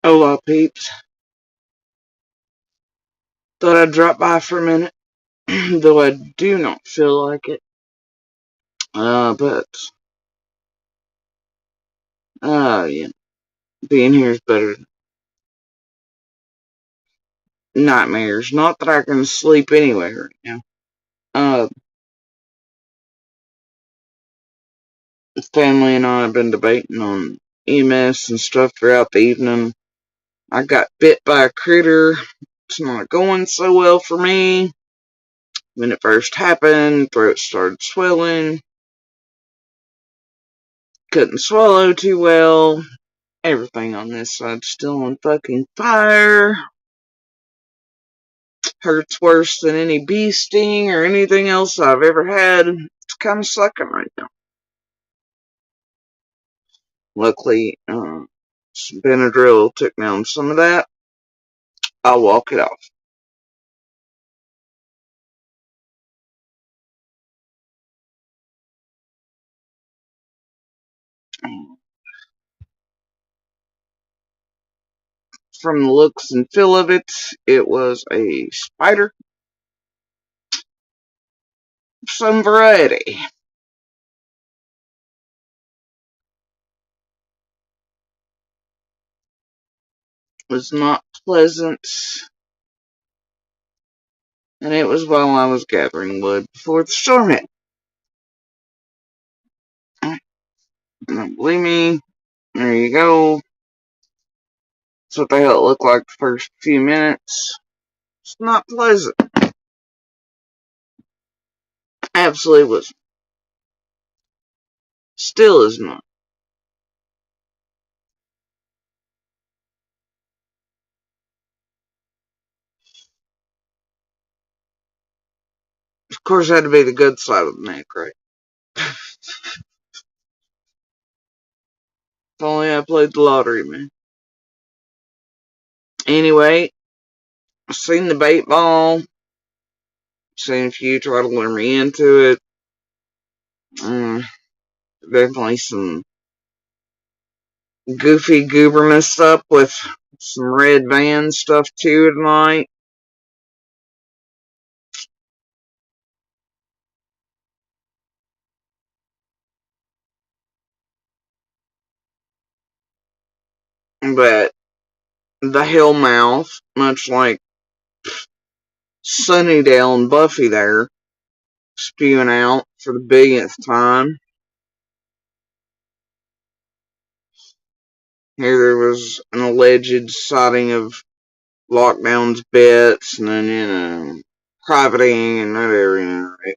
Hola, peeps. Thought I'd drop by for a minute, though I do not feel like it. But, yeah, being here is better than nightmares. Not that I can sleep anyway right now. Uh, the family and I have been debating on EMS and stuff throughout the evening. I got bit by a critter. It's not going so well for me. When it first happened, throat started swelling. Couldn't swallow too well. Everything on this side's still on fucking fire. Hurts worse than any bee sting or anything else I've ever had. It's kind of sucking right now. Luckily, some Benadryl took down some of that. I'll walk it off. From the looks and feel of it, it was a spider of some variety. It was not pleasant, and it was while I was gathering wood before the storm hit. Don't believe me? There you go. That's what the hell it looked like the first few minutes. It's not pleasant. Absolutely was. Still is not. Of course, it had to be the good side of the neck, right? If only I played the lottery, man. Anyway, I've seen the bait ball. Seen a few try to lure me into it. Definitely some goofy goober messed up with some red van stuff too tonight. But the Hellmouth, much like Sunnydale and Buffy there, spewing out for the billionth time. Here there was an alleged sighting of lockdown's bits, and then, privating and whatever, right?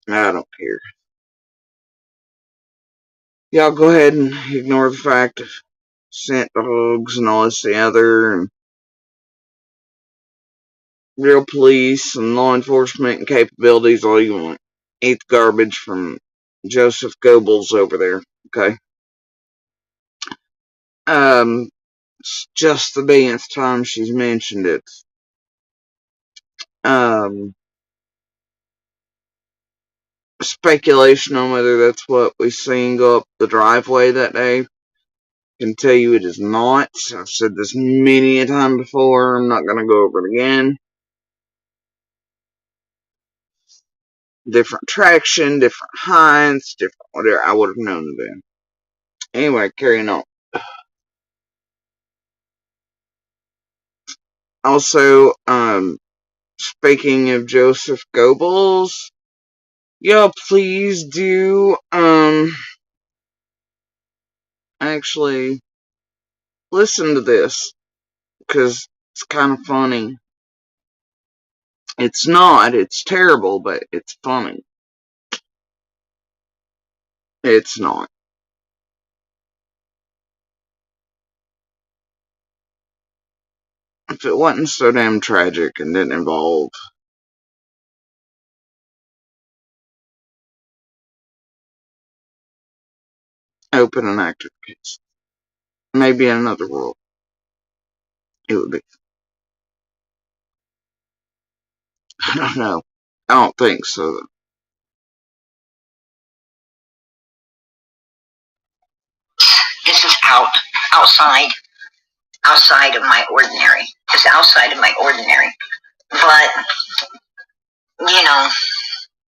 I don't care. Y'all go ahead and ignore the fact of scent dogs and all this and the other, and real police and law enforcement and capabilities all you want. Eat the garbage from Joseph Goebbels over there, okay? It's just the billionth time she's mentioned it. Um, Speculation on whether that's what we seen go up the driveway that day. I can tell you it is not. I've said this many a time before. I'm not going to go over it again. Different traction, different heights, different whatever. I would have known then. Anyway, carrying on. Also, speaking of Joseph Goebbels, y'all please do, actually listen to this, because it's kind of funny. It's not, it's terrible, but it's funny. It's not. If it wasn't so damn tragic and didn't involve open and active case, maybe in another world, it would be. I don't know. I don't think so, though. This is outside. outside of my ordinary. It's outside of my ordinary. But, you know,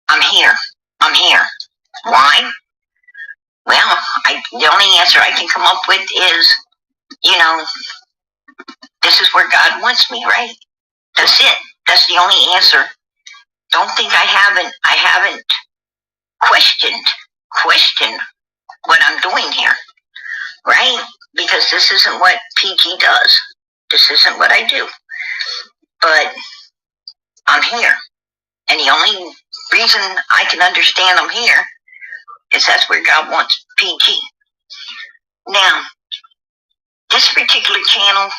I'm here. I'm here. Why? Well, the only answer I can come up with is, you know, this is where God wants me, right? That's it. That's the only answer. Don't think I haven't questioned what I'm doing here, right? Because this isn't what PG does. This isn't what I do. But I'm here. And the only reason I can understand I'm here is that's where God wants PG. Now, this particular channel,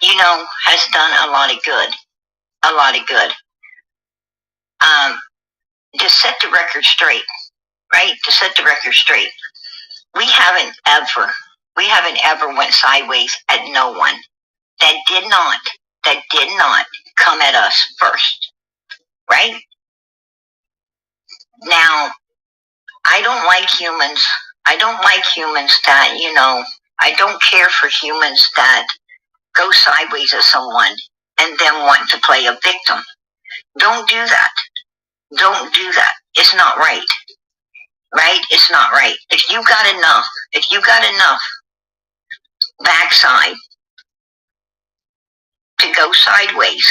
you know, has done a lot of good. A lot of good. To set the record straight, right? To set the record straight. We haven't ever went sideways at no one. That did not come at us first, right? Now, I don't like humans. I don't like humans that, you know, I don't care for humans that go sideways at someone and then want to play a victim. Don't do that. Don't do that. It's not right. Right? It's not right. If you got enough backside to go sideways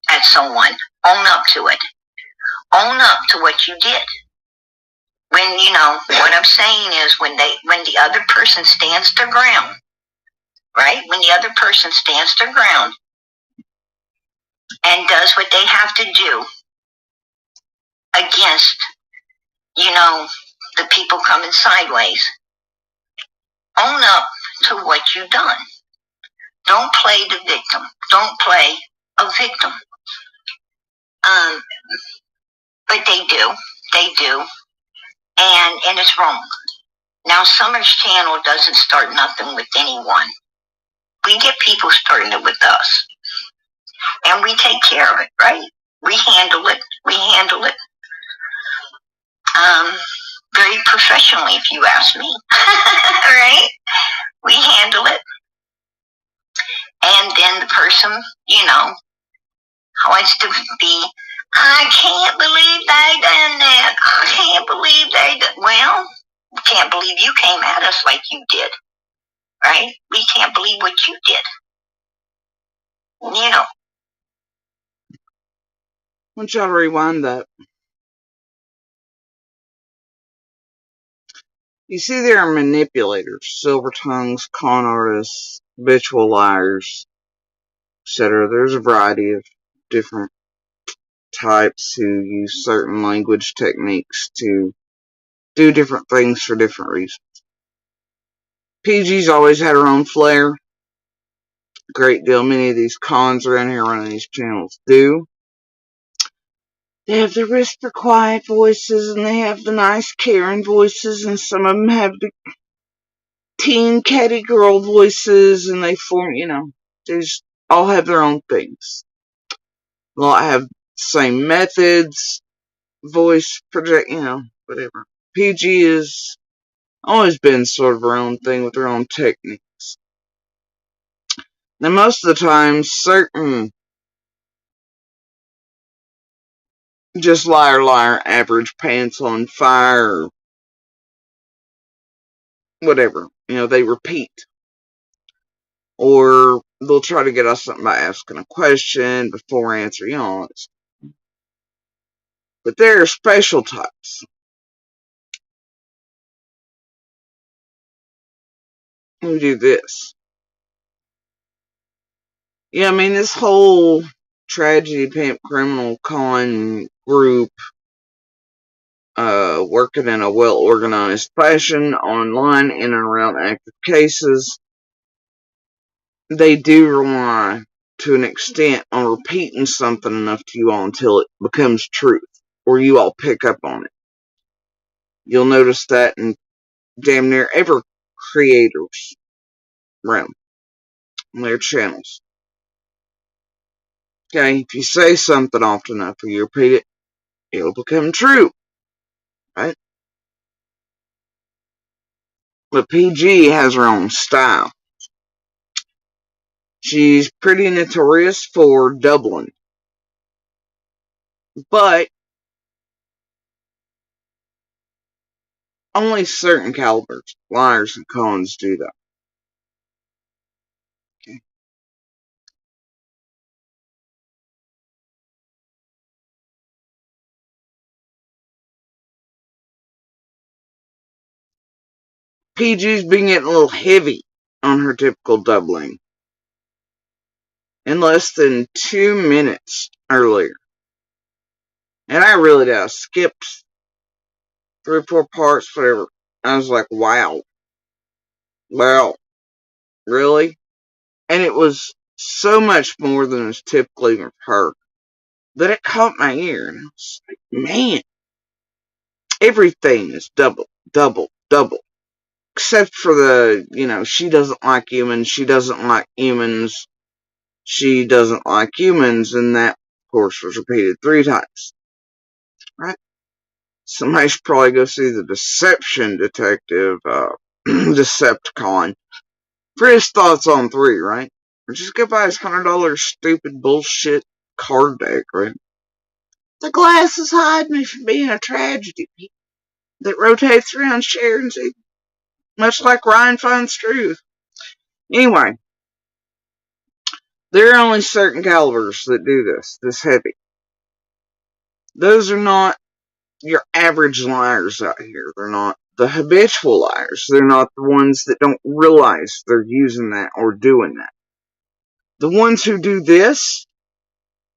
at someone, own up to it. Own up to what you did. When, you know, what I'm saying is when the other person stands their ground, right? When the other person stands their ground and does what they have to do against, you know, the people coming sideways, own up to what you've done. Don't play the victim. Don't play a victim. But they do. They do. And it's wrong. Now, Summer's channel doesn't start nothing with anyone. We get people starting it with us. And we take care of it, right? We handle it. We handle it. Very professionally, if you ask me. Right? We handle it. And then the person, you know, wants to be, I can't believe they done that. I can't believe they did. Well, can't believe you came at us like you did. Right? We can't believe what you did. You know. I want y'all to rewind that. You see, there are manipulators, silver tongues, con artists, habitual liars, etc. There's a variety of different types who use certain language techniques to do different things for different reasons. PG's always had her own flair. A great deal. Many of these cons around here running these channels do. They have the whisper quiet voices, and they have the nice caring voices, and some of them have the teen catty girl voices, and they form, you know, they just all have their own things. A lot have the same methods, voice project, you know, whatever. PG has always been sort of her own thing with her own techniques. Now, most of the time, certain just liar, liar, average, pants on fire, whatever, you know, they repeat. Or they'll try to get us something by asking a question before answering, you know. But there are special types who do this. Yeah, I mean, this whole tragedy, pimp, criminal, con group, working in a well-organized fashion online in and around active cases, they do rely to an extent on repeating something enough to you all until it becomes truth, or you all pick up on it. You'll notice that in damn near every creator's realm, on their channels. Okay, if you say something often enough, or you repeat it, it'll become true, right? But PG has her own style. She's pretty notorious for doubling. But only certain calibers, liars and cons do that. Okay. PG's been getting a little heavy on her typical doubling. In less than 2 minutes earlier. And I really did. I skipped 3 or 4 parts, whatever. I was like, wow. Wow. Really? And it was so much more than is typically with her that it caught my ear. And I was like, man, everything is double, double, double. Except for she doesn't like humans, she doesn't like humans, she doesn't like humans, and that, of course, was repeated 3 times. Right? Somebody should probably go see the Deception Detective, Decepticon, for his thoughts on 3, right? Or just go buy his $100 stupid bullshit card deck, right? The glasses hide me from being a tragedy that rotates around Fred&Ziggy, much like Ryan finds truth. Anyway, there are only certain calibers that do this heavy. Those are not your average liars out here. They're not the habitual liars. They're not the ones that don't realize they're using that or doing that. The ones who do this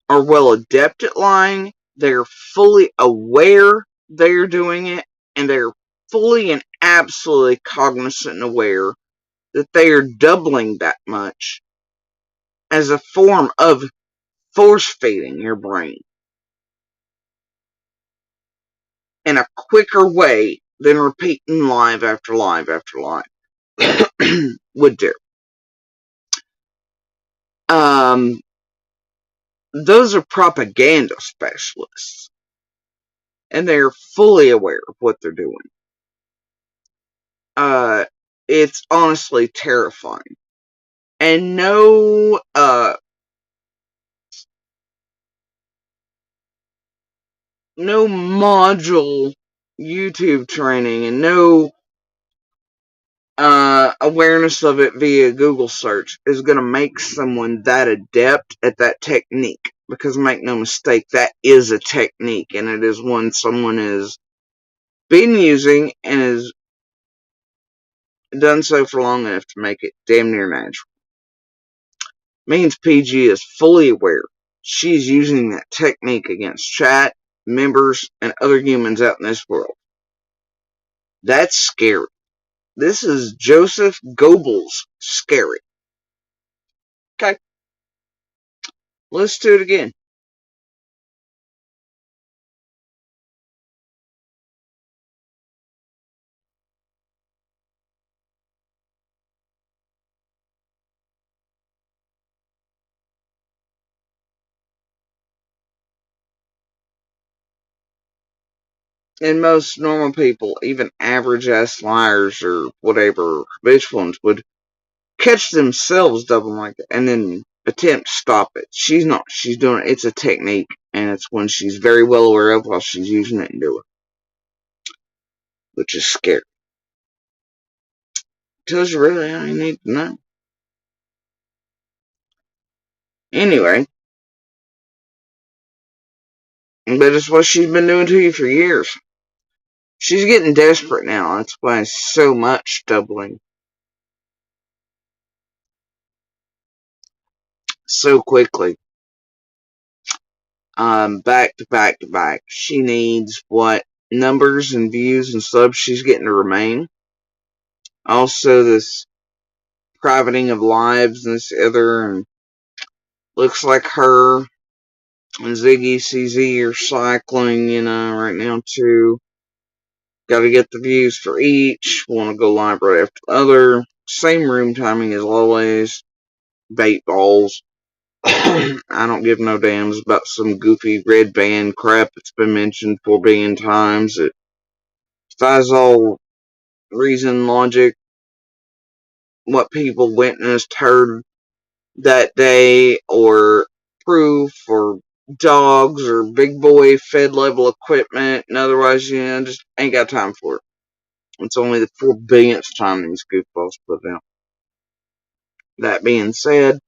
are well adept at lying. They're fully aware they're doing it, and they're fully and absolutely cognizant and aware that they are doubling that much as a form of force feeding your brain in a quicker way than repeating live after live after live would do. Those are propaganda specialists, and they're fully aware of what they're doing. It's honestly terrifying. And no module YouTube training and no awareness of it via Google search is going to make someone that adept at that technique. Because make no mistake, that is a technique, and it is one someone has been using and has done so for long enough to make it damn near natural. Means PG is fully aware she's using that technique against chat, members, and other humans out in this world. That's scary. This is Joseph Goebbels scary. Okay. Let's do it again. And most normal people, even average ass liars or whatever, habitual ones, would catch themselves doubling like that and then attempt to stop it. She's not. She's doing it. It's a technique, and it's one she's very well aware of while she's using it and doing it, which is scary. Tells you really all you need to know. Anyway, but it's what she's been doing to you for years. She's getting desperate now. That's why so much doubling. So quickly. Back to back to back. She needs what numbers and views and subs she's getting to remain. Also, this privating of lives and this other, and looks like her and Ziggy CZ are cycling, right now too. Got to get the views for each. Want to go live right after the other. Same room timing as always. Bait balls. I don't give no damns about some goofy red band crap that's been mentioned 4 billion times. It defies all reason, logic, what people witnessed, heard, that day, or proof, or dogs, or big boy Fed level equipment, and otherwise, just ain't got time for it. It's only the 4 billionth time these goofballs put it out. That being said,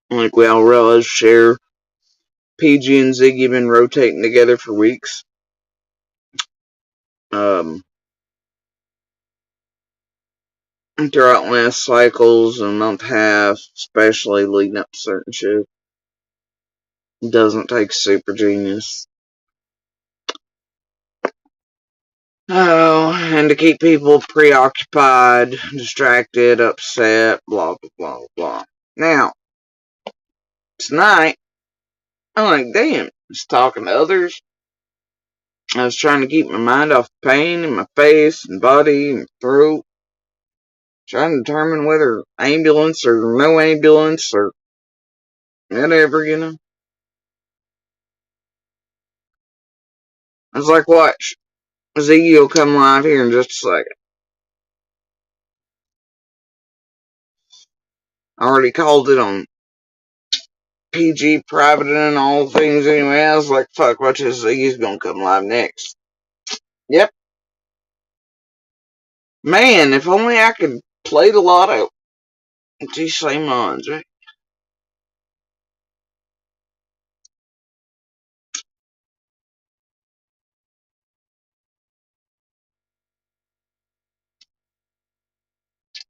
like we all realize, Cher, PG, and Ziggy been rotating together for weeks. Throughout last cycles and month half, especially leading up to certain shit. Doesn't take super genius. Oh, and to keep people preoccupied, distracted, upset, blah, blah, blah, blah. Now, tonight, I'm like, damn, just talking to others. I was trying to keep my mind off the pain in my face and body and throat. Trying to determine whether ambulance or no ambulance or whatever. I was like, watch. Ziggy will come live here in just a second. I already called it on PG, private, and all things anyway. I was like, fuck, watch this. Ziggy's gonna come live next. Yep. Man, if only I could play the lotto. These same odds, right?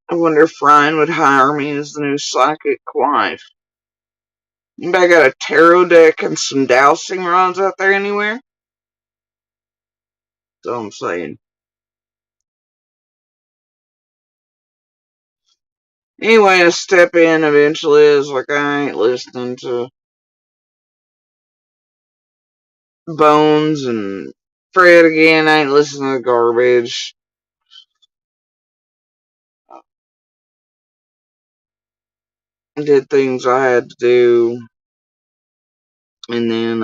I wonder if Ryan would hire me as the new psychic wife. Anybody got a tarot deck and some dowsing rods out there anywhere? That's all I'm saying. Anyway, I step in eventually. It's like, I ain't listening to Bones and Fred again. I ain't listening to garbage. I did things I had to do. And then,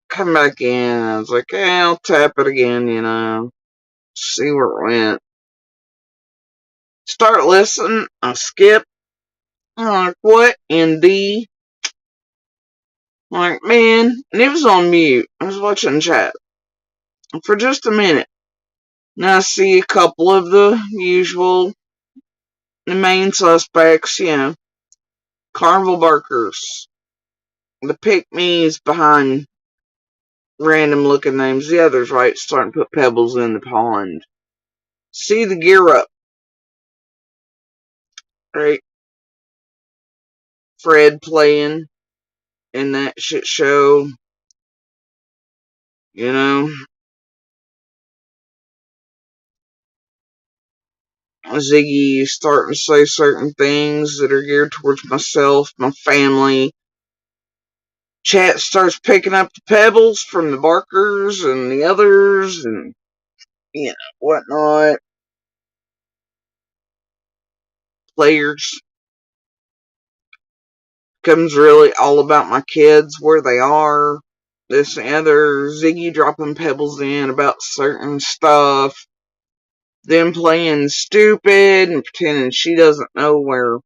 come back in. I was like, hey, I'll tap it again, see where it went. Start listening. I skip. I'm like, what in D? I'm like, man. And it was on mute. I was watching chat for just a minute. Now I see a couple of the usual, the main suspects, carnival barkers. The pick-me's behind random looking names. The others, right, starting to put pebbles in the pond. See the gear up. Right? Fred playing in that shit show. Ziggy starting to say certain things that are geared towards myself, my family. Chat starts picking up the pebbles from the barkers and the others and, whatnot. Players. Becomes really all about my kids, where they are, this and other. Ziggy dropping pebbles in about certain stuff. Them playing stupid and pretending she doesn't know where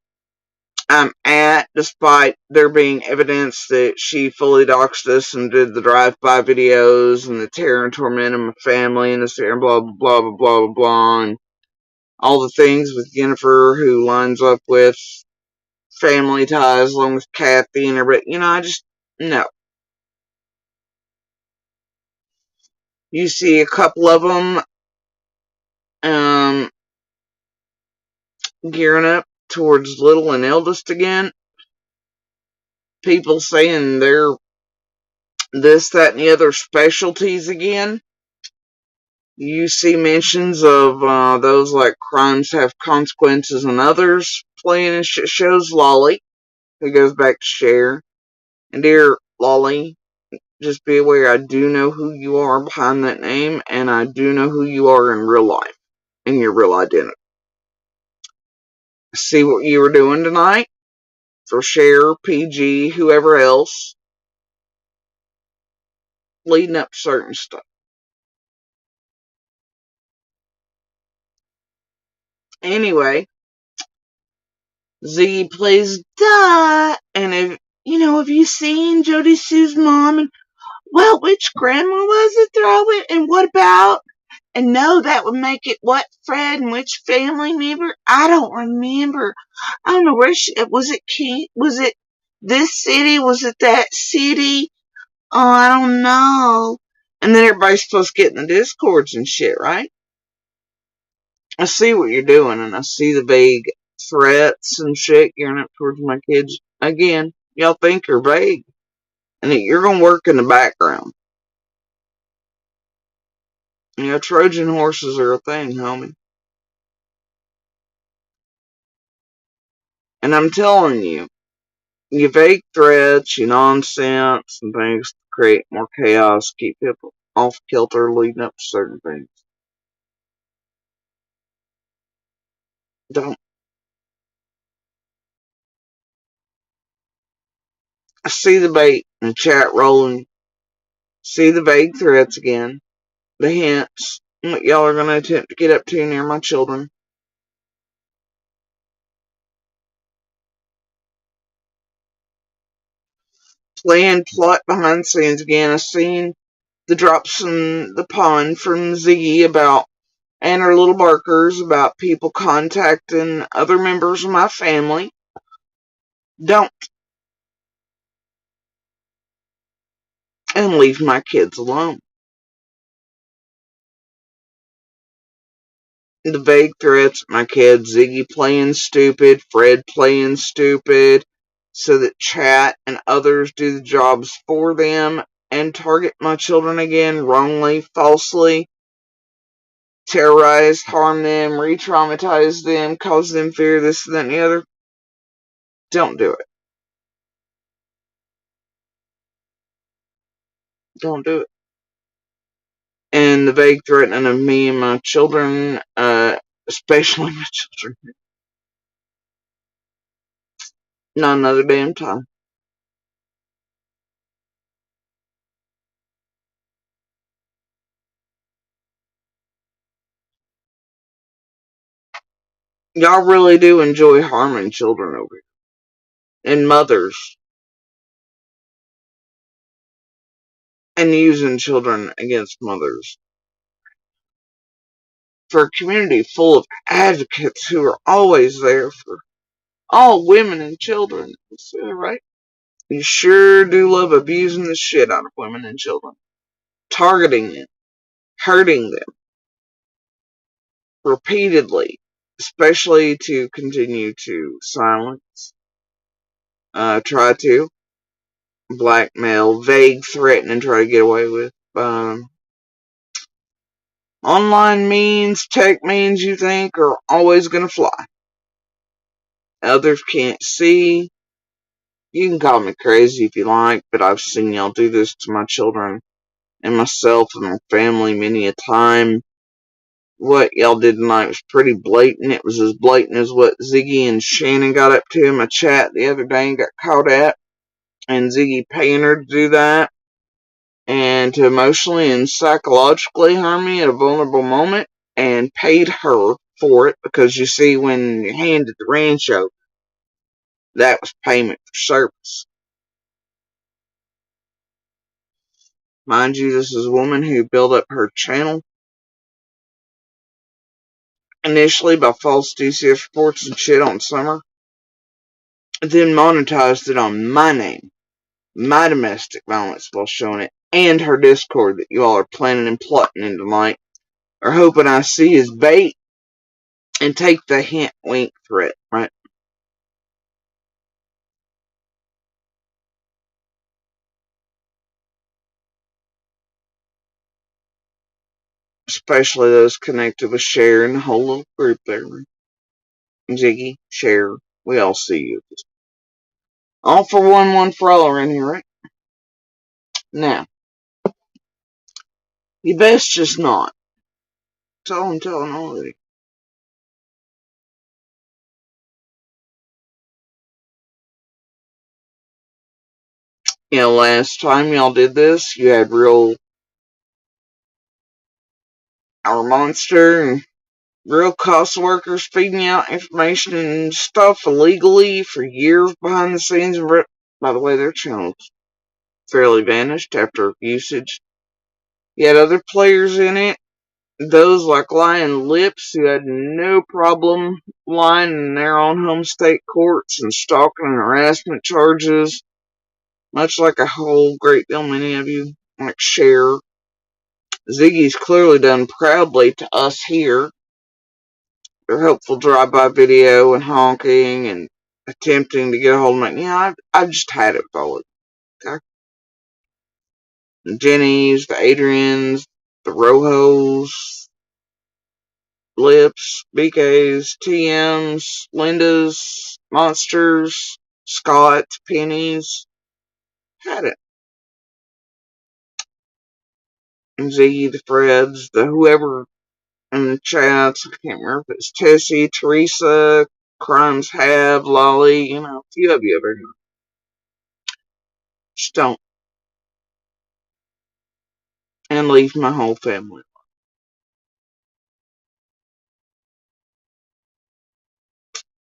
I'm at, despite there being evidence that she fully doxed us and did the drive-by videos and the terror and torment of my family and this and blah, blah, blah, blah, blah, blah, blah, and all the things with Jennifer, who lines up with family ties along with Kathy and everybody. No. You see a couple of them, gearing up towards little and eldest again. People saying they're this, that, and the other specialties again. You see mentions of those like Crimes Have Consequences and others playing in shows. Lolly, who goes back to Cher. And dear Lolly, just be aware, I do know who you are behind that name, and I do know who you are in real life, in your real identity. See what you were doing tonight for Cher, PG, whoever else. leading up to certain stuff. Anyway, Ziggy plays Dot, and have you seen Jody Sue's mom? And, well, which grandma was it throw it? And what about? And no, that would make it what, Fred, and which family member? I don't remember. I don't know where was it Keith? Was it this city? Was it that city? Oh, I don't know. And then everybody's supposed to get in the discords and shit, right? I see what you're doing, and I see the vague threats and shit gearing up towards my kids. Again, y'all think you're vague, and that you're gonna work in the background. Trojan horses are a thing, homie. And I'm telling you, you vague threats, you nonsense, and things to create more chaos, keep people off kilter leading up to certain things. Don't. I see the bait in the chat rolling. See the vague threats again. The hints. What y'all are going to attempt to get up to near my children. Plan, plot behind the scenes again. I've seen the drops in the pond from Ziggy about, and her little barkers about people contacting other members of my family. Don't. And leave my kids alone. The vague threats at my kids, Ziggy playing stupid, Fred playing stupid, so that chat and others do the jobs for them and target my children again wrongly, falsely, terrorize, harm them, re-traumatize them, cause them fear, this, that, and the other. Don't do it. Don't do it. And the vague threatening of me and my children, especially my children, not another damn time. Y'all really do enjoy harming children over here. And mothers. And using children against mothers. For a community full of advocates who are always there for all women and children. Right? You sure do love abusing the shit out of women and children. Targeting them. Hurting them. Repeatedly. Especially to continue to silence. Try to. Blackmail. Vague threaten and try to get away with. Online means, tech means you think are always gonna fly. Others can't see. You can call me crazy if you like, but I've seen y'all do this to my children and myself and my family many a time. What y'all did tonight was pretty blatant. It was as blatant as what Ziggy and Shannon got up to in my chat the other day and got caught at. And Ziggy paying her to do that and to emotionally and psychologically harm me at a vulnerable moment, and paid her for it, because you see, when you handed the rancho, that was payment for service. Mind you, this is a woman who built up her channel initially by false DCF reports and shit on Summer, then monetized it on my name, my domestic violence while showing it, and her Discord that you all are planning and plotting in tonight, or hoping I see as bait and take the hint, wink threat, right? Especially those connected with Cher and the whole little group there. Ziggy, Cher, we all see you. All for one, one for all are in here, right? Now, you best just not. That's all I'm telling all of you. Last time y'all did this, you had our monster and real cost workers feeding out information and stuff illegally for years behind the scenes. By the way, their channel fairly vanished after usage. You had other players in it, those like Lion Lips, who had no problem lying in their own home state courts and stalking and harassment charges, much like a whole great deal many of you like share. Ziggy's clearly done proudly to us here. Their helpful drive-by video and honking and attempting to get a hold of me. I just had it with okay? The Jennies, the Adrians, the Rojos, Lips, BKs, TMs, Lindas, Monsters, Scott, Pennies. Had it. And Ziggy, the Freds, the whoever in the chats. I can't remember if it's Tessie, Teresa, Crimes Have, Lolly, a few of you over here. Just don't. And leave my whole family.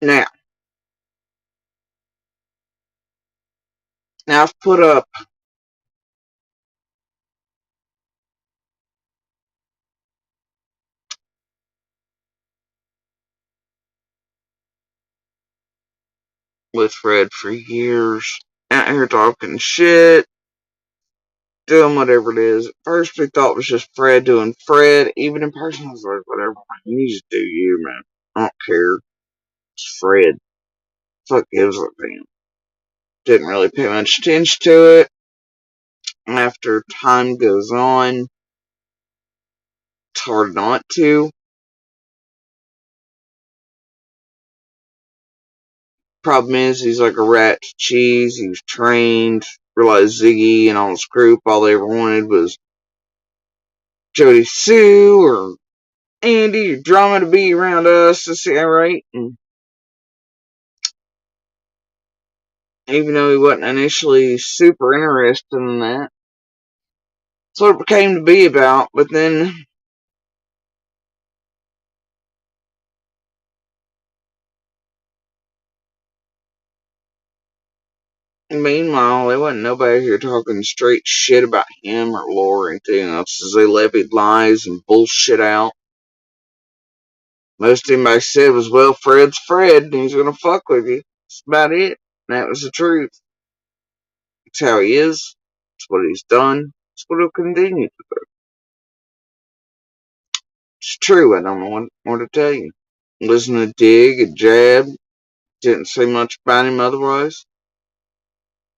Now I've put up with Fred for years, out here talking shit, doing whatever it is. At first we thought it was just Fred doing Fred. Even in person I was like, whatever, you just do you, man. I don't care. It's Fred. Fuck gives a damn. Didn't really pay much attention to it. After time goes on, it's hard not to. Problem is, he's like a rat to cheese. He was trained. Realized Ziggy and all his group, all they ever wanted was Jody Sue or Andy or drama to be around us. To see, right? And even though he wasn't initially super interested in that, that's what it became to be about. But then, meanwhile, there wasn't nobody here talking straight shit about him or Laura or anything else as they levied lies and bullshit out. Most anybody said was, well, Fred's Fred and he's gonna fuck with you. That's about it. And that was the truth. It's how he is. It's what he's done. It's what he'll continue to do. It's true. I don't know what more to tell you. Listen to Dig and Jab. Didn't say much about him otherwise.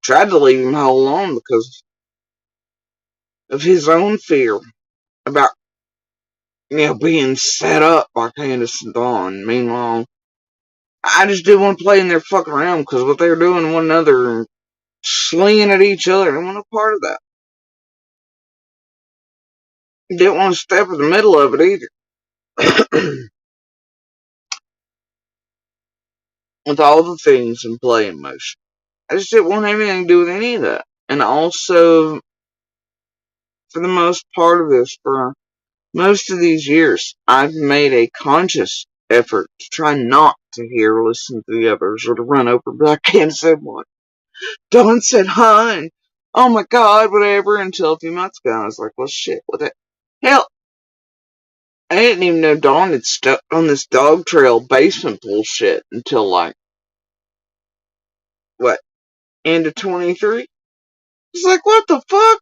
Tried to leave him whole alone because of his own fear about, being set up by Candace and Dawn. Meanwhile, I just didn't want to play in there fucking around because what they were doing to one another and slinging at each other, I didn't want no part of that. Didn't want to step in the middle of it either. With all the things in play in motion. I just didn't want anything to do with any of that. And also, for the most part of this, for most of these years, I've made a conscious effort to try not to hear or listen to the others or to run over, but I can't say what. Dawn said hi and oh my god, whatever, until a few months ago. I was like, well shit, what the hell? I didn't even know Dawn had stuck on this dog trail basement bullshit until like, what, end of 23? It's like, what the fuck?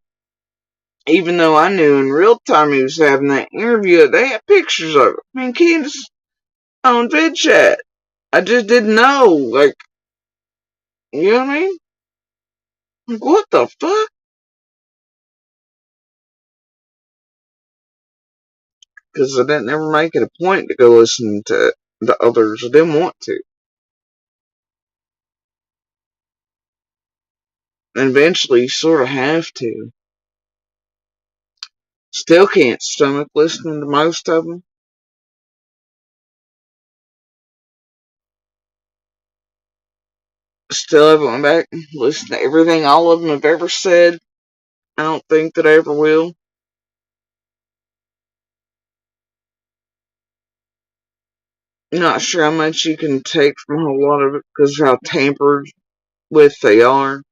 Even though I knew in real time he was having that interview, they had pictures of it. I mean, Candace on VidChat. I just didn't know, like, you know what I mean? Like, what the fuck? Because I didn't ever make it a point to go listen to the others. I didn't want to. And eventually you sort of have to. Still can't stomach listening to most of them. Still haven't went back and listened to everything all of them have ever said. I don't think that I ever will. Not sure how much you can take from a whole lot of it because of how tampered with they are.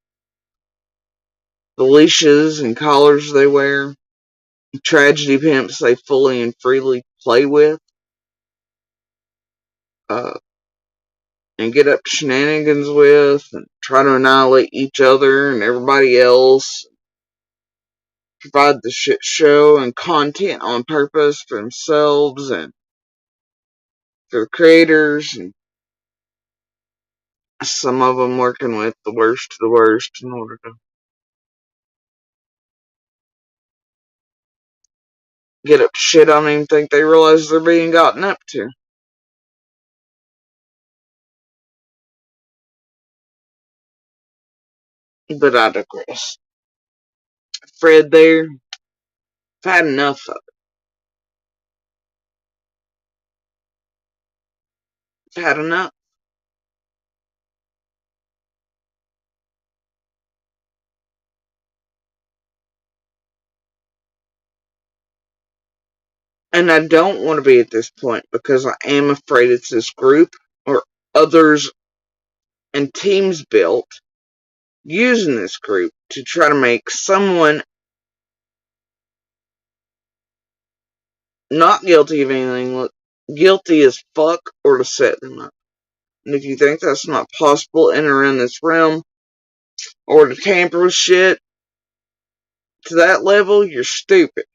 The leashes and collars they wear. Tragedy pimps they fully and freely play with. Uh, and get up to shenanigans with and try to annihilate each other and everybody else. Provide the shit show and content on purpose for themselves and for the creators, and some of them working with the worst of the worst in order to get up to shit. I don't even think they realize they're being gotten up to. But I digress. Fred there, I've had enough of it. I've had enough. And I don't want to be at this point because I am afraid it's this group or others and teams built using this group to try to make someone not guilty of anything look guilty as fuck or to set them up. And if you think that's not possible in or in this realm or to tamper with shit to that level, you're stupid.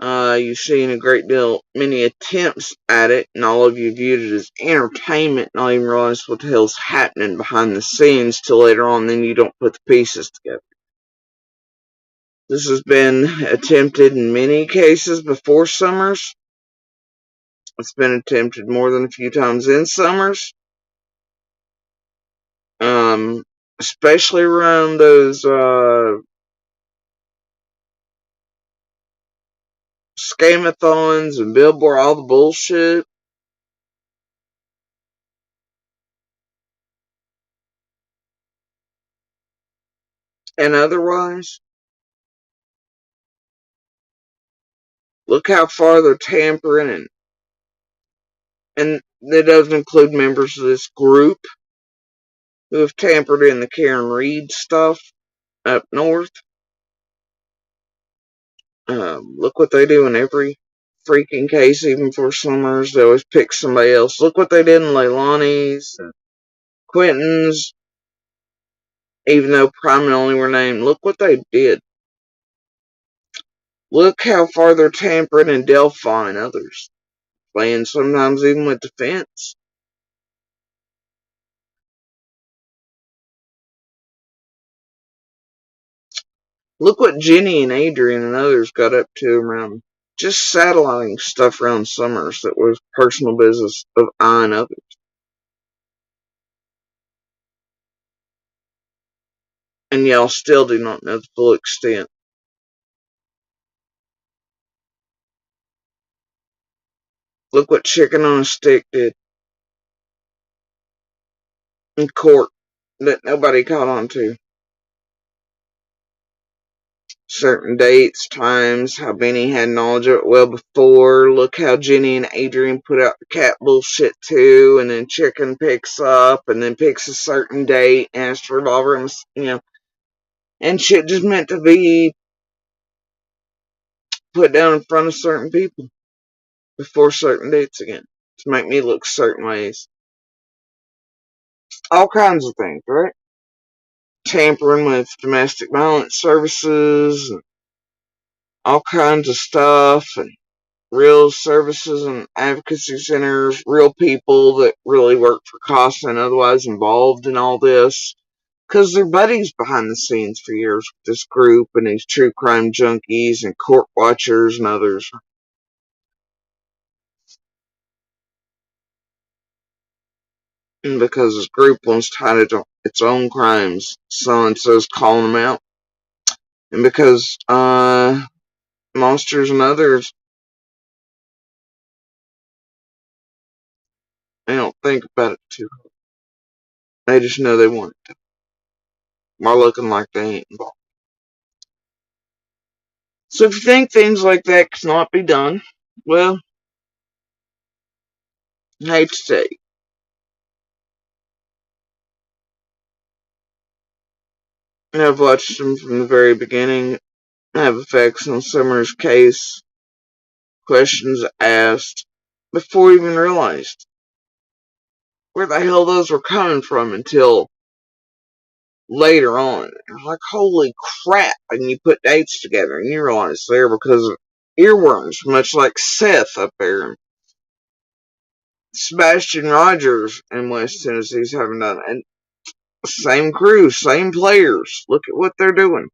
You've seen a great deal, many attempts at it, and all of you viewed it as entertainment, not even realize what the hell's happening behind the scenes till later on, then you don't put the pieces together. This has been attempted in many cases before Summers. It's been attempted more than a few times in Summers. Especially around those, scamathons and billboard, all the bullshit. And otherwise, look how far they're tampering, and that doesn't include members of this group who have tampered in the Karen Reed stuff up north. Look what they do in every freaking case, even for Summers. They always pick somebody else. Look what they did in Leilani's and Quentin's, even though Prime and only were named. Look what they did. Look how far they're tampering in Delphi and others. Playing sometimes even with defense. Look what Jenny and Adrian and others got up to around just satelliting stuff around Summers that was personal business of I and others. And y'all still do not know the full extent. Look what Chicken on a Stick did in court that nobody caught on to. Certain dates, times, how Benny had knowledge of it well before. Look how Jenny and Adrian put out the cat bullshit too, and then Chicken picks up and then picks a certain date and has to revolve around, and shit just meant to be put down in front of certain people before certain dates again to make me look certain ways. All kinds of things, right? Tampering with domestic violence services, and all kinds of stuff, and real services and advocacy centers, real people that really work for CASA and otherwise involved in all this. Because they're buddies behind the scenes for years with this group and these true crime junkies and court watchers and others. And because this group wants to hide its own crimes, so and so's calling them out. And because, monsters and others, they don't think about it too hard. They just know they want it to. While looking like they ain't involved. So if you think things like that cannot be done, well, I hate to say it. I've watched them from the very beginning have effects on Summer's case, questions asked, before even realized where the hell those were coming from until later on. I was like, holy crap, and you put dates together and you realize they're because of earworms, much like Seth up there. Sebastian Rogers in West Tennessee's having done it. And same crew, same players. Look at what they're doing.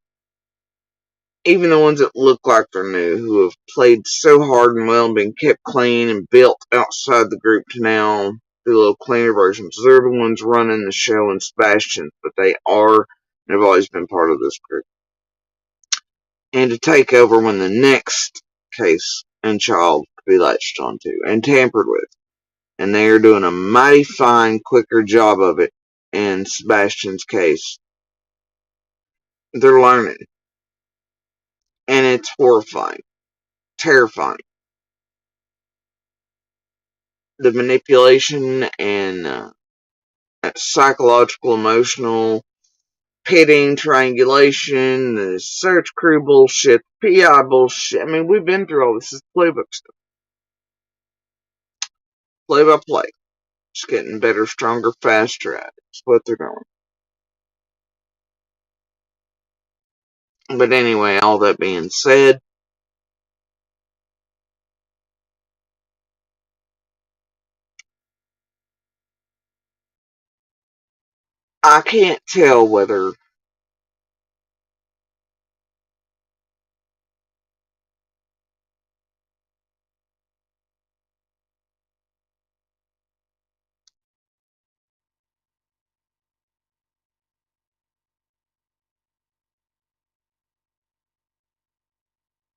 Even the ones that look like they're new, who have played so hard and well and been kept clean and built outside the group to now do little cleaner versions. They're the ones running the show in Sebastian, but they are and have always been part of this group. And to take over when the next case and child could be latched onto and tampered with. And they are doing a mighty fine, quicker job of it in Sebastian's case. They're learning. And it's horrifying. Terrifying. The manipulation and psychological, emotional, pitting, triangulation, the search crew bullshit, PI bullshit. I mean, we've been through all this. This is playbook stuff. Play by play. Just getting better, stronger, faster at it. That's what they're doing. But anyway, all that being said, I can't tell whether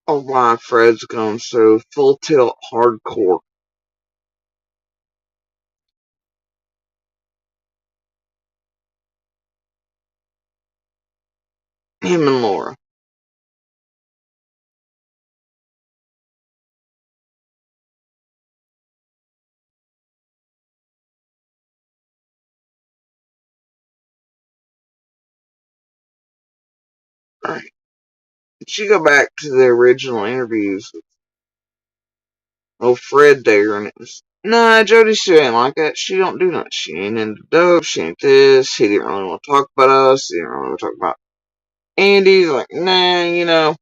or why Fred's gone so full tilt hardcore. Him and Laura. Right. But you go back to the original interviews with old Fred there, and it was, nah, Jody, she ain't like that. She don't do nothing. She ain't into dope. She ain't this. He didn't really want to talk about us. He didn't really want to talk about Andy's like, nah.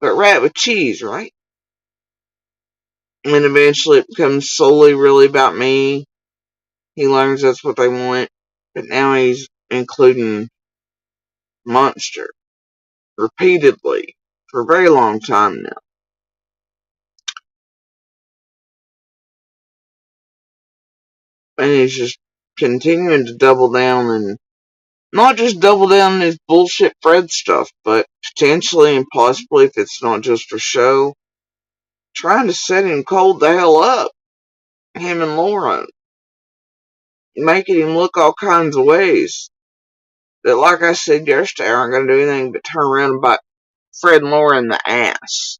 But rat with cheese, right? And eventually it becomes solely really about me. He learns that's what they want. But now he's including Monster repeatedly for a very long time now. And he's just continuing to double down and not just double down on his bullshit Fred stuff, but potentially and possibly, if it's not just for show, trying to set him cold the hell up. Him and Lauren. Making him look all kinds of ways. That, like I said yesterday, aren't going to do anything but turn around and bite Fred and Laura in the ass.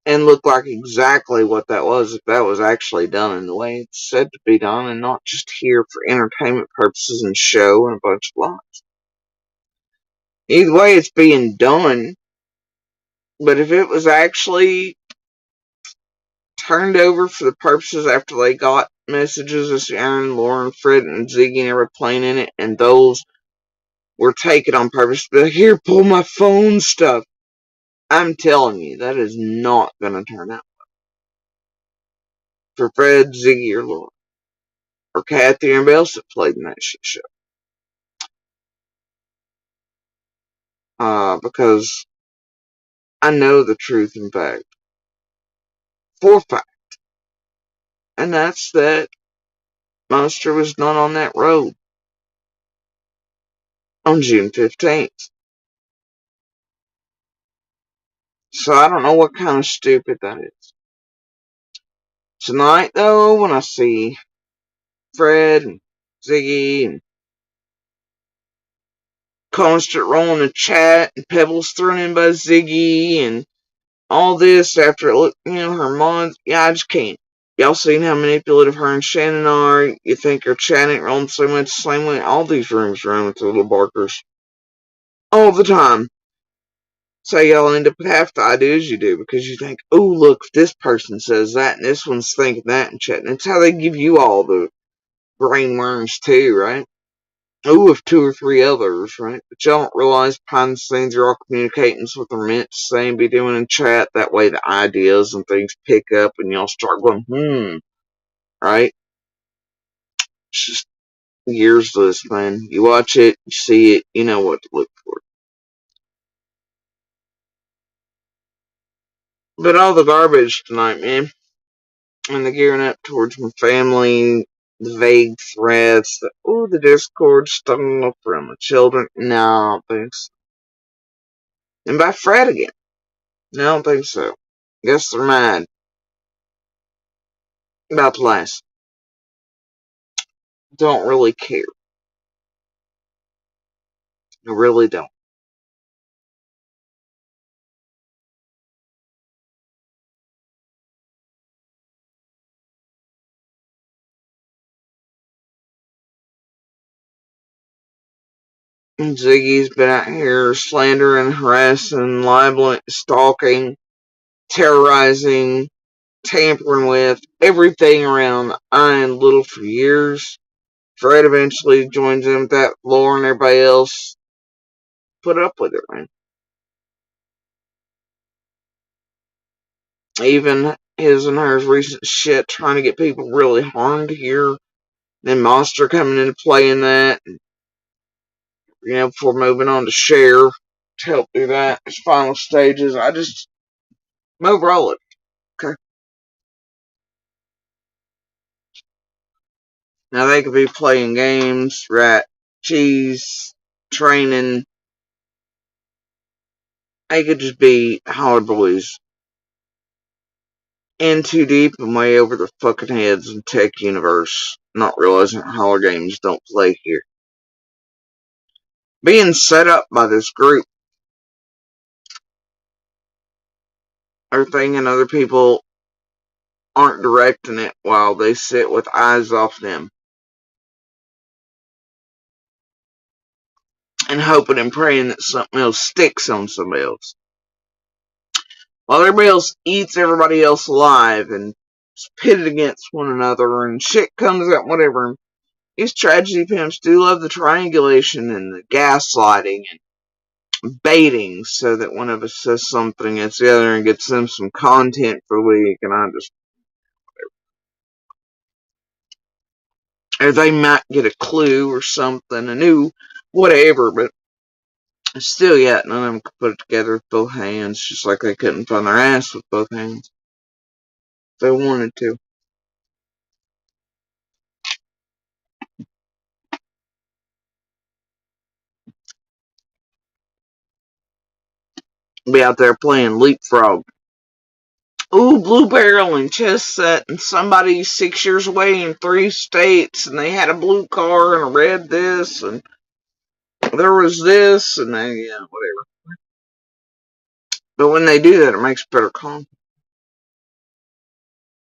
And look like exactly what that was if that was actually done in the way it's said to be done and not just here for entertainment purposes and show and a bunch of lies. Either way, it's being done. But if it was actually turned over for the purposes after they got messages as Aaron, Lauren, Fred, and Ziggy and they were playing in it, and those were taken on purpose to be like, here, pull my phone stuff. I'm telling you, that is not going to turn out for Fred, Ziggy, or Lauren. Or Kathy or anybody else that played in that shit show. Because I know the truth, in fact. For fact. And that's that Monster was not on that road on June 15th. So I don't know what kind of stupid that is. Tonight, though, when I see Fred and Ziggy and constant rolling of chat and pebbles thrown in by Ziggy and all this after her mom. Yeah, I just can't. Y'all seen how manipulative her and Shannon are? You think her chat ain't rolling so much the same way? All these rooms run with the little barkers. All the time. So y'all end up with half the ideas you do because you think, oh, look, this person says that and this one's thinking that and chat. And it's how they give you all the brain worms too, right? Oh, if two or three others, right? But y'all don't realize behind the scenes you're all communicating what they're meant to say and be doing in chat. That way the ideas and things pick up and y'all start going, right? It's just years of this, man. You watch it, you see it, you know what to look for. But all the garbage tonight, man. And the gearing up towards my family, the vague threats, the Discord stuff from the children. No, I don't think so. And by Fred again. No, I don't think so. Guess they're mad about the last. Don't really care. I really don't. And Ziggy's been out here slandering, harassing, libeling, stalking, terrorizing, tampering with everything around Iron Little for years. Fred eventually joins in with that lore and everybody else put up with it, man. Even his and hers recent shit trying to get people really harmed here. Then Monster coming into play in that. Before moving on to Cher to help do that. His final stages. I just move roll it. Okay. Now they could be playing games, rat, cheese, training. They could just be Howard Boys. In too deep and way over their fucking heads in tech universe, not realizing holler games don't play here. Being set up by this group, are thinking other people aren't directing it while they sit with eyes off them. And hoping and praying that something else sticks on somebody else. While everybody else eats everybody else alive and is pitted against one another and shit comes out, whatever. These tragedy pimps do love the triangulation and the gaslighting and baiting so that one of us says something against the other and gets them some content for the week, and I just. Or they might get a clue or something, a new whatever, but still yet none of them could put it together with both hands, just like they couldn't find their ass with both hands. If they wanted to. Be out there playing leapfrog. Ooh, blue barrel and chess set, and somebody 6 years away in 3 states, and they had a blue car and a red this, and there was this, and whatever. But when they do that, it makes better content.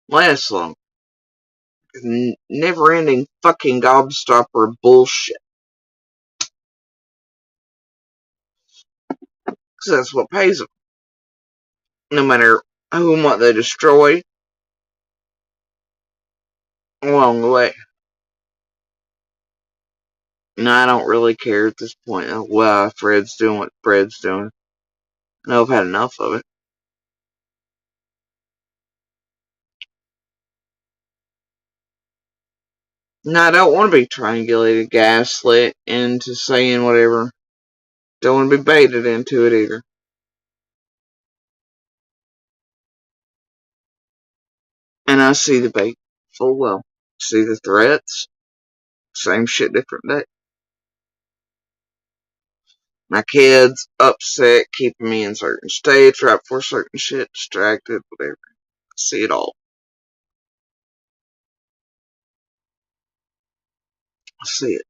Lasts long. Never ending fucking gobstopper bullshit. Because that's what pays them. No matter who and what they destroy along the way. No, I don't really care at this point. Well, Fred's doing what Fred's doing. No, I've had enough of it. No, I don't want to be triangulated, gaslit into saying whatever. Don't want to be baited into it either. And I see the bait full well. See the threats. Same shit, different day. My kids upset, keeping me in certain states, right before certain shit, distracted, whatever. I see it all. I see it.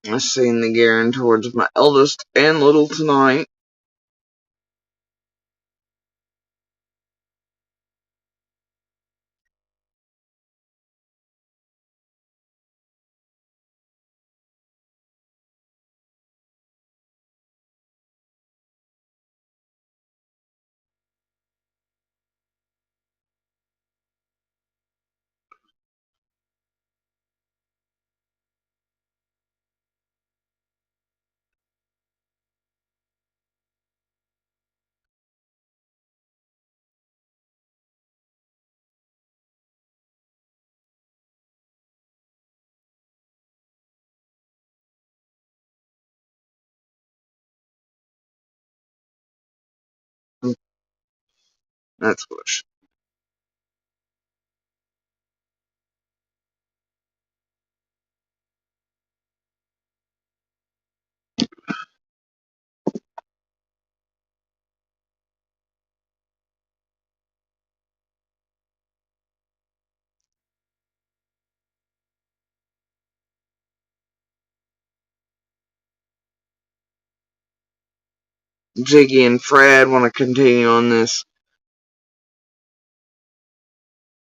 I seen the gearing towards my eldest and little tonight. That's what I should. Ziggy and Fred want to continue on this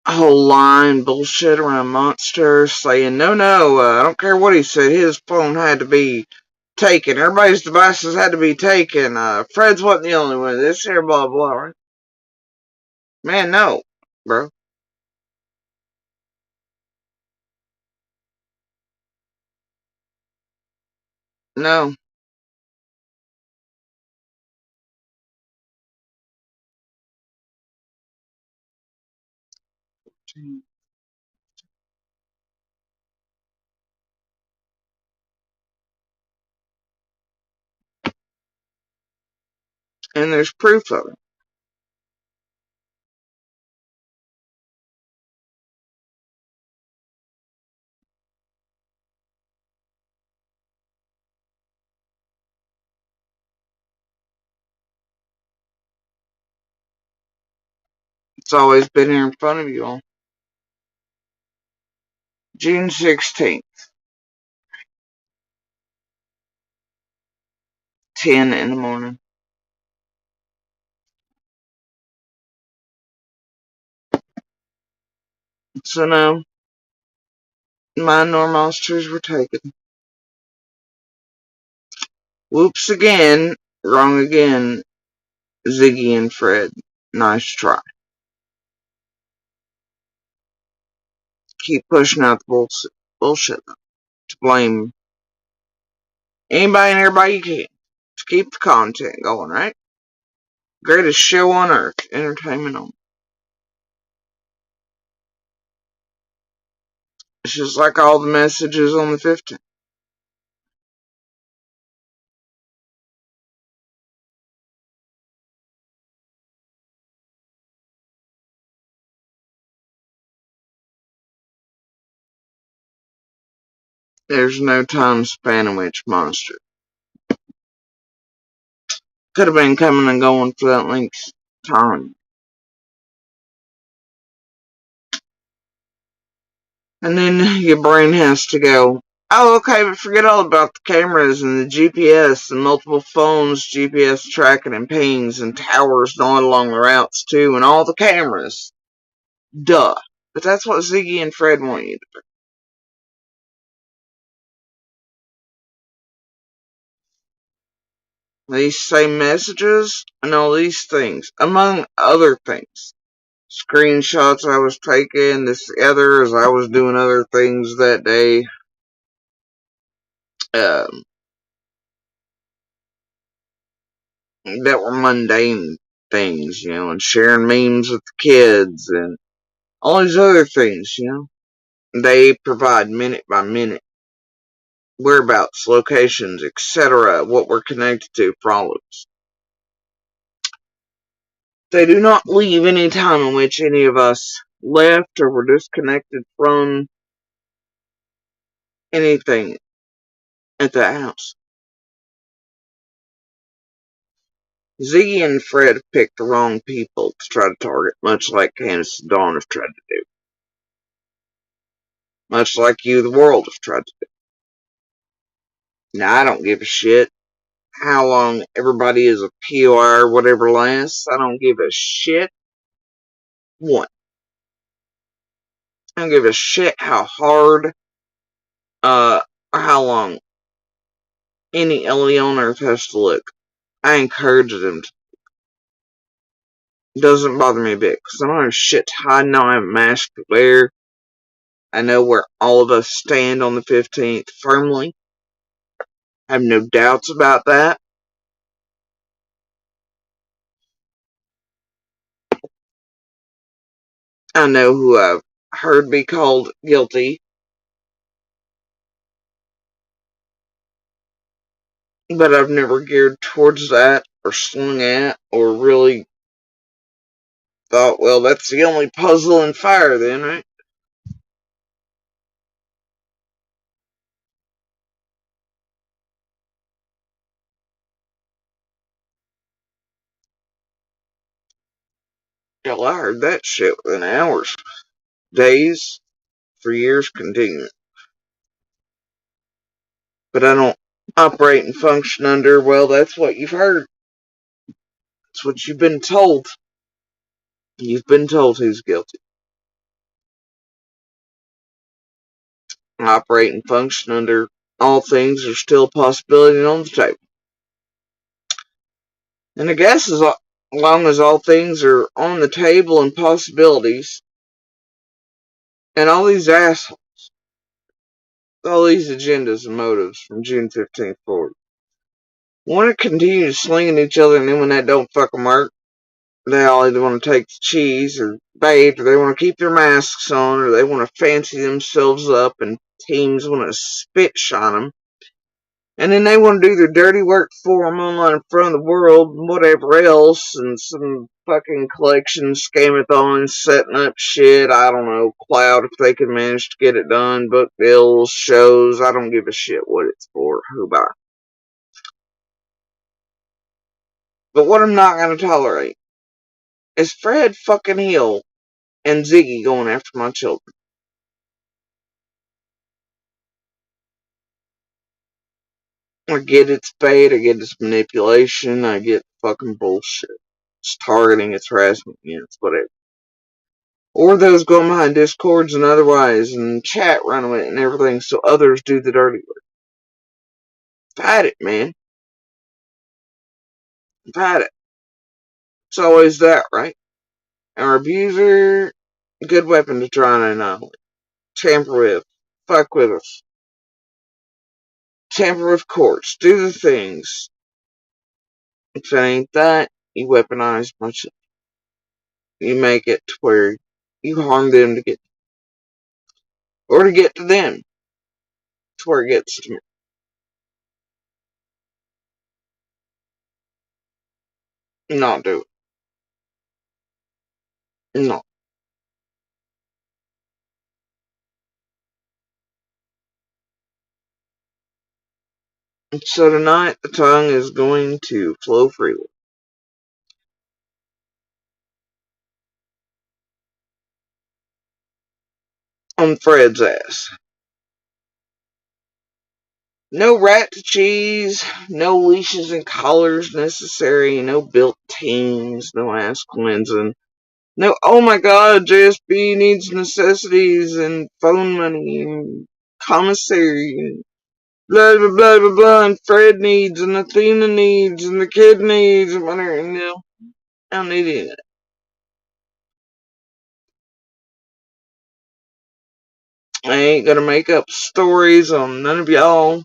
whole line bullshit around Monster, saying, no, I don't care what he said, his phone had to be taken. Everybody's devices had to be taken. Fred's wasn't the only one. This here, blah, blah, right? Man, no, bro. No. And there's proof of it. It's always been here in front of you all. June 16th, 10 in the morning. So no, mine nor Monsters were taken. Whoops again, wrong again, Ziggy and Fred. Nice try. Keep pushing out the bullshit to blame anybody and everybody you can. To keep the content going, right? Greatest show on earth. Entertainment only. It's just like all the messages on the 15th. There's no time span in which Monster could have been coming and going for that length time. And then your brain has to go, oh, okay, but forget all about the cameras and the GPS and multiple phones, GPS tracking and pings and towers and all along the routes too, and all the cameras. Duh. But that's what Ziggy and Fred want you to do. These same messages and all these things, among other things. Screenshots I was taking, this other, as I was doing other things that day. Um, that were mundane things, and sharing memes with the kids and all these other things. They provide minute by minute whereabouts, locations, etc., what we're connected to for all of us. They do not leave any time in which any of us left or were disconnected from anything at that house. Ziggy and Fred have picked the wrong people to try to target, much like Candace and Dawn have tried to do. Much like you, the world, have tried to do. Now, I don't give a shit how long everybody is a POI or whatever lasts. I don't give a shit. One. I don't give a shit how hard, or how long any alien on Earth has to look. I encourage them to. It doesn't bother me a bit, because I don't have shit to hide. I know I have a mask to wear. I know where all of us stand on the 15th firmly. I have no doubts about that. I know who I've heard be called guilty, but I've never geared towards that or swung at or really thought, well, that's the only puzzle in fire then, right? Hell, I heard that shit within hours, days, for years continuing. But I don't operate and function under, well, that's what you've heard. It's what you've been told. You've been told who's guilty. I operate and function under all things are still a possibility on the table. And I guess as long as all things are on the table and possibilities, and all these assholes, all these agendas and motives from June 15th forward, want to continue slinging each other, and then when that don't fucking work, they all either want to take the cheese or bait, or they want to keep their masks on, or they want to fancy themselves up, and teams want to spit shine them. And then they want to do their dirty work for them online in front of the world and whatever else, and some fucking collection scamathon setting up shit. I don't know, cloud if they can manage to get it done, book deals, shows. I don't give a shit what it's for. Who by? But what I'm not going to tolerate is Fred fucking Hill and Ziggy going after my children. I get it's bait, I get it's manipulation, I get fucking bullshit. It's targeting, it's harassment, it's whatever. Or those going behind discords and otherwise and chat run with it and everything so others do the dirty work. Fight it, man. Fight it. It's always that, right? Our abuser, good weapon to try and annihilate. Tamper with. Fuck with us. Tamper with courts. Do the things. If it ain't that, you weaponize much. You make it to where you harm them to get, or to get to them, to where it gets to me. Not do it. No. So tonight, the tongue is going to flow freely. On Fred's ass. No rat to cheese, no leashes and collars necessary, no built teams, no ass cleansing, no, oh my god, JSB needs necessities and phone money and commissary and blah blah blah blah blah, and Fred needs and Athena needs and the kid needs and whatever. No, I don't need any of that. I ain't gonna make up stories on none of y'all.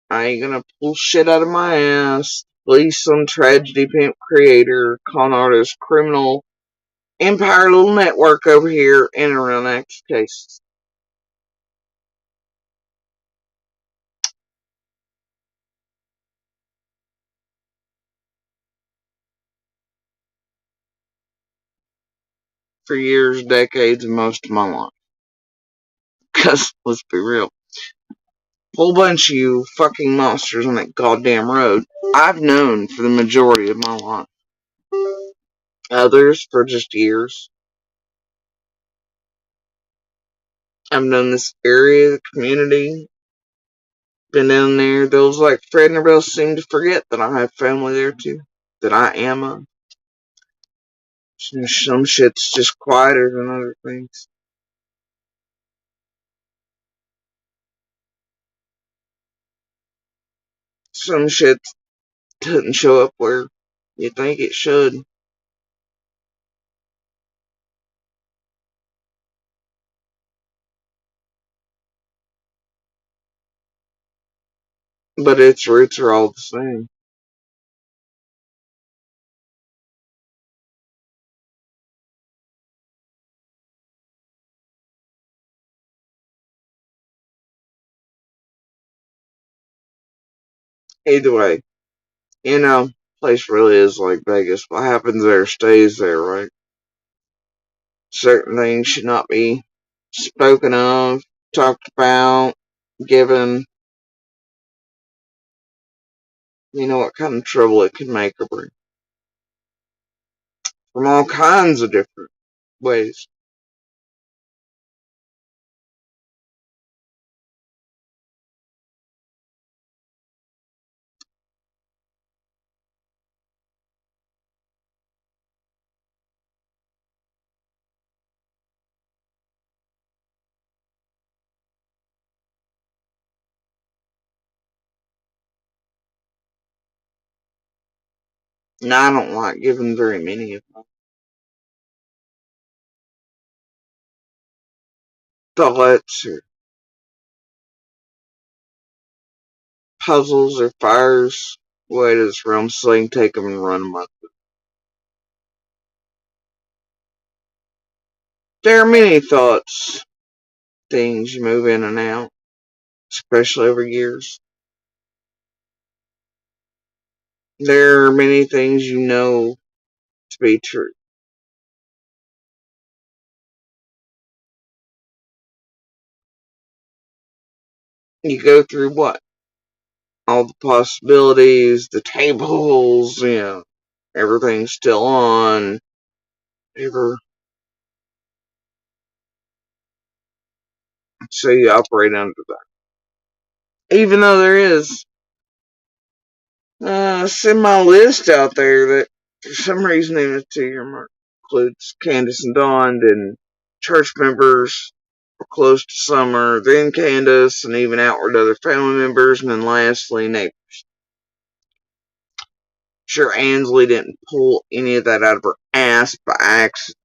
I ain't gonna pull shit out of my ass. Please, some tragedy pimp creator, con artist, criminal, empire little network over here in and around active cases. For years, decades, and most of my life. Cause, let's be real, whole bunch of you fucking monsters on that goddamn road, I've known for the majority of my life. Others for just years. I've known this area, the community, Been down there. Those like Fred and Rebel seem to forget that I have family there too. That I am a. Some shit's just quieter than other things. Some shit doesn't show up where you think it should. But its roots are all the same. Either way, place really is like Vegas. What happens there stays there, right? Certain things should not be spoken of, talked about, given. You know what kind of trouble it can make or bring. From all kinds of different ways. Now, I don't like giving very many of my thoughts or puzzles or fires. Way to this realm so they can take them and run them up. There are many thoughts, things you move in and out, especially over years. There are many things you know to be true. You go through what? All the possibilities, the tables, everything's still on. Ever so you operate under that. Even though there is send my list out there that for some reason in the 2 year mark includes Candace and Dawn and church members for close to summer, then Candace and even outward other family members, and then lastly neighbors. Sure, Ansley didn't pull any of that out of her ass by accident.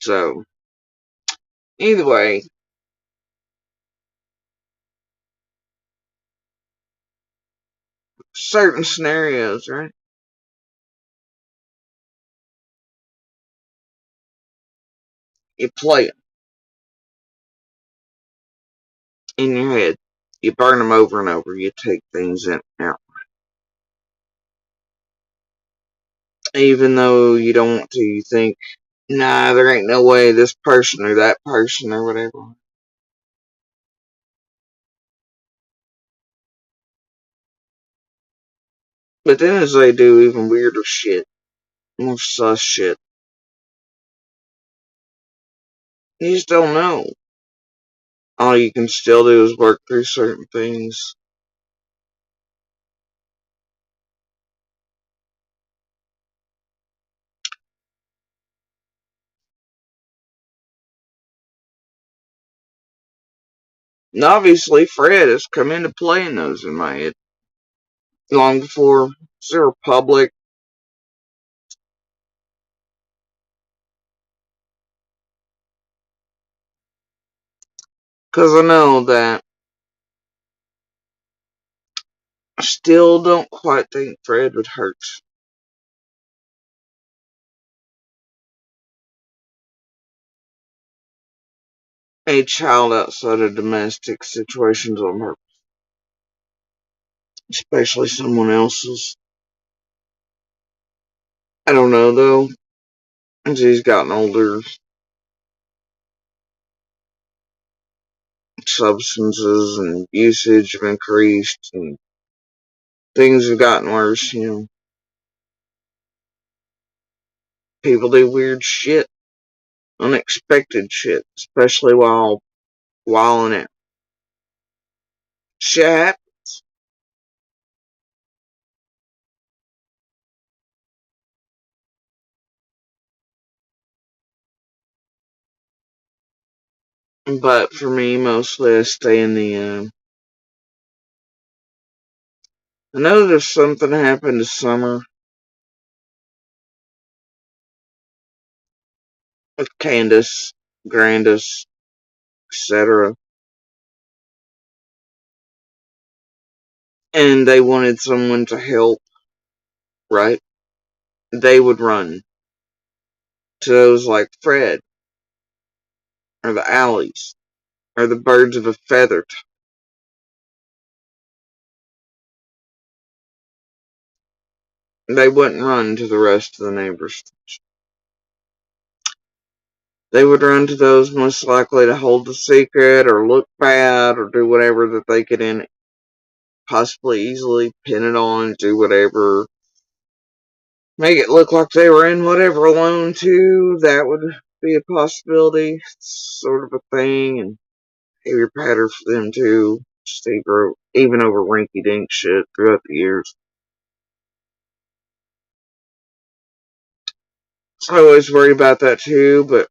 So, either way, certain scenarios, right? You play them in your head. You burn them over and over. You take things in and out. Even though you don't want to, you think, nah, there ain't no way this person or that person or whatever. But then as they do even weirder shit, more sus shit, you just don't know. All you can still do is work through certain things. And obviously, Fred has come into play in those in my head long before they were public. Because I know that I still don't quite think Fred would hurt a child outside of domestic situations on her, especially someone else's. I don't know though. As he's gotten older, substances and usage have increased and things have gotten worse. People do weird shit, unexpected shit, especially while wilding out. Shit happens. But for me, mostly I stay in the. I know there's something happened this summer with Candace, Grandis, etc. And they wanted someone to help, right? They would run to those like Fred, or the Alleys, or the Birds of a Feather. They wouldn't run to the rest of the neighbors. They would run to those most likely to hold the secret, or look bad, or do whatever that they could possibly easily pin it on, do whatever. Make it look like they were in whatever alone too. That would be a possibility, sort of a thing, and behavior pattern for them too. Stay grow even over rinky dink shit throughout the years. So I always worry about that too, but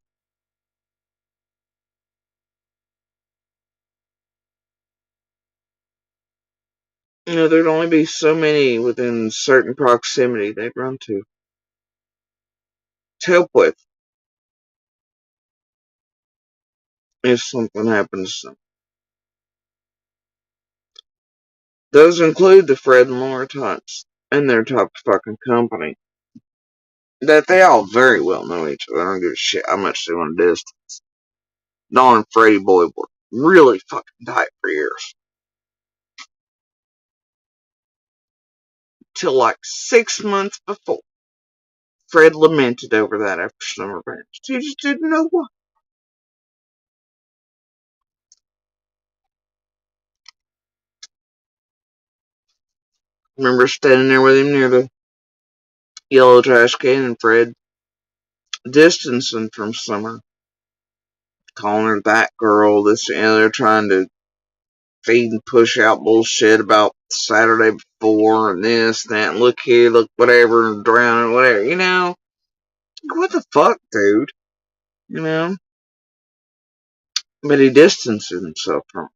there'd only be so many within certain proximity they'd run to help with if something happens to them. Those include the Fred and Laura types and their top fucking company. That they all very well know each other. I don't give a shit how much they want to distance. Dawn and Freddie Boy were really fucking tight for years. Till like 6 months before. Fred lamented over that after summer bands. He just didn't know why. I remember standing there with him near the yellow trash can and Fred distancing from Summer. Calling her that girl, this and the other, trying to feed and push out bullshit about Saturday before and this and that. And look here, look whatever, and drowning, whatever. What the fuck, dude? You know? But he distanced himself from her.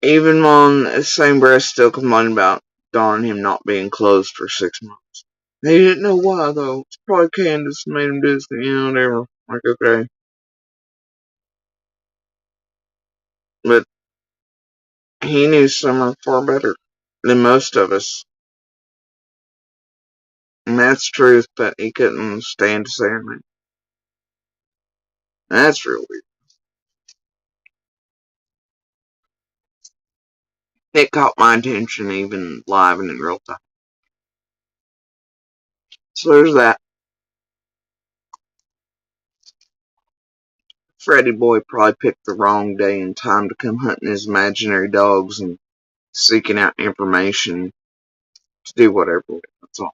Even on the same breath, still complaining about Dawn and him not being closed for 6 months. He didn't know why, though. It's probably Candace made him do this, whatever. Like, okay. But he knew Summer far better than most of us. And that's truth, but he couldn't stand to say her name. That's real weird. It caught my attention even live and in real time. So there's that. Freddy Boy probably picked the wrong day and time to come hunting his imaginary dogs and seeking out information to do whatever. That's all.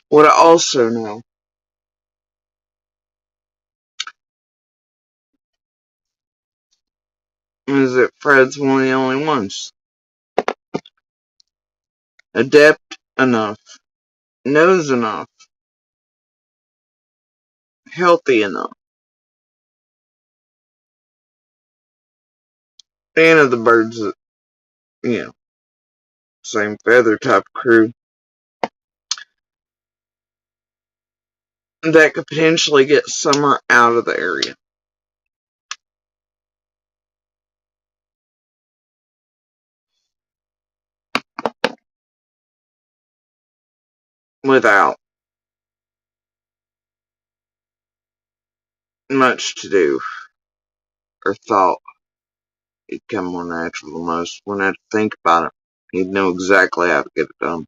What I also know is that Fred's one of the only ones adept enough, knows enough, healthy enough, and of the birds that, same feather type crew that could potentially get Summer out of the area without much to do or thought. He'd come more natural than most. Wouldn't have to think about it. He'd know exactly how to get it done.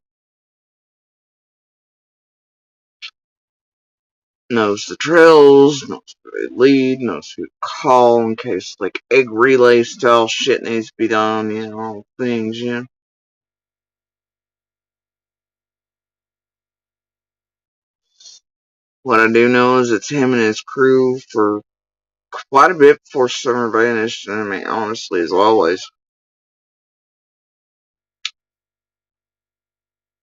Knows the trails, knows where they lead, knows who to call in case like egg relay style shit needs to be done, all things. What I do know is it's him and his crew for quite a bit before summer vanished. And I mean, honestly, as always,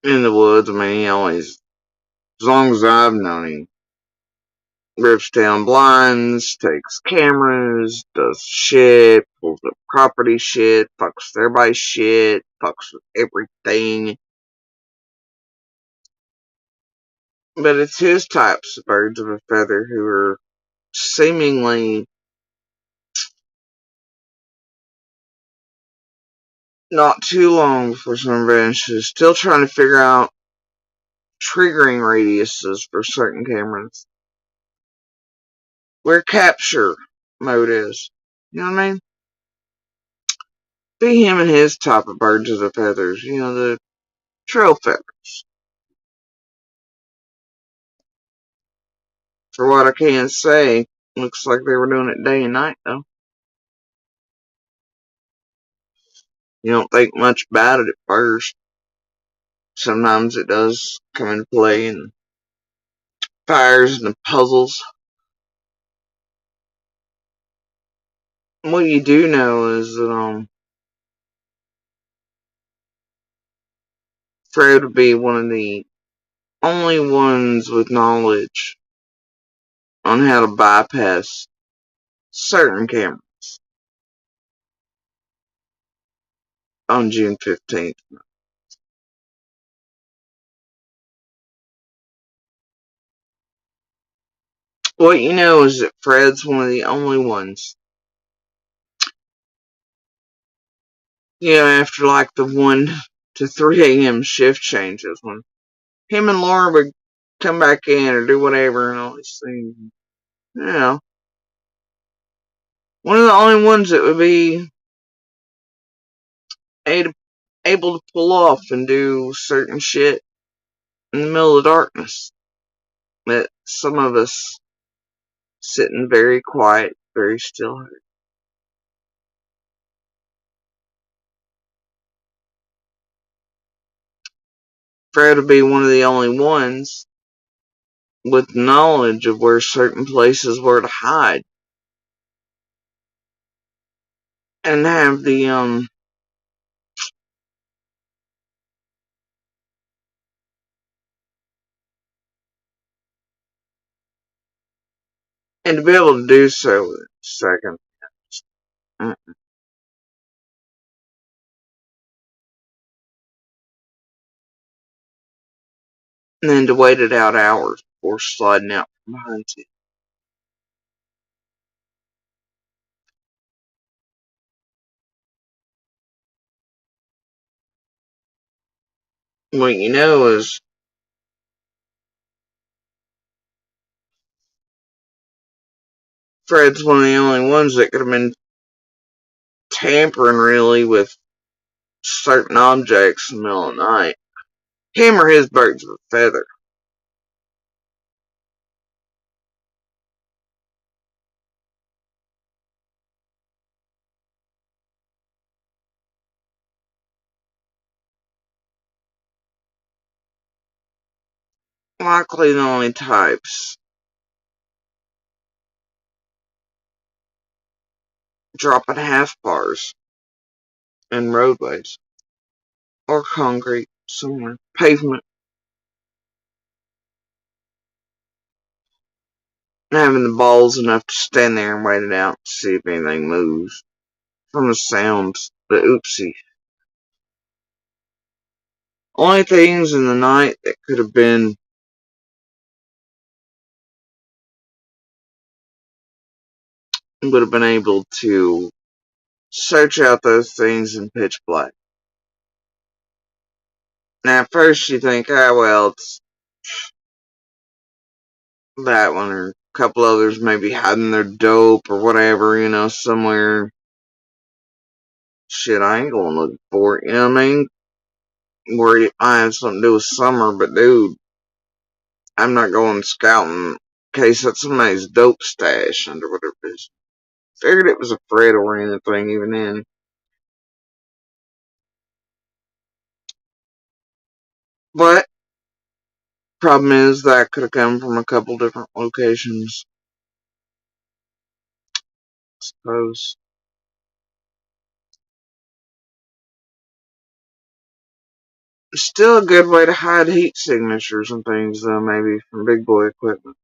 in the woods. I mean, he always, as long as I've known him, rips down blinds, takes cameras, does shit, pulls up property shit, fucks with everybody's shit, fucks with everything. But it's his types of birds of a feather who are seemingly not too long before summer vanishes, still trying to figure out triggering radiuses for certain cameras. Where capture mode is. You know what I mean? Be him and his type of birds of the feathers. You know, the trail feathers. For what I can say, looks like they were doing it day and night, though. You don't think much about it at first. Sometimes it does come into play in fires and puzzles. What you do know is that Fred would be one of the only ones with knowledge on how to bypass certain cameras on June 15th. What you know is that Fred's one of the only ones. You know, after like the 1 to 3 a.m. shift changes, when him and Laura would come back in or do whatever and all these things. You know, one of the only ones that would be able to pull off and do certain shit in the middle of darkness that some of us sitting very quiet, very still. Fred would be one of the only ones with knowledge of where certain places were to hide and have the and to be able to do so in seconds. And then to wait it out hours before sliding out from behind you. What you know is Fred's one of the only ones that could have been tampering really with certain objects in the middle of the night. Him or his birds of a feather. Likely the only types dropping half bars in roadways or concrete somewhere, pavement, and having the balls enough to stand there and wait it out to see if anything moves from the sounds, the oopsie. Only things in the night that could have been would have been able to search out those things in pitch black. Now, at first you think, well, it's that one or a couple others maybe hiding their dope or whatever, you know, somewhere. Shit, I ain't going looking for it, you know what I mean? Worried it might have something to do with summer, but dude, I'm not going scouting in case that's somebody's dope stash under whatever it is. Figured it was a Fred oriented thing even then. But Problem is that could have come from a couple different locations, I suppose. Still a good way to hide heat signatures and things, though, maybe, from big boy equipment.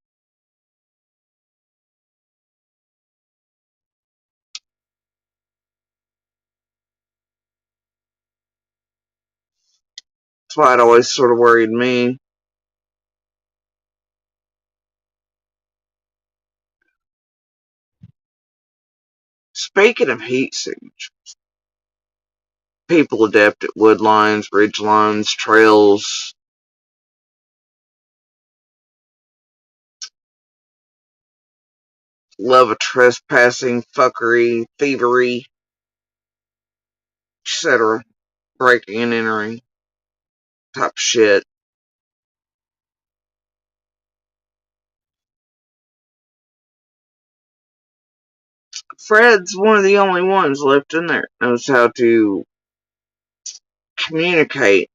That's why it always sort of worried me. Speaking of heat signatures, people adept at wood lines, ridge lines, trails, love of trespassing, fuckery, thievery, etc. Breaking and entering type shit. Fred's one of the only ones left in there that knows how to communicate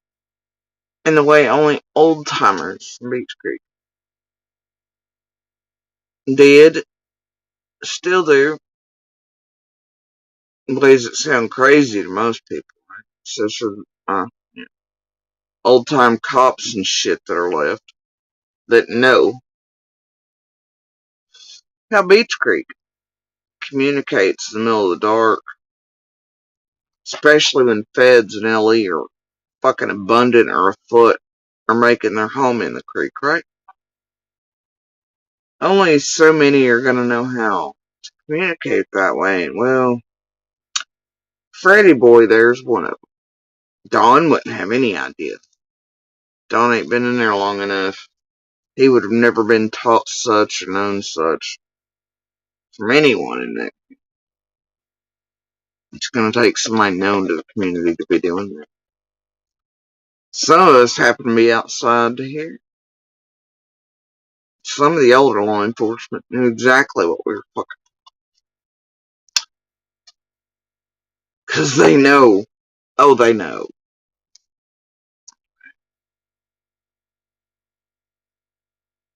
in the way only old timers from Beach Creek did, still do. Ways that sound crazy to most people, right? Especially old time cops and shit that are left that know how Beach Creek communicates in the middle of the dark, especially when feds and LE are fucking abundant or afoot or making their home in the creek, right? Only so many are gonna know how to communicate that way, and well, Freddy boy there's one of them. Don wouldn't have any idea. Don ain't been in there long enough. He would have never been taught such or known such from anyone in that. It's gonna take somebody known to the community to be doing that. Some of us happen to be outside to hear. Some of the older law enforcement knew exactly what we were fucking. Because they know. Oh, they know.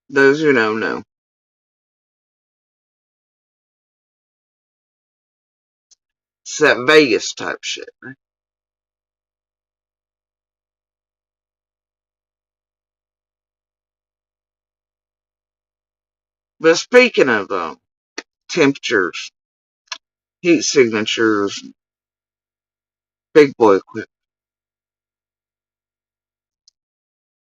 Those who know, know. It's that Vegas type shit, right? But speaking of temperatures, heat signatures, big boy equipment.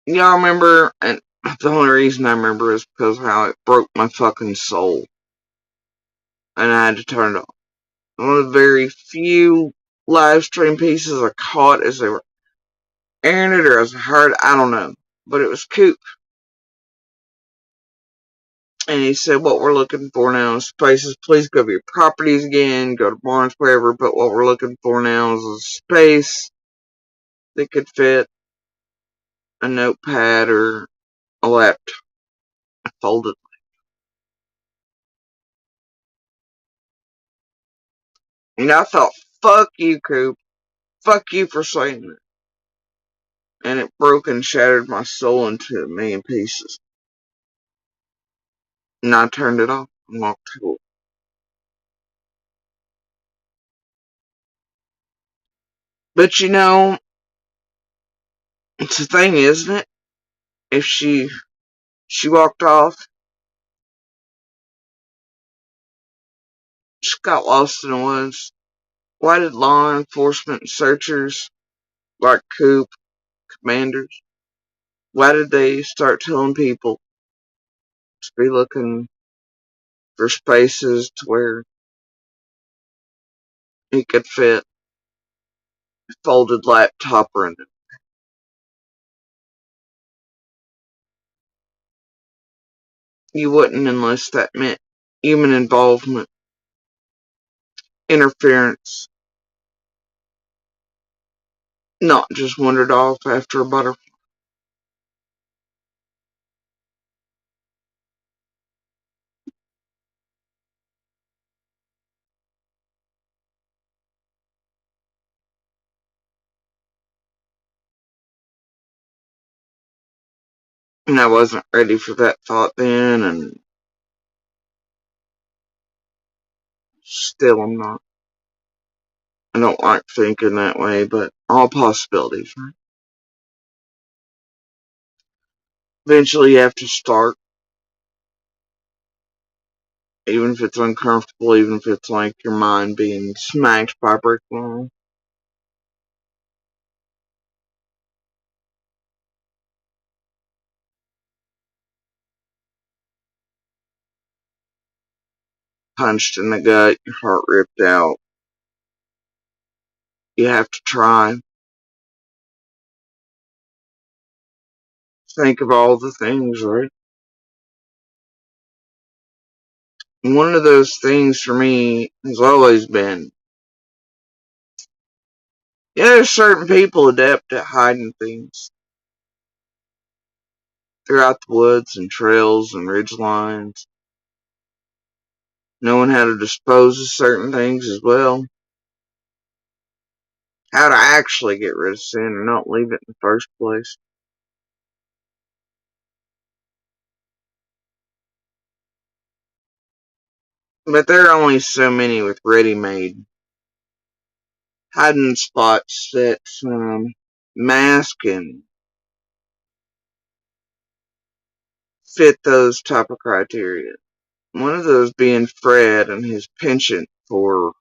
Y'all remember, and the only reason I remember is because how it broke my fucking soul. And I had to turn it off. One of the very few live stream pieces I caught as they were airing it or as I heard, I don't know. But it was Coop. And he said, what we're looking for now is spaces. Please go to your properties again, go to Barnes, wherever. But what we're looking for now is a space that could fit a notepad or a laptop folded. And I thought, fuck you, Coop. Fuck you for saying that. And it broke and shattered my soul into a million pieces. And I turned it off and walked away. But you know, it's the thing, isn't it? If she walked off, she got lost in the woods. Why did law enforcement searchers like Coop, commanders, why did they start telling people to be looking for spaces to where he could fit a folded laptop in it? You wouldn't unless that meant human involvement, interference, not just wandered off after a butterfly. And I wasn't ready for that thought then, and still I'm not. I don't like thinking that way, but all possibilities, right? Eventually you have to start, even if it's uncomfortable, even if it's like your mind being smacked by a brick wall. Punched in the gut, your heart ripped out. You have to try. Think of all the things, right? And one of those things for me has always been, there's certain people adept at hiding things throughout the woods and trails and ridge lines, knowing how to dispose of certain things as well. How to actually get rid of sin and not leave it in the first place. But there are only so many with ready-made hiding spots that mask and fit those type of criteria. One of those being Fred and his penchant for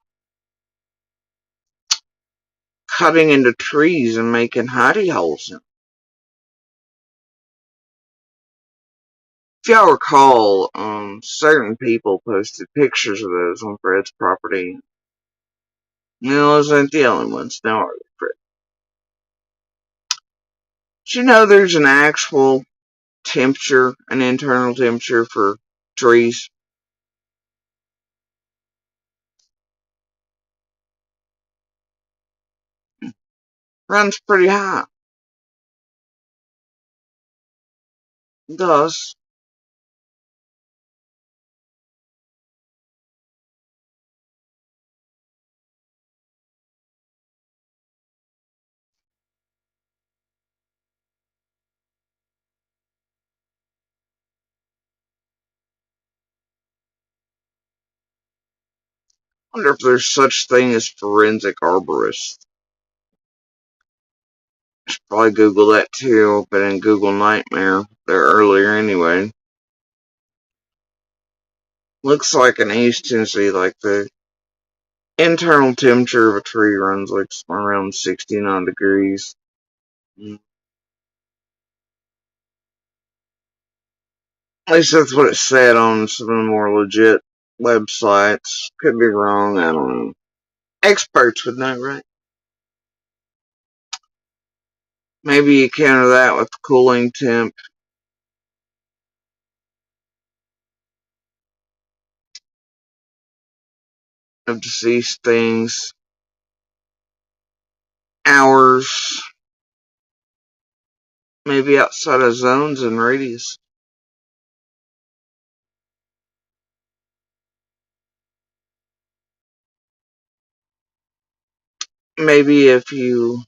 cutting into trees and making hidey holes in them. If y'all recall, certain people posted pictures of those on Fred's property. Those ain't the only ones, now are they, Fred? Did you know there's an actual temperature, an internal temperature for trees? Runs pretty high. It does. I wonder if there's such thing as forensic arborists. I should probably Google that too, but in Google Nightmare, they're earlier anyway. Looks like in East Tennessee, like the internal temperature of a tree runs like around 69 degrees. At least that's what it said on some of the more legit websites. Could be wrong, I don't know. Experts would know, right? Maybe you counter that with the cooling temp of deceased things. Hours, maybe outside of zones and radius. Maybe if you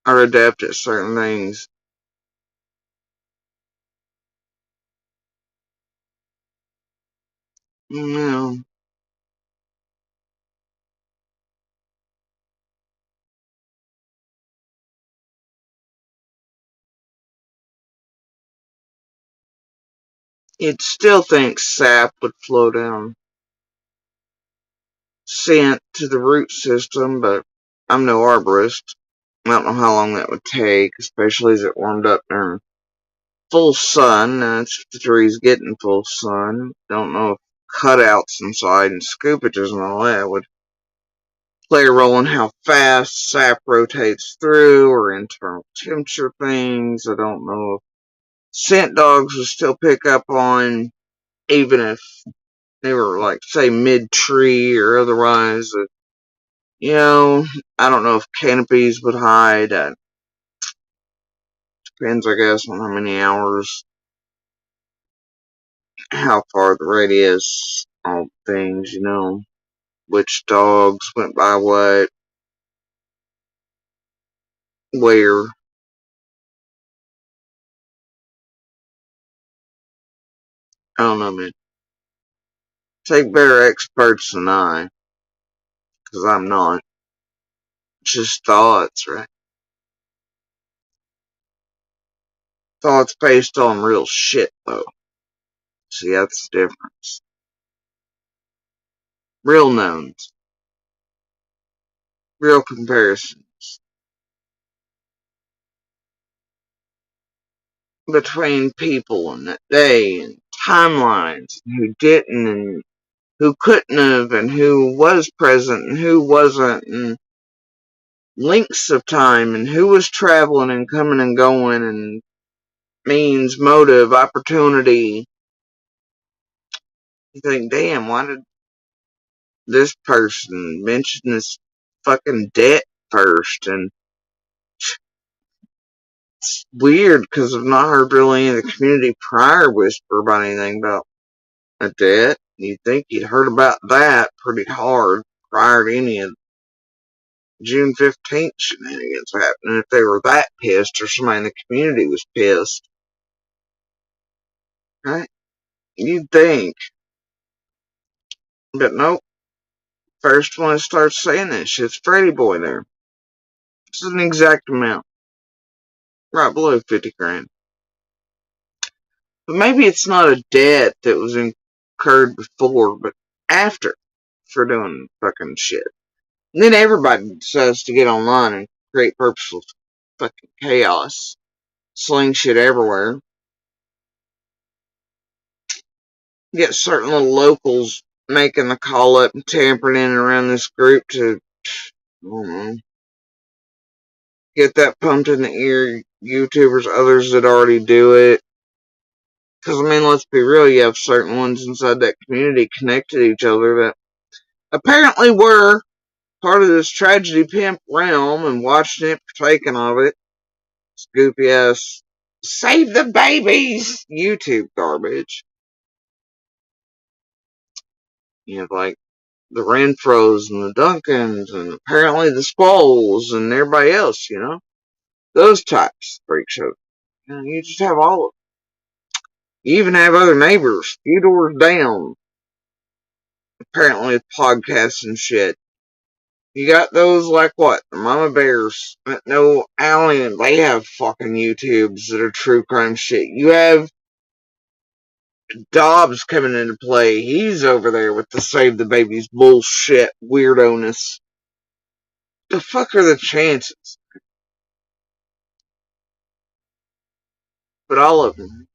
are adept at certain things. No. You'd still think sap would flow down scent to the root system, but I'm no arborist. I don't know how long that would take, especially as it warmed up during full sun. That's if the tree's getting full sun. Don't know if cutouts inside and scoopages and all that would play a role in how fast sap rotates through or internal temperature things. I don't know if scent dogs would still pick up on, even if they were like, say, mid-tree or otherwise. I don't know if canopies would hide. Depends, I guess, on how many hours, how far the radius, all things, which dogs went by what, where. I don't know, man. Take better experts than I, because I'm not. Just thoughts, right? Thoughts based on real shit, though. See, that's the difference. Real knowns. Real comparisons. Between people and that day and timelines. And who didn't and who couldn't have and who was present and who wasn't and lengths of time and who was traveling and coming and going and means, motive, opportunity. You think, damn, why did this person mention this fucking debt first? And it's weird because I've not heard really any of the community prior whisper about anything about a debt. You'd think you'd heard about that pretty hard prior to any of June 15th shenanigans happening if they were that pissed or somebody in the community was pissed. Right? You'd think. But nope. First one to start saying that shit's Freddy Boy there. This is an exact amount. Right below 50 grand. But maybe it's not a debt that was incurred before, but after for doing fucking shit. And then everybody decides to get online and create purposeful fucking chaos. Sling shit everywhere. Get certain little locals making the call up and tampering in and around this group to, I don't know, get that pumped in the ear. YouTubers, others that already do it. Because, I mean, let's be real, you have certain ones inside that community connected to each other that apparently were part of this tragedy pimp realm and watching it, partaking of it. Scoopy ass, save the babies! YouTube garbage. You have, like, the Renfros and the Duncans and apparently the Spalls and everybody else, you know? Those types of freak shows. You know, you just have all of them. You even have other neighbors, few doors down, apparently with podcasts and shit. You got those like what? The Mama Bears that know Allie and they have fucking YouTubes that are true crime shit. You have Dobbs coming into play. He's over there with the Save the Babies bullshit weirdo-ness. The fuck are the chances? But all of them.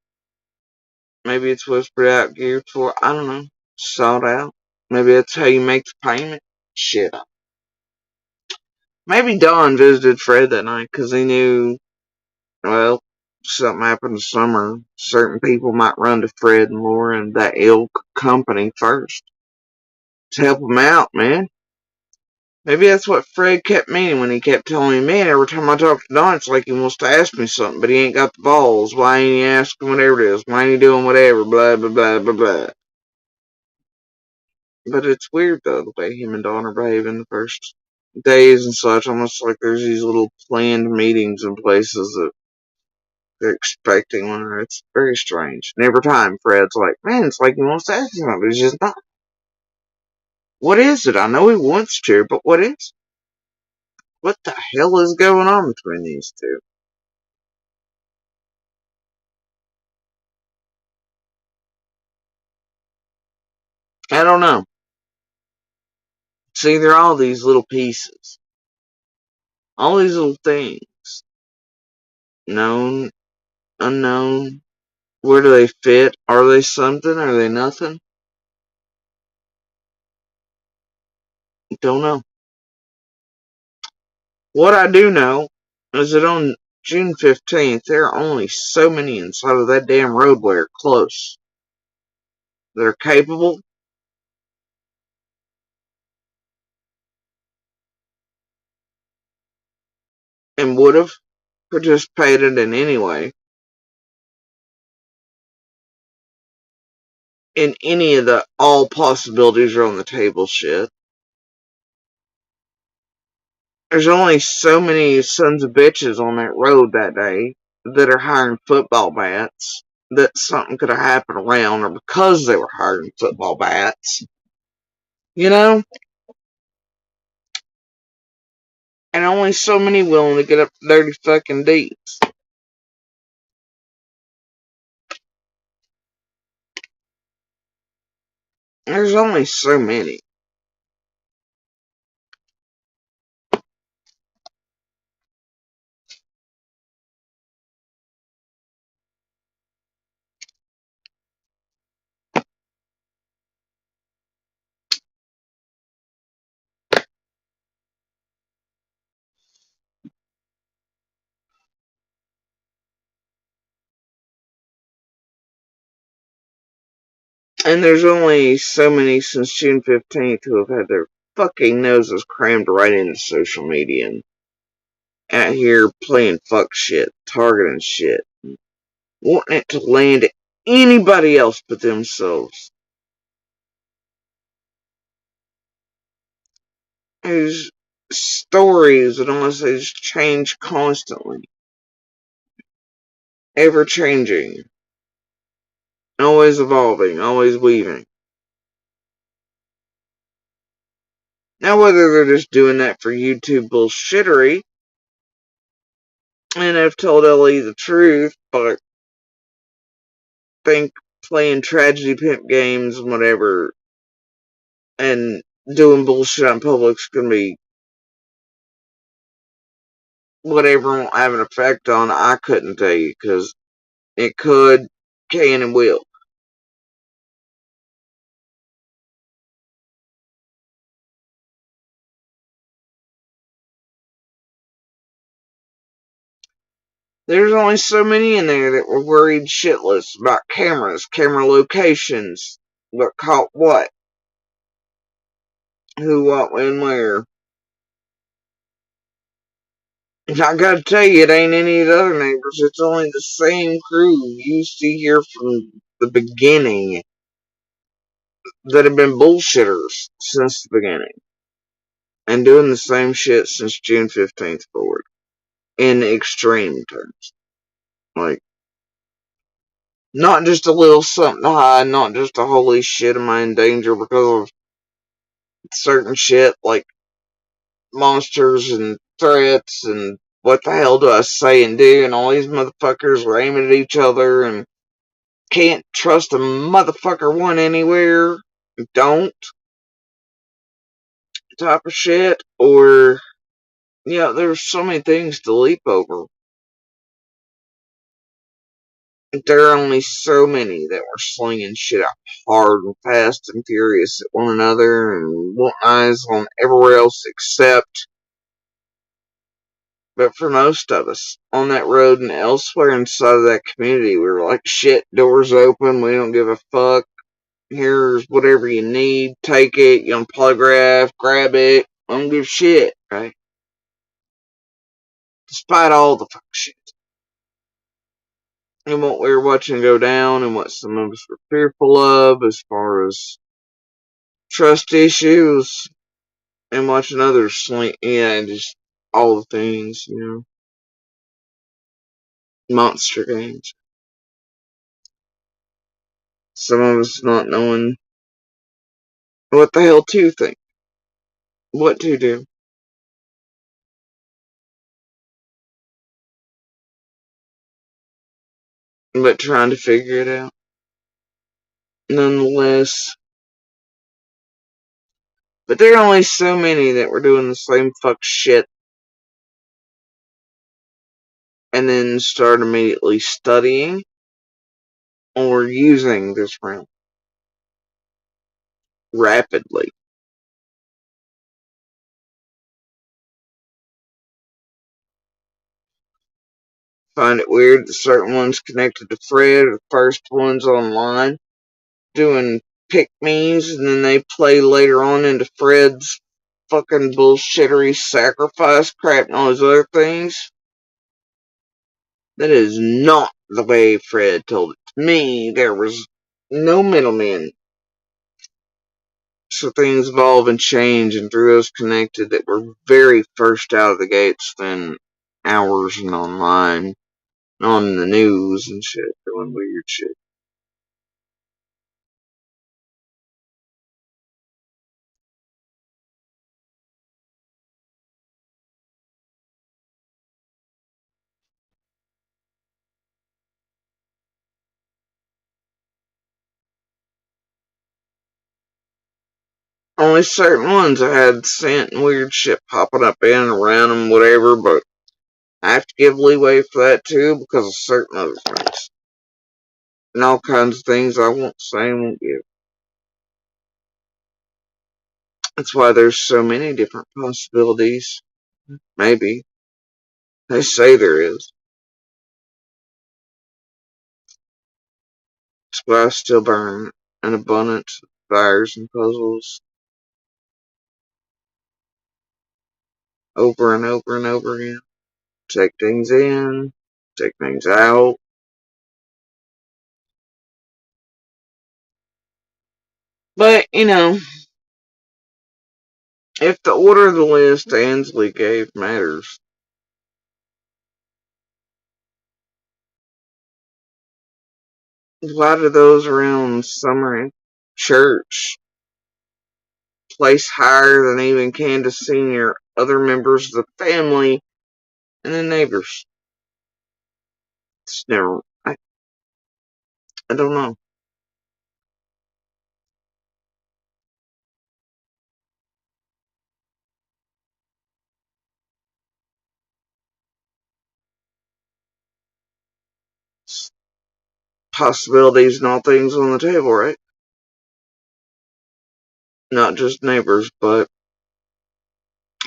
Maybe it's whispered out, geared for, I don't know, sought out. Maybe that's how you make the payment. Shit. Maybe Don visited Fred that night because he knew, well, something happened this summer. Certain people might run to Fred and Laura and that ilk company first to help them out, man. Maybe that's what Fred kept meaning when he kept telling me, man, every time I talk to Don, it's like he wants to ask me something, but he ain't got the balls. Why ain't he asking whatever it is? Why ain't he doing whatever? Blah, blah, blah, blah, blah. But it's weird, though, the way him and Don are behaving the first days and such. Almost like there's these little planned meetings in places that they're expecting one. It's very strange. And every time Fred's like, man, it's like he wants to ask me something, but he's just not. What is it? I know he wants to, but what is it? What the hell is going on between these two? I don't know. See, they're all these little pieces. All these little things. Known, unknown. Where do they fit? Are they something? Are they nothing? Don't know. What I do know is that on June 15th, there are only so many inside of that damn roadway are close that are capable and would have participated in any way in any of the all possibilities are on the table shit. There's only so many sons of bitches on that road that day that are hiring football bats. that something could have happened around or because they were hiding football bats. You know? And only so many willing to get up to dirty fucking deeds. There's only so many. And there's only so many since June 15th who have had their fucking noses crammed right into social media and out here playing fuck shit, targeting shit, wanting it to land at anybody else but themselves. There's stories and all this change constantly, ever changing, always evolving, always weaving. Now, whether they're just doing that for YouTube bullshittery, and I've told Ellie the truth, but think playing tragedy pimp games and whatever, and doing bullshit on public's gonna be whatever won't have an effect on, I couldn't tell you, because it could, can, and will. There's only so many in there that were worried shitless about cameras, camera locations, what caught what, who, what, when, where. And I gotta tell you, it ain't any of the other neighbors. It's only the same crew you see here from the beginning that have been bullshitters since the beginning. And doing the same shit since June 15th forward. In extreme terms. Like, not just a little something to hide, not just a holy shit am I in danger because of certain shit like monsters and threats and what the hell do I say and do, and all these motherfuckers are aiming at each other and can't trust a motherfucker one anywhere, don't, type of shit, or, yeah, there's so many things to leap over. There are only so many that were slinging shit out hard and fast and furious at one another and wanting eyes on everywhere else except. But for most of us, on that road and elsewhere inside of that community, we were like, shit, doors open, we don't give a fuck. Here's whatever you need, take it, you want polygraph, grab it, I don't give a shit, right? Despite all the fuck shit. And what we were watching go down and what some of us were fearful of as far as trust issues and watching others slink, yeah, and just all the things, you know. Monster games. Some of us not knowing what the hell to think. What to do. But trying to figure it out. Nonetheless. But there are only so many that were doing the same fuck shit. And then start immediately studying. Or using this realm. Rapidly. Find it weird that certain ones connected to Fred are the first ones online doing pick-me's, and then they play later on into Fred's fucking bullshittery sacrifice crap and all those other things. That is not the way Fred told it to me. There was no middleman. So things evolve and change, and through those connected that were very first out of the gates, then hours and online. on the news and shit, doing weird shit. Only certain ones I had scent and weird shit popping up in and around them, whatever, but I have to give leeway for that too because of certain other things. And all kinds of things I won't say and won't give. That's why there's so many different possibilities. Maybe. They say there is. But I still burn an abundance of fires and puzzles over and over and over again. Take things in, take things out. But, if the order of the list Ansley gave matters, why do those around Summer Church place higher than even Candace Sr., other members of the family, and the neighbors? It's never, I don't know. Possibilities and all things on the table, right? Not just neighbors, but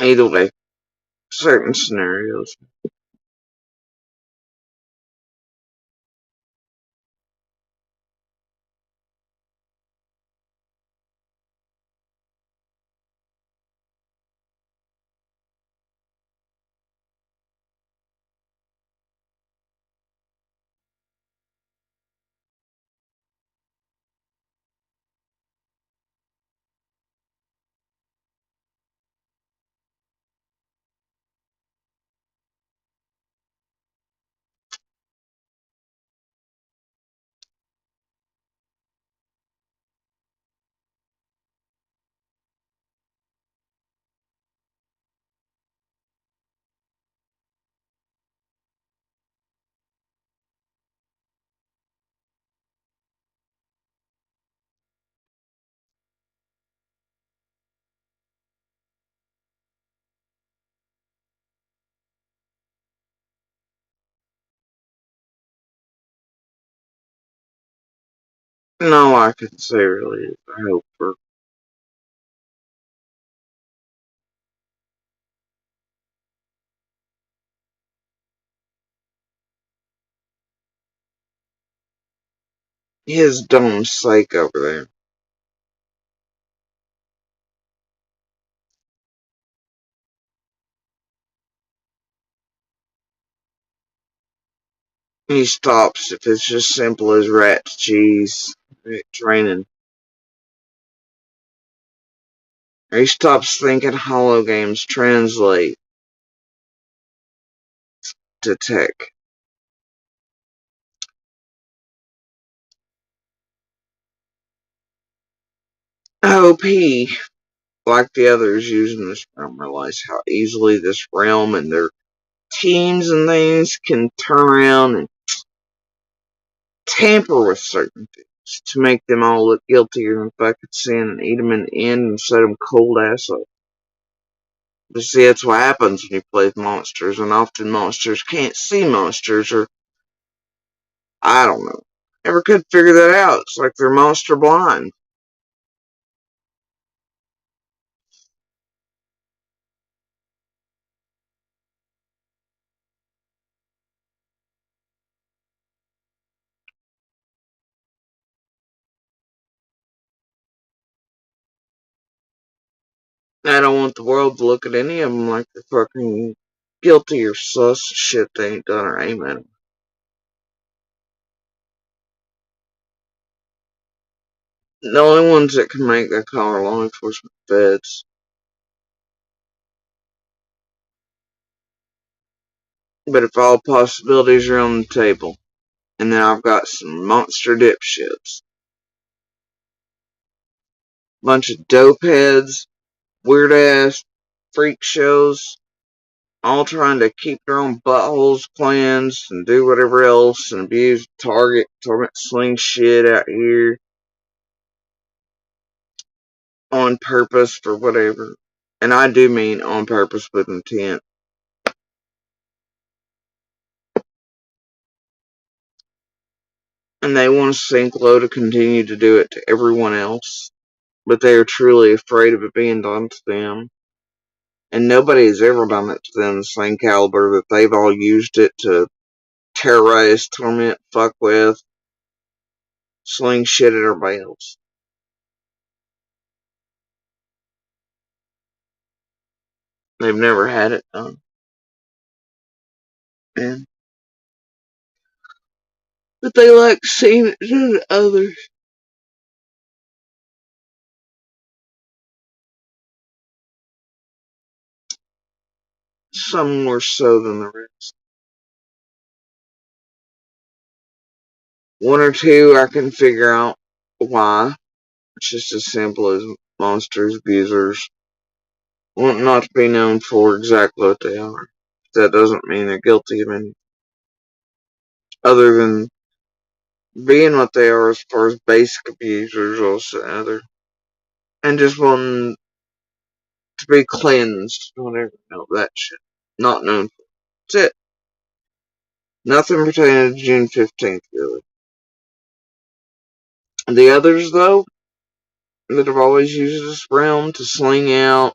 either way, certain scenarios. No, I can say really. I hope for his dumb sake over there. He stops if it's just simple as rat cheese training. Or he stops thinking hollow games translate to tech. I hope he, like the others using this realm, realize how easily this realm and their teams and things can turn around and tamper with certain things to make them all look guiltier than fucking sin and eat them in the end and set them cold ass up. But see, that's what happens when you play with monsters, and often monsters can't see monsters, or I don't know. Never could figure that out. It's like they're monster blind. I don't want the world to look at any of them like they're fucking guilty or sus shit they ain't done or aim at them. The only ones that can make that call are law enforcement feds. But if all possibilities are on the table, and then I've got some monster dipshits, bunch of dope heads, weird ass freak shows, all trying to keep their own buttholes plans and do whatever else and abuse target sling shit out here on purpose for whatever. And I do mean on purpose with intent. And they want to sink low to continue to do it to everyone else, but they are truly afraid of it being done to them. And nobody has ever done it to them the same caliber that they've all used it to terrorize, torment, fuck with, sling shit at everybody else. They've never had it done. And, but they like seeing it done to others. Some more so than the rest. One or two I can figure out why. It's just as simple as monsters, abusers, want not to be known for exactly what they are. That doesn't mean they're guilty of anything other than being what they are as far as basic abusers also, and just wanting to be cleansed, whatever, that shit. Not known for. That's it. Nothing pertaining to June 15th, really. The others, though, that have always used this realm to sling out,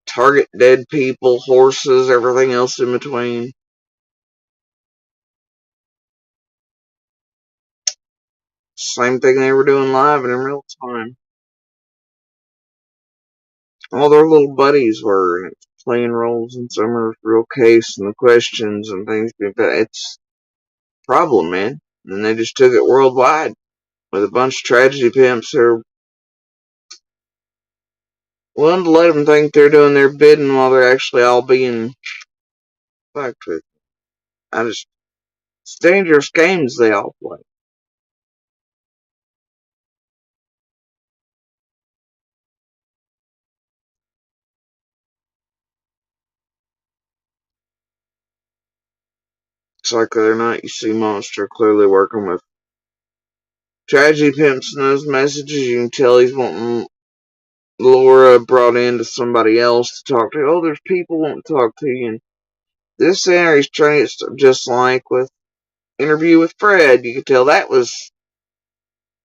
target dead people, horses, everything else in between. Same thing they were doing live and in real time. All their little buddies were playing roles in some of the real case and the questions and things like that. It's a problem, man. And they just took it worldwide with a bunch of tragedy pimps who are willing to let them think they're doing their bidding while they're actually all being fucked with. It's dangerous games they all play. It's like the other night you see Monster clearly working with tragedy pimps in those messages. You can tell he's wanting Laura brought in to somebody else to talk to. Oh, there's people wanting to talk to you. And this center he's trying to get just like with Interview with Fred. You could tell that was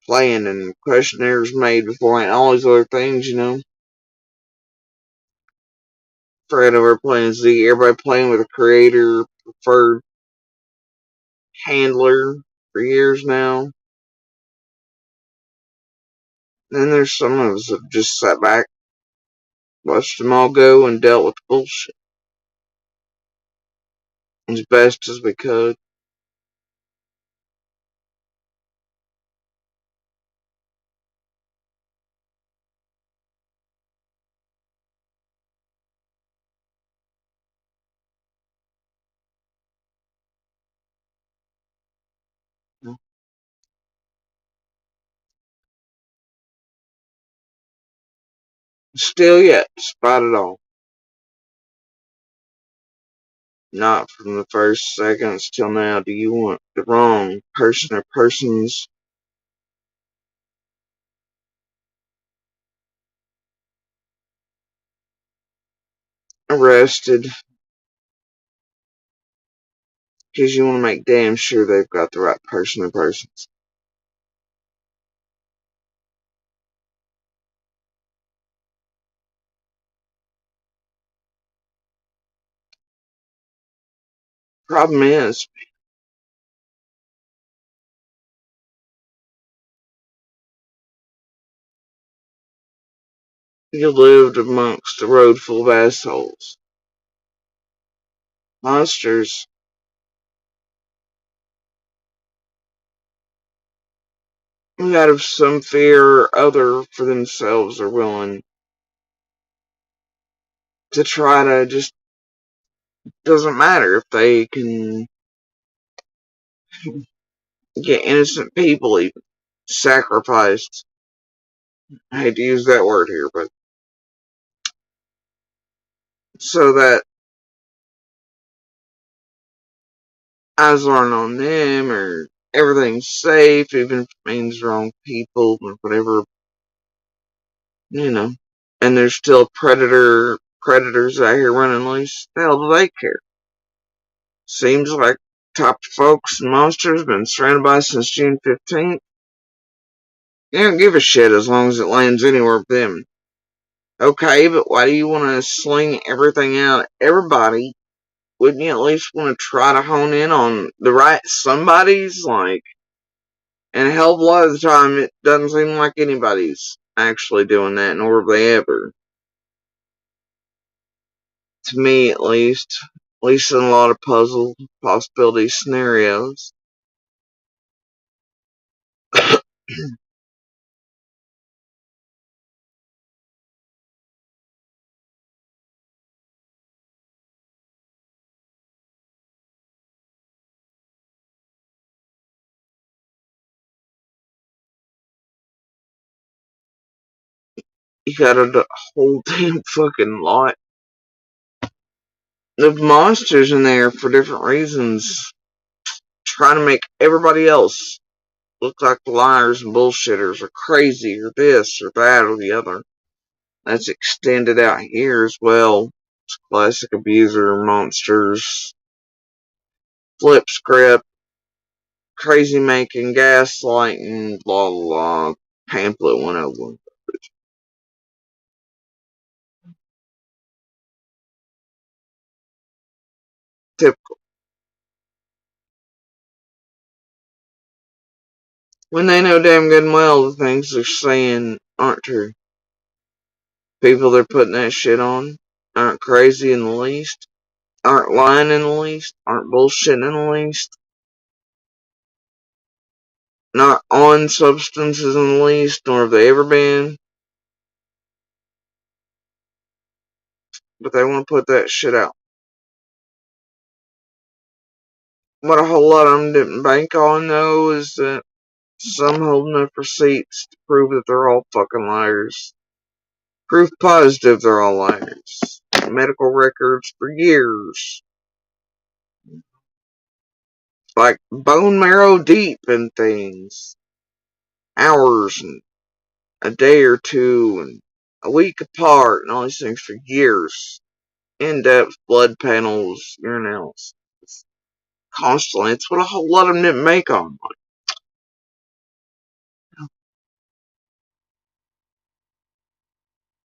planned and questionnaires made before and all these other things. Fred over playing Z, everybody playing with a creator, preferred handler for years now. Then there's some of us that just sat back, watched them all go, and dealt with the bullshit as best as we could. Still yet, despite it all, not from the first seconds till now do you want the wrong person or persons arrested because you want to make damn sure they've got the right person or persons. Problem is, you lived amongst a road full of assholes. Monsters who, out of some fear or other for themselves, are willing to try to just Doesn't matter if they can get innocent people even sacrificed. I hate to use that word here, but so that eyes aren't on them or everything's safe, even if it means wrong people or whatever, you know. And there's still predators out here running loose. The hell do they care? Seems like top folks and monsters been surrounded by since June 15th. They don't give a shit as long as it lands anywhere with them. Okay, but why do you want to sling everything out at everybody? Wouldn't you at least want to try to hone in on the right somebodies? Like, and a hell of a lot of the time, it doesn't seem like anybody's actually doing that, nor have they ever. To me, at least in a lot of puzzle possibility scenarios. You got a whole damn fucking lot of monsters in there for different reasons, trying to make everybody else look like liars and bullshitters or crazy or this or that or the other. That's extended out here as well. It's classic abuser, monsters, flip script, crazy making, gaslighting, blah blah blah. Pamphlet 101. Typical. When they know damn good and well the things they're saying aren't true. People they're putting that shit on aren't crazy in the least, aren't lying in the least, aren't bullshitting in the least, not on substances in the least, nor have they ever been. But they want to put that shit out. What a whole lot of them didn't bank on, though, is that some hold enough receipts to prove that they're all fucking liars. Proof positive they're all liars. Medical records for years. Like bone marrow deep and things. Hours and a day or two and a week apart and all these things for years. In-depth blood panels, urinalysis. Constantly. It's what a whole lot of them didn't make on.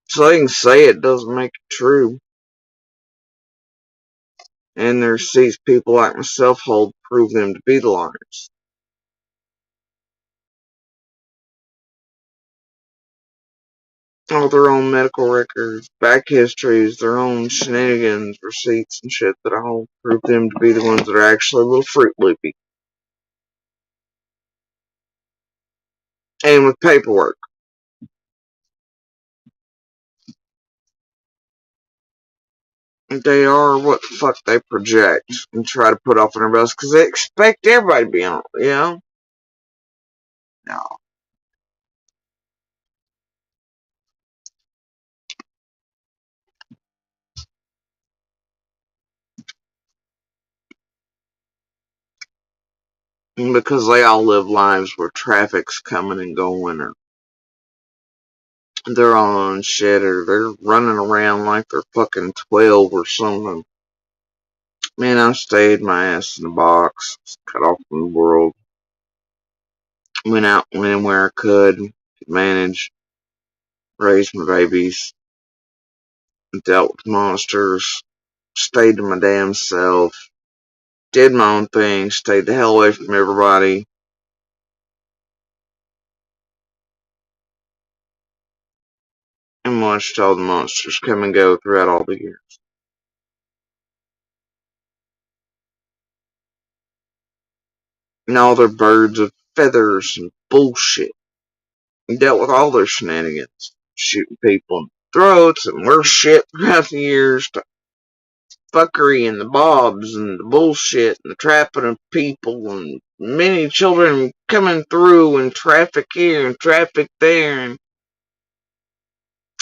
So they can say it doesn't make it true. And their receipts people like myself hold prove them to be the liars. All their own medical records, back histories, their own shenanigans, receipts and shit that I hold prove them to be the ones that are actually a little Fruit Loopy. And with paperwork. They are what the fuck they project and try to put off on everybody else because they expect everybody to be on it, you know? No. Because they all live lives where traffic's coming and going, or they're on shit, or they're running around like they're fucking 12 or something. Man, I stayed my ass in the box, cut off from the world, went out, went anywhere I could manage, raised my babies, dealt with monsters, stayed to my damn self, did my own thing, stayed the hell away from everybody. And watched all the monsters come and go throughout all the years. And all their birds of feathers and bullshit. And dealt with all their shenanigans. Shooting people in the throats and worse shit throughout the years. fuckery and the bobs and the bullshit and the trapping of people and many children coming through and traffic here and traffic there. And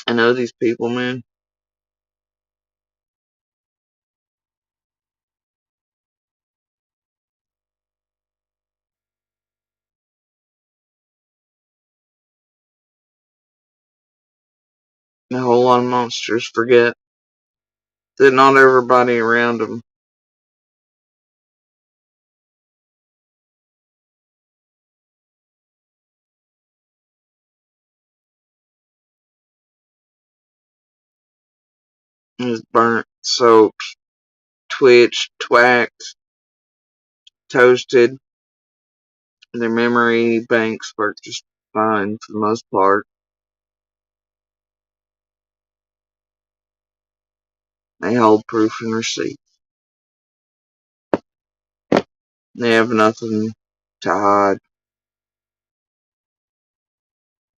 I know these people, man. A whole lot of monsters forget that not everybody around them is burnt, soaked, twitched, twacked, toasted. Their memory banks work just fine for the most part. They hold proof and receipt. They have nothing to hide.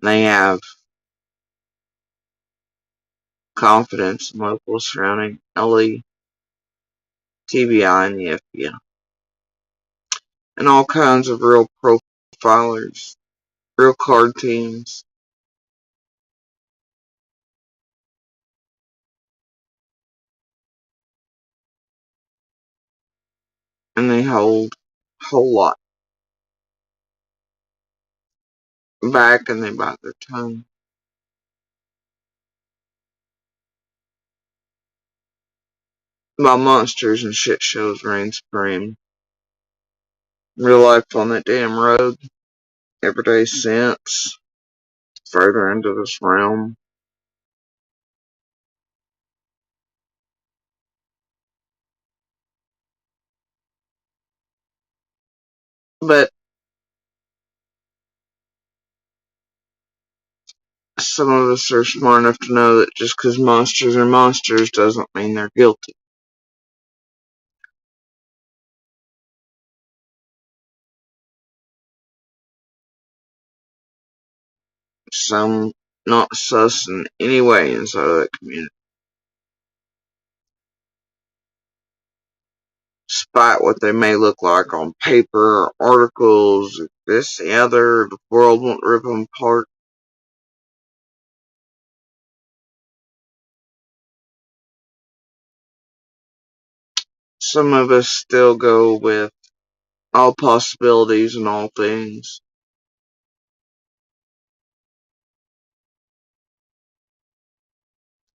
They have confidence in locals surrounding LE, TBI, and the FBI. And all kinds of real profilers, real card teams. And they hold a whole lot back and they bite their tongue. While monsters and shit shows reign supreme. Real life on that damn road. Everyday sense. Further into this realm. But some of us are smart enough to know that just because monsters are monsters doesn't mean they're guilty. Some not sus in any way inside of that community. Despite what they may look like on paper or articles, this, the other, the world won't rip them apart. Some of us still go with all possibilities and all things,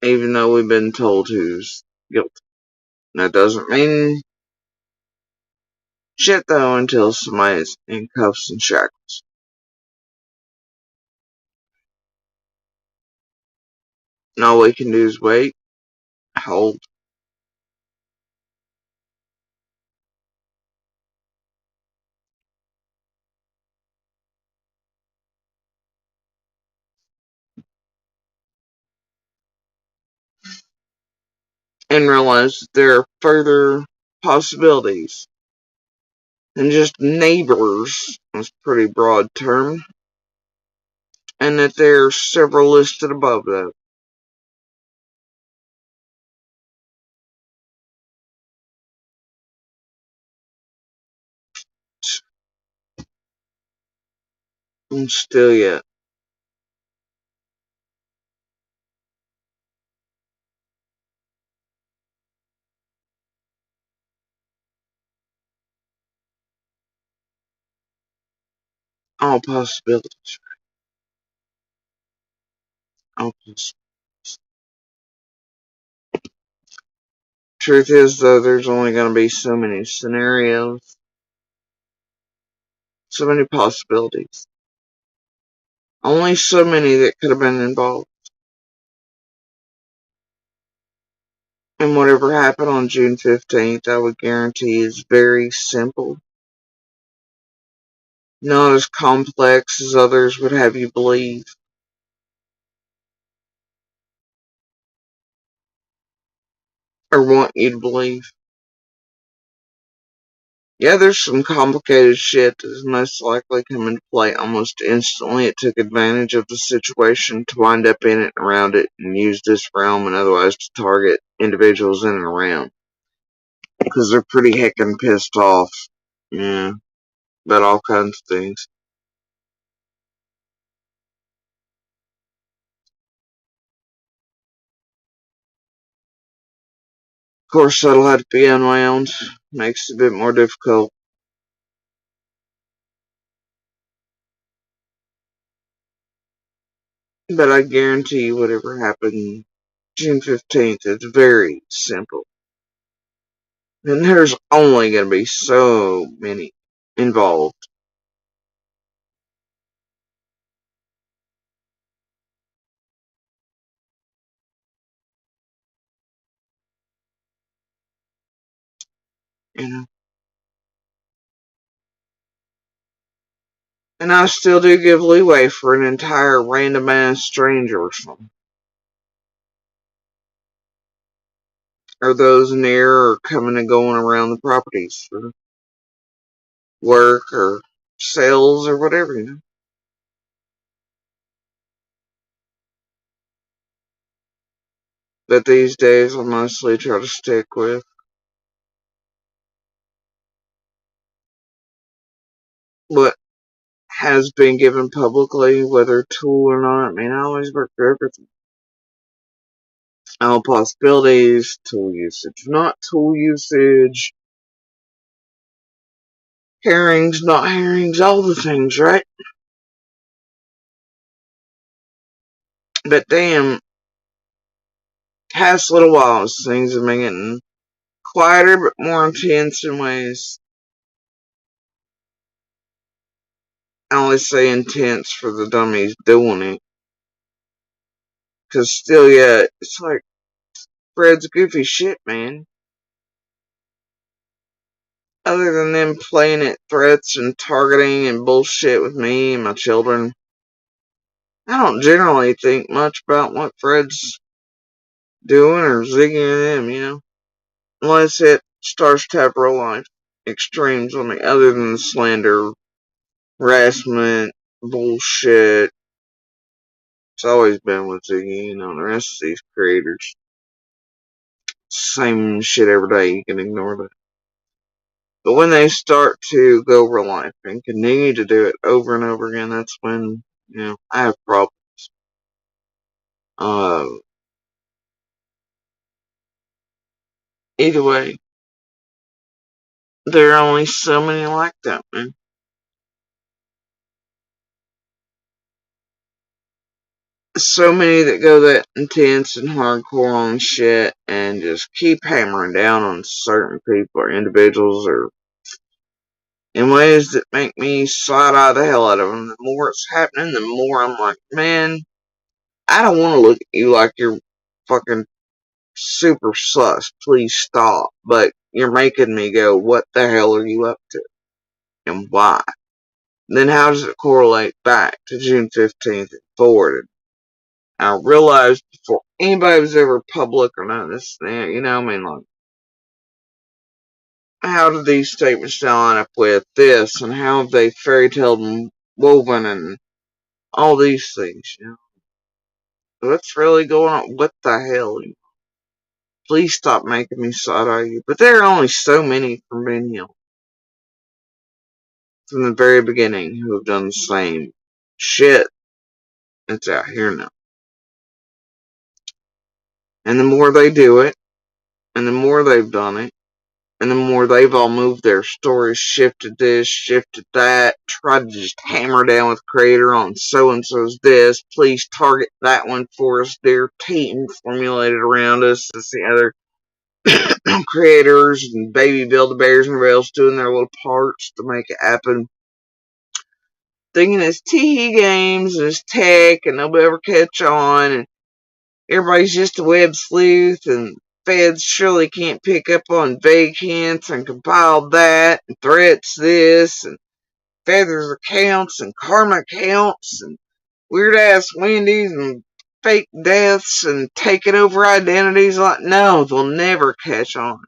even though we've been told who's guilty. That doesn't mean shit though until somebody's in cuffs and shackles. And all we can do is wait, hold, and realize that there are further possibilities than just neighbors. That's a pretty broad term. And that there are several listed above that. And still yet, all possibilities. All possibilities. Truth is, though, there's only going to be so many scenarios, so many possibilities. Only so many that could have been involved. And whatever happened on June 15th, I would guarantee is very simple. Not as complex as others would have you believe. Or want you to believe. Yeah, there's some complicated shit that is most likely come into play almost instantly. It took advantage of the situation to wind up in it and around it and use this realm and otherwise to target individuals in and around. because they're pretty heckin' pissed off. Yeah, about all kinds of things. Of course, that'll have to be unwound. Makes it a bit more difficult. But I guarantee you, whatever happened June 15th, it's very simple. And there's only going to be so many involved. You know? And I still do give leeway for an entire random ass stranger or something. Or those near or coming and going around the properties for work or sales or whatever, you know. But these days I mostly try to stick with what has been given publicly, whether tool or not. I mean, I always work for everything. All possibilities, tool usage, not tool usage, herrings, not herrings, all the things, right? But damn, past little whiles, things have been getting quieter but more intense in ways. I only say intense for the dummies doing it. Cause still, yeah, it's like Fred's goofy shit, man. Other than them playing at threats and targeting and bullshit with me and my children, I don't generally think much about what Fred's doing or zigging at him, you know? Unless it starts to have real life extremes on me, other than the slander, harassment, bullshit. It's always been with Ziggy, you know, the rest of these creators. Same shit every day, you can ignore that. But when they start to go real life and continue to do it over and over again, that's when, you know, I have problems. Uh, Either way, there are only so many like that, man. So many that go that intense and hardcore on shit and just keep hammering down on certain people or individuals or in ways that make me side eye the hell out of them. The more it's happening, the more I'm like, man, I don't want to look at you like you're fucking super sus. Please stop. But you're making me go, what the hell are you up to? And why? Then how does it correlate back to June 15th and forward? And I realized before anybody was ever public or none of this thing, you know, I mean, like, how did these statements line up with this? And how have they fairy tale woven and all these things, you know? What's really going on? What the hell? Please stop making me side eye you. But there are only so many from being, you know, from the very beginning who have done the same shit that's out here now. And the more they do it, and the more they've done it, and the more they've all moved their stories, shifted this, shifted that, tried to just hammer down with creator on so-and-so's this, please target that one for us, their team formulated around us, as the other creators and baby Build-A-Bears and everybody else doing their little parts to make it happen. Thinking it's tee games and it's tech and nobody ever catch on and everybody's just a web sleuth and feds surely can't pick up on vague hints and compile that and threats this and feathers accounts and karma accounts and weird ass Wendy's and fake deaths and taking over identities. Like, no, they'll never catch on.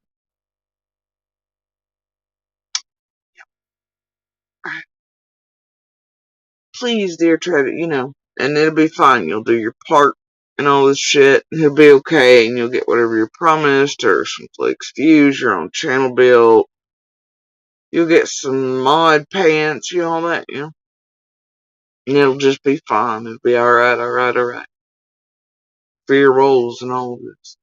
Please, dear, try to, you know, and it'll be fine. You'll do your part and all this shit. He'll be okay, and you'll get whatever you're promised, or some Flix views, your own channel built. You'll get some mod pants, all that, And it'll just be fine. It'll be alright, alright, alright. For your roles and all of this.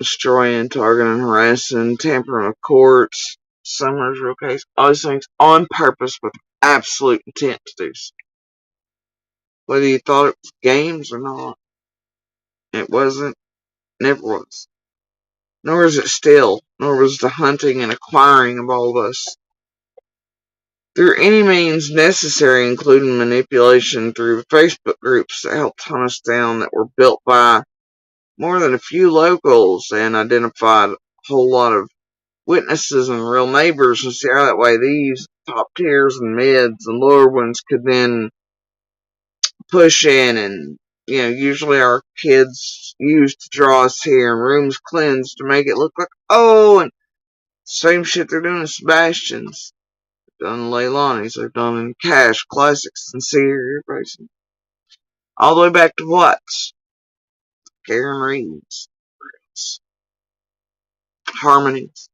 Destroying, targeting, harassing, tampering with courts, summoners, real case, all these things on purpose with absolute intent to do so. Whether you thought it was games or not, it wasn't, never was. Nor is it still, nor was the hunting and acquiring of all of us. Through any means necessary, including manipulation through Facebook groups that helped hunt us down, that were built by more than a few locals and identified a whole lot of witnesses and real neighbors, and see how that way these top tiers and mids and lower ones could then push in, and usually our kids used to draw us here and rooms cleansed to make it look like, oh, and same shit they're doing in Sebastian's. They've done in Leilani's, they've done in Cash, Classics, Sincere, Racing. All the way back to Watts, Karen Reed's, Harmonies,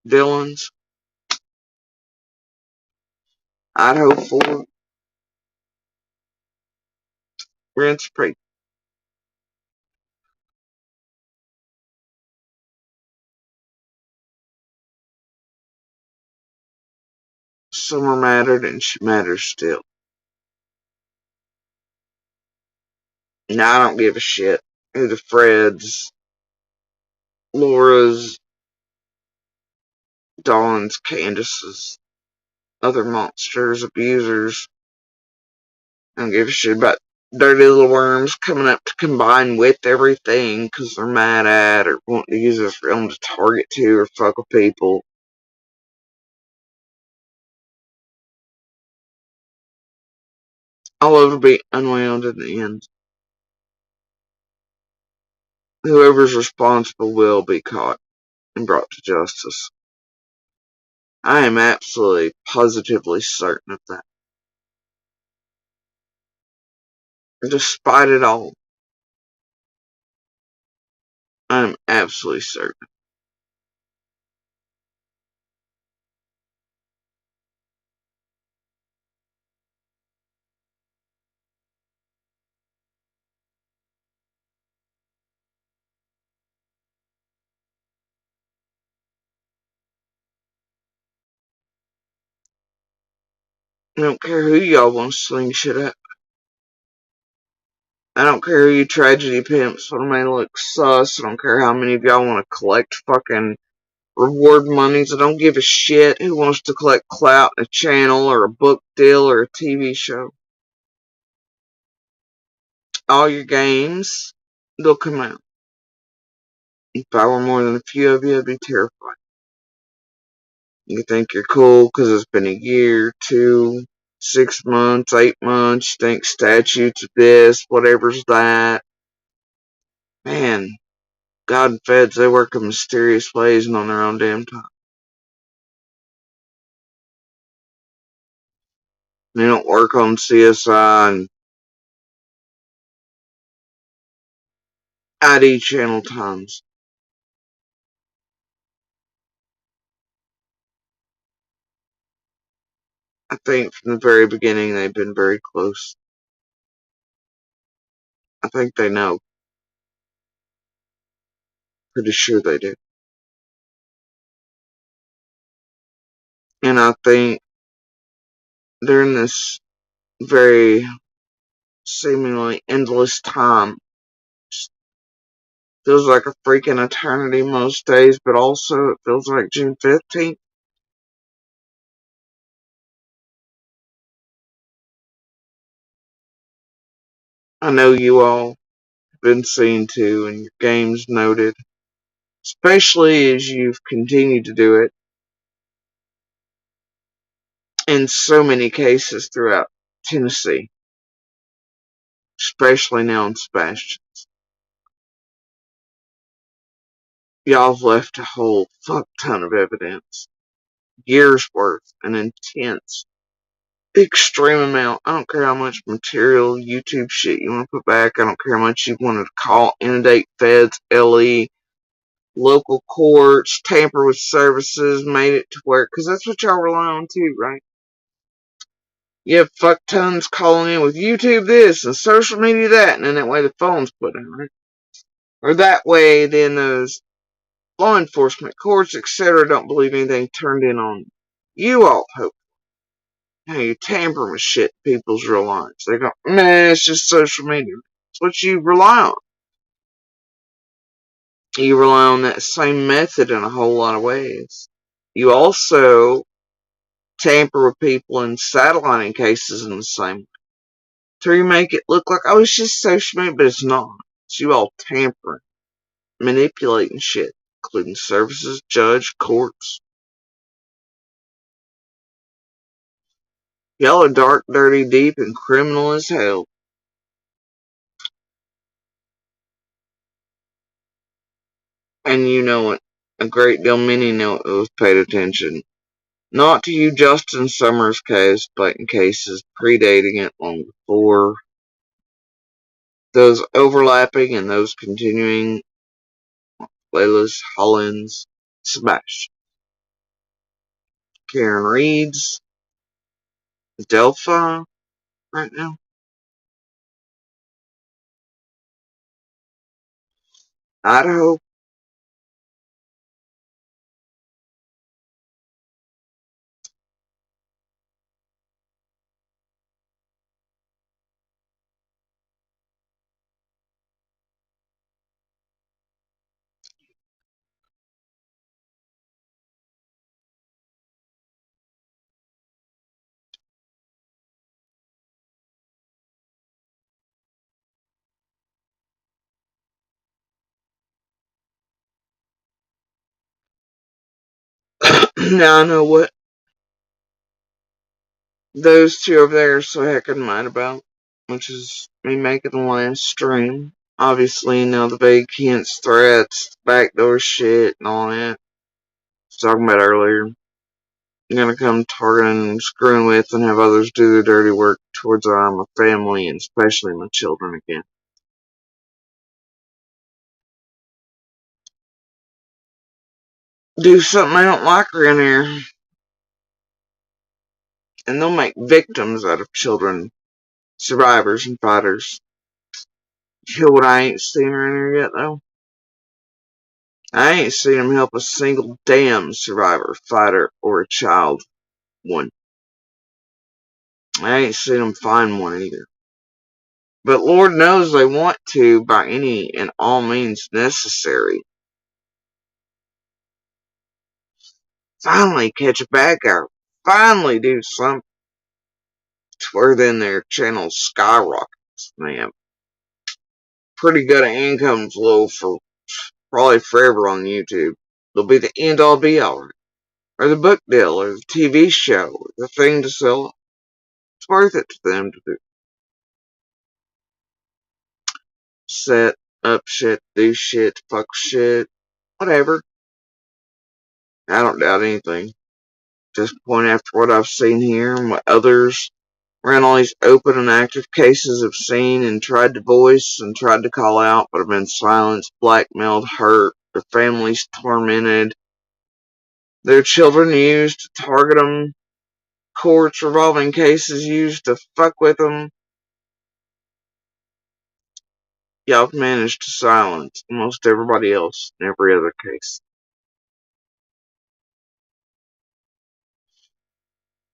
Dylan's, Idaho Ford, Rents Pre. Summer mattered, and she matters still. Now I don't give a shit who the Freds, Laura's, Dawn's, Candace's, other monsters, abusers. I don't give a shit about dirty little worms coming up to combine with everything because they're mad at or want to use this realm to target to or fuck with people. All over be unwound in the end. Whoever's responsible will be caught and brought to justice. I am absolutely, positively certain of that. Despite it all, I'm absolutely certain. I don't care who y'all want to sling shit at. I don't care who you tragedy pimps want to make look sus. I don't care how many of y'all want to collect fucking reward monies. I don't give a shit who wants to collect clout in a channel or a book deal or a TV show. All your games, they'll come out. If I were more than a few of you, I'd be terrified. You think you're cool because it's been a year, 2, 6 months, 8 months. You think statutes of this, whatever's that. Man, God and feds, they work in mysterious ways and on their own damn time. They don't work on CSI and ID channel times. I think from the very beginning they've been very close. I think they know. Pretty sure they do. And I think during this very seemingly endless time, feels like a freaking eternity most days, but also it feels like June 15th. I know you all have been seen to and your games noted, especially as you've continued to do it in so many cases throughout Tennessee, especially now in Sebastian. Y'all have left a whole fuck ton of evidence. years worth, an intense, extreme amount. I don't care how much material, YouTube shit you want to put back. I don't care how much you want to call, inundate feds, LE, local courts, tamper with services, made it to work. Because that's what y'all rely on too, right? You have fuck tons calling in with YouTube this and social media that, and then that way the phone's put in, right? Or that way then those law enforcement, courts, etc. don't believe anything turned in on you all, hope. How you tamper with shit in people's real lives. They go, man, it's just social media. It's what you rely on. You rely on that same method in a whole lot of ways. You also tamper with people in satelliting cases in the same way. To make it look like, oh, it's just social media, but it's not. It's you all tampering, manipulating shit, including services, judge, courts. Y'all are dark, dirty, deep, and criminal as hell. And you know it. A great deal many know it who've paid attention. Not to you Justin Summers case, but in cases predating it long before. Those overlapping and those continuing. Layla's, Hollins, Smash. Karen Reed's, Delphi, right now. Idaho. Now I know what those two over there are so heckin' mad about, which is me making the last stream. Obviously, now the vague hints, threats, backdoor shit, and all that. I was talking about earlier. I'm gonna come targeting and screwing with and have others do their dirty work towards my family and especially my children again. Do something I don't like around here. And they'll make victims out of children, survivors and fighters. You know what I ain't seen around here yet, though? I ain't seen them help a single damn survivor, fighter, or a child one. I ain't seen them find one either. But Lord knows they want to by any and all means necessary. Finally catch a bad guy. Finally do something to where then their channel skyrockets. They have pretty good income flow for probably forever on YouTube. They'll be the end all be all. Or the book deal, or the TV show, or the thing to sell. It's worth it to them to do. Set up shit, do shit, fuck shit, whatever. I don't doubt anything. Just point after what I've seen here and what others around all these open and active cases have seen and tried to voice and tried to call out, but have been silenced, blackmailed, hurt, their families tormented, their children used to target them, courts revolving cases used to fuck with them. Y'all have managed to silence almost everybody else in every other case.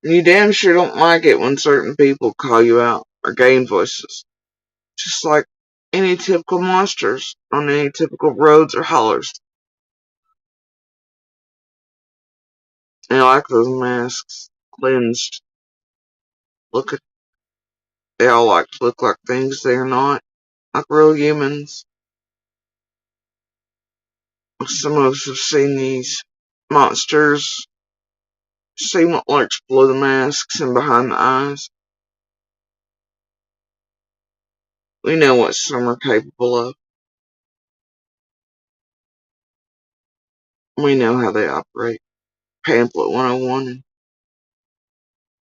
You damn sure don't like it when certain people call you out or gain voices. Just like any typical monsters on any typical roads or hollers. They like those masks cleansed. Look at they all like to look like things they are not. Like real humans. Some of us have seen these monsters. Seen what lurks below the masks and behind the eyes. We know what some are capable of. We know how they operate. Pamphlet 101.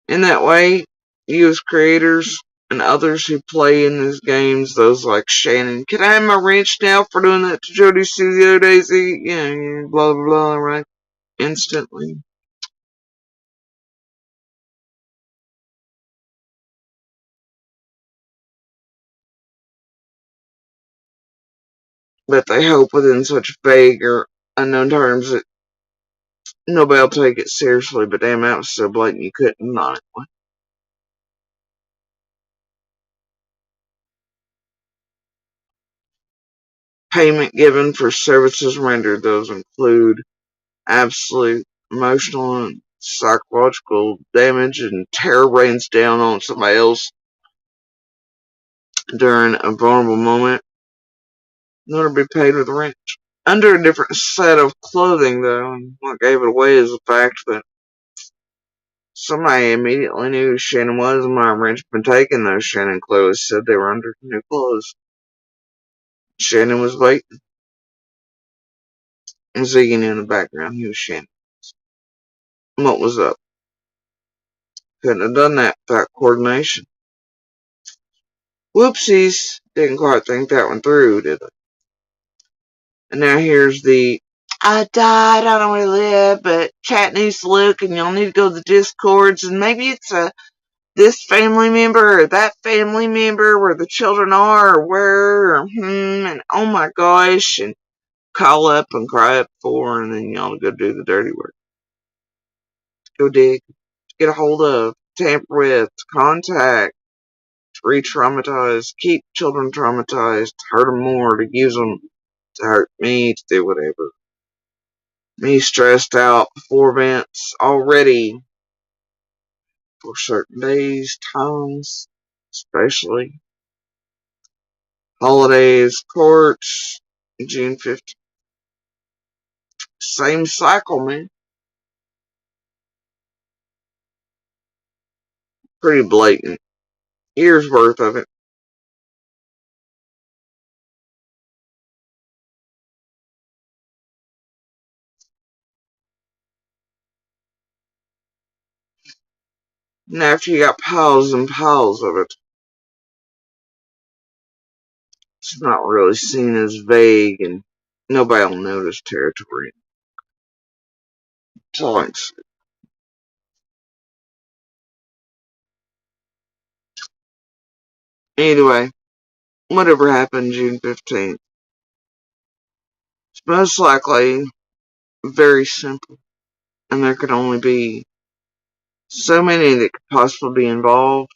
In that way, you as creators and others who play in these games, those like Shannon, can I have my wrench now for doing that to Jody Studio Daisy? Yeah, blah blah blah, right? Instantly. But they hope within such vague or unknown terms that nobody will take it seriously, but damn, that was so blatant you couldn't not. Payment given for services rendered. Those include absolute emotional and psychological damage and terror rains down on somebody else during a vulnerable moment, nor to be paid with rent. Under a different set of clothing, though, and what gave it away is the fact that somebody immediately knew who Shannon was, and my wrench had been taking those Shannon clothes, said they were under new clothes. Shannon was waiting, and Ziggy knew in the background he was Shannon. What was up? Couldn't have done that without coordination. Whoopsies! Didn't quite think that one through, did I? And now here's the I died, I don't really live, but chat needs to look and y'all need to go to the discords and maybe it's this family member or that family member where the children are or where and oh my gosh and call up and cry up for and then y'all go do the dirty work. Go dig, get a hold of, tamper with, contact, re-traumatize, keep children traumatized, hurt them more, to use them to hurt me, to do whatever. Me stressed out before events already for certain days, times, especially holidays, courts, June 15th. Same cycle, man. Pretty blatant. Years worth of it. And after you got piles and piles of it, it's not really seen as vague and nobody will notice territory. That's all I can say. Anyway, whatever happened June 15th, it's most likely very simple. And there could only be so many that could possibly be involved.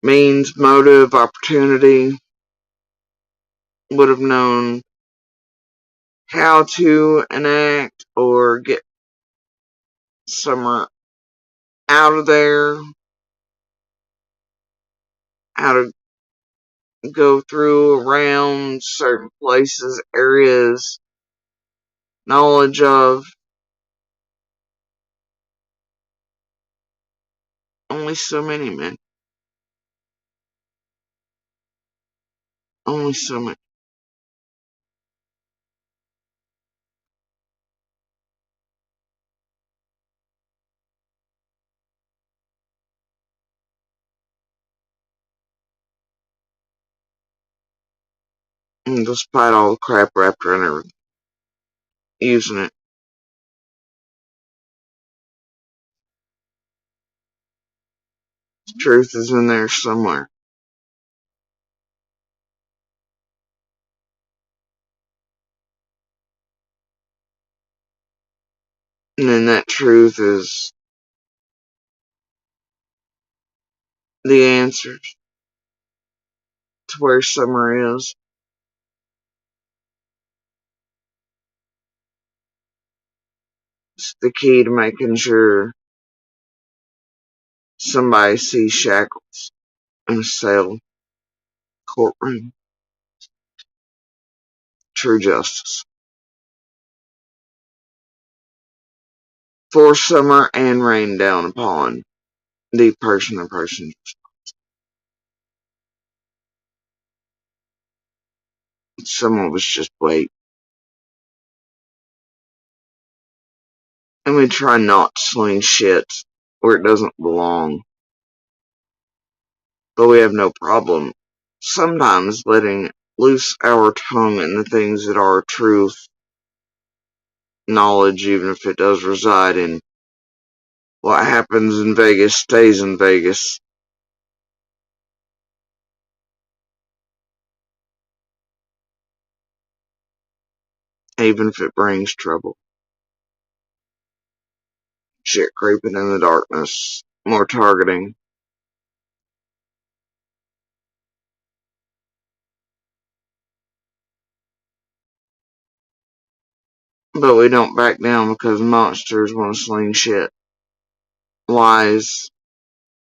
Means, motive, opportunity, would have known how to enact or get somewhere out of there, how to go through, around certain places, areas, knowledge of. Only so many, men. Only so many. And despite all the crap wrapped around everything, using it. The truth is in there somewhere. And then that truth is the answers to where Summer is. It's the key to making sure somebody sees Shackles in a cell courtroom. True justice. For Summer and rain down upon the person or persons. Some of us just wait. And we try not to sling shit where it doesn't belong. But we have no problem sometimes letting loose our tongue in the things that are truth, knowledge, even if it does reside in what happens in Vegas stays in Vegas. Even if it brings trouble. Shit creeping in the darkness. More targeting. But we don't back down because monsters want to sling shit. Lies.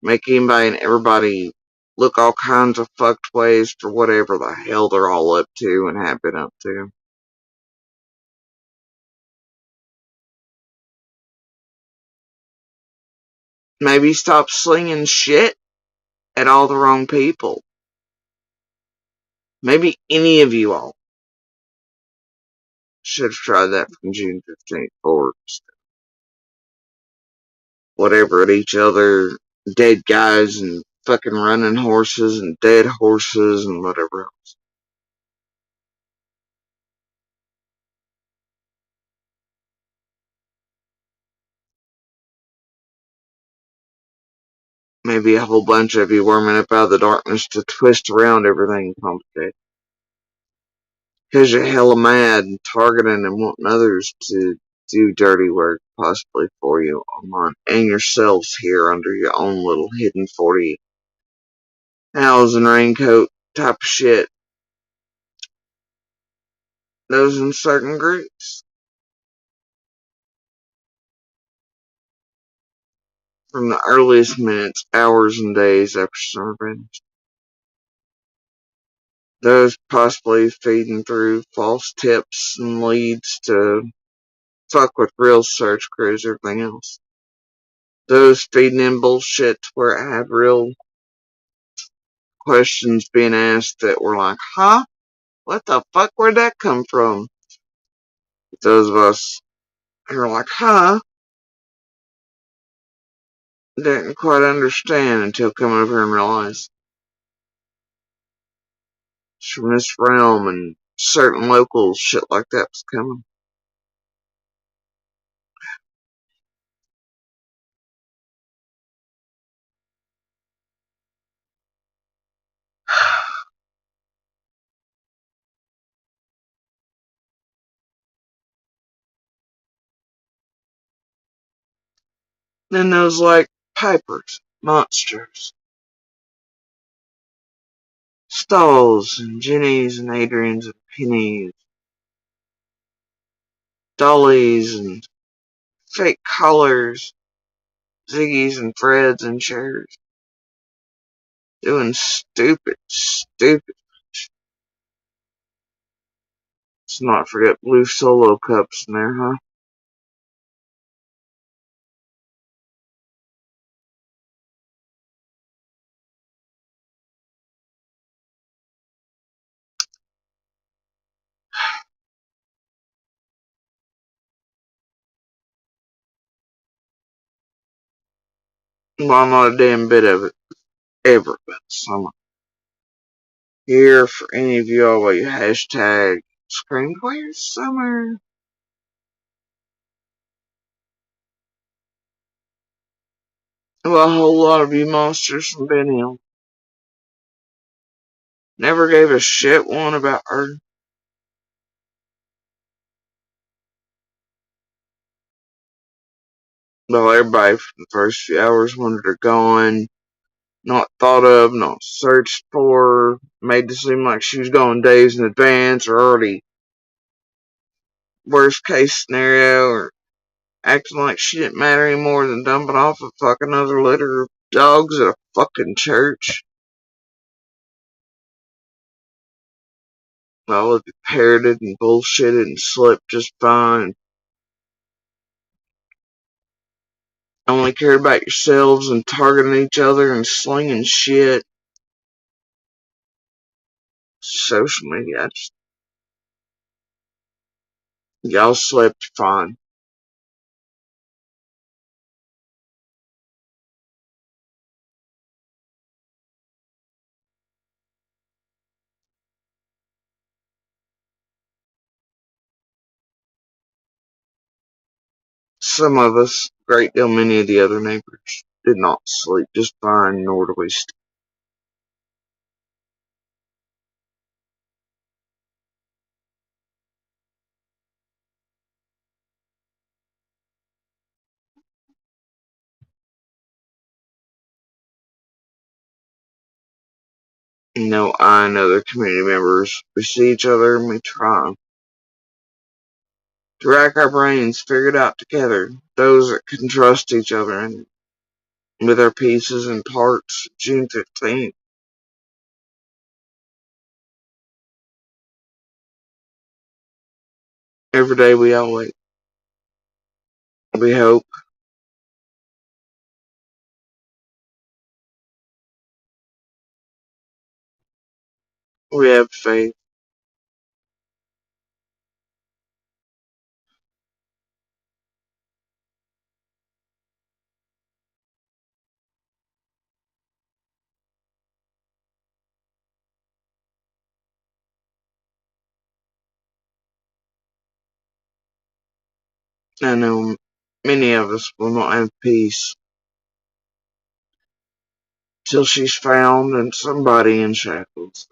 Make anybody and everybody look all kinds of fucked ways for whatever the hell they're all up to and have been up to. Maybe stop slinging shit at all the wrong people. Maybe any of you all should have tried that from June 15th forward. Whatever at each other, dead guys and fucking running horses and dead horses and whatever else. Maybe a whole bunch of you worming up out of the darkness to twist around everything complicated. Because you're hella mad and targeting and wanting others to do dirty work possibly for you online and yourselves here under your own little hidden 40 housing raincoat type of shit. Those in certain groups. From the earliest minutes, hours, and days after summer vanished. Those possibly feeding through false tips and leads to fuck with real search crews, everything else. Those feeding in bullshit where I have real questions being asked that were like, huh? What the fuck? Where'd that come from? Those of us who are like, huh? Didn't quite understand until coming over here and realized it's from this realm and certain local shit like that was coming. Then those like pipers, monsters, stalls and Jennies and Adrians and Pennies, dollies and fake collars, Ziggies and Freds and chairs. Doing stupid. Let's not forget blue solo cups in there, huh? Well, not a damn bit of it ever been summer. Here for any of y'all while you hashtag screamed, where's summer? Well, a whole lot of you monsters from Ben Hill never gave a shit one about her. Well, everybody for the first few hours wanted her gone. Not thought of, not searched for, made it seem like she was going days in advance or already worst case scenario or acting like she didn't matter any more than dumping off a fucking other litter of dogs at a fucking church. All of you parroted and bullshitted and slept just fine. Only cared about yourselves and targeting each other and slinging shit. Social media, y'all slept fine. Some of us, a great deal many of the other neighbors, did not sleep just fine, nor do we sleep. I and other community members, we see each other and we try to rack our brains, figure it out together. Those that can trust each other, and with our pieces and parts, June 15th. Every day we all wait. We hope. We have faith. I know many of us will not have peace till she's found and somebody in shackles.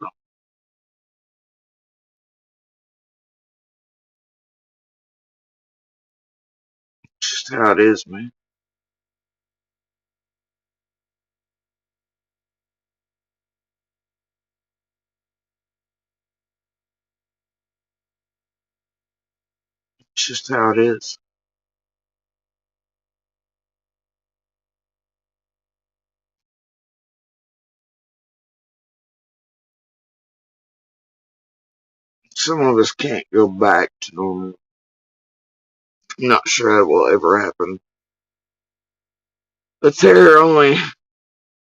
Just how it is, man. Just how it is. Some of us can't go back to normal. I'm not sure that will ever happen. But there are only a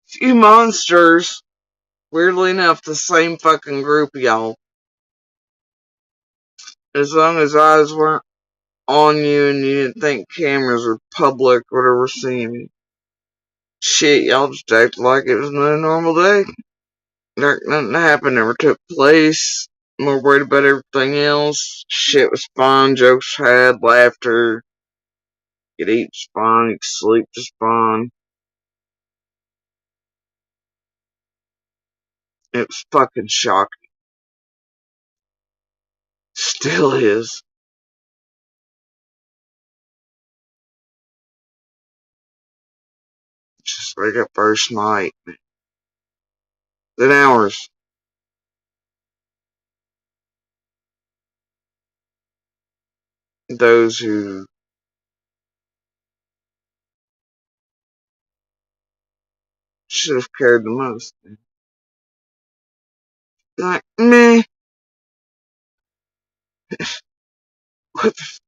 few monsters. Weirdly enough, the same fucking group, y'all. As long as eyes weren't on you and you didn't think cameras were public or whatever seeing you. Shit, y'all just acted like it was another normal day. Like nothing happened, never took place. More worried about everything else. Shit was fun, jokes had, laughter. You could eat just fine, you could sleep just fine. It was fucking shocking. Still is. Just like that first night. Then ours. Those who should have cared the most. Like, meh. What the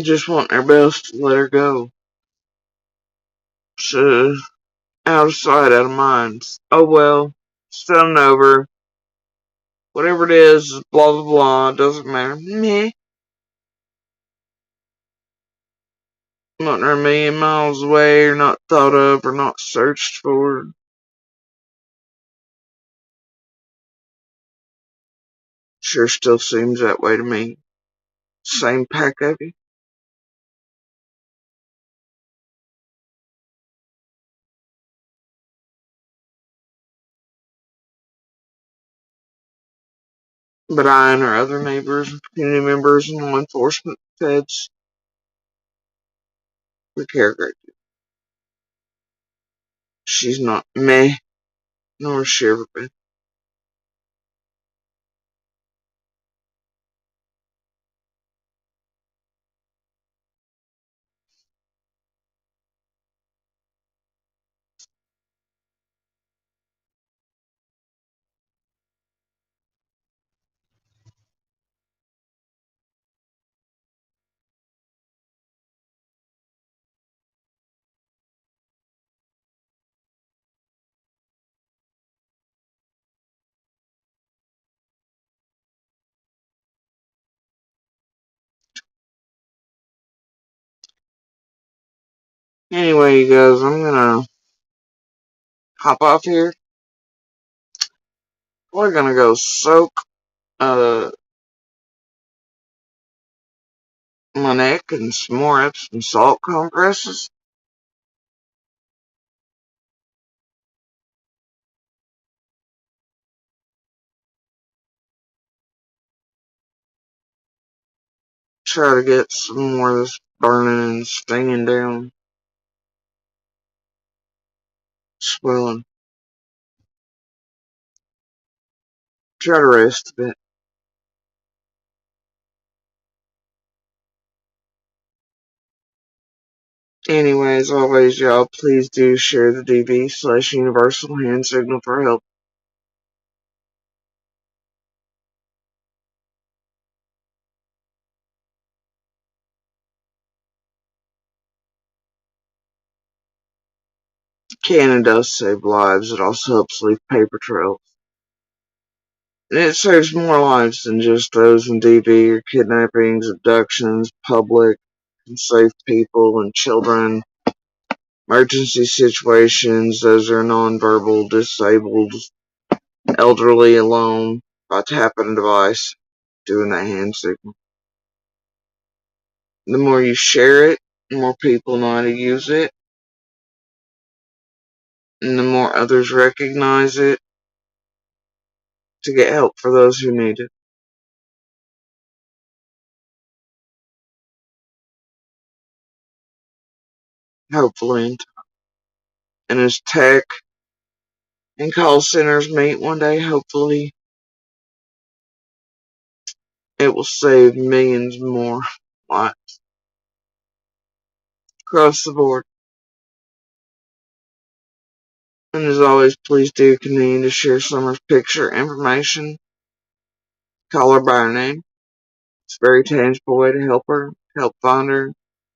just want our best to let her go. So, out of sight, out of mind. Oh well. It's done and over. Whatever it is, blah blah blah, doesn't matter. Meh. Wanting her a million miles away, or not thought of, or not searched for. Sure still seems that way to me. Same pack of you. But I and our other neighbors, community members, and law enforcement feds, we care a great deal. She's not meh, nor has she ever been. Anyway, you guys, I'm gonna hop off here. We're gonna go soak my neck in some more Epsom salt compresses. Try to get some more of this burning and stinging down, swelling. Try to rest a bit. Anyway, as always, y'all, please do share the DB/universal hand signal for help. Cannon does save lives. It also helps leave paper trails. And it saves more lives than just those in DV or kidnappings, abductions, public, and save people and children. Emergency situations, those are nonverbal, disabled, elderly, alone, by tapping a device, doing that hand signal. The more you share it, the more people know how to use it, and the more others recognize it to get help for those who need it. Hopefully. And as tech and call centers meet one day, hopefully it will save millions more lives across the board. And as always, please do continue to share Summer's picture information. Call her by her name. It's a very tangible way to help her, help find her,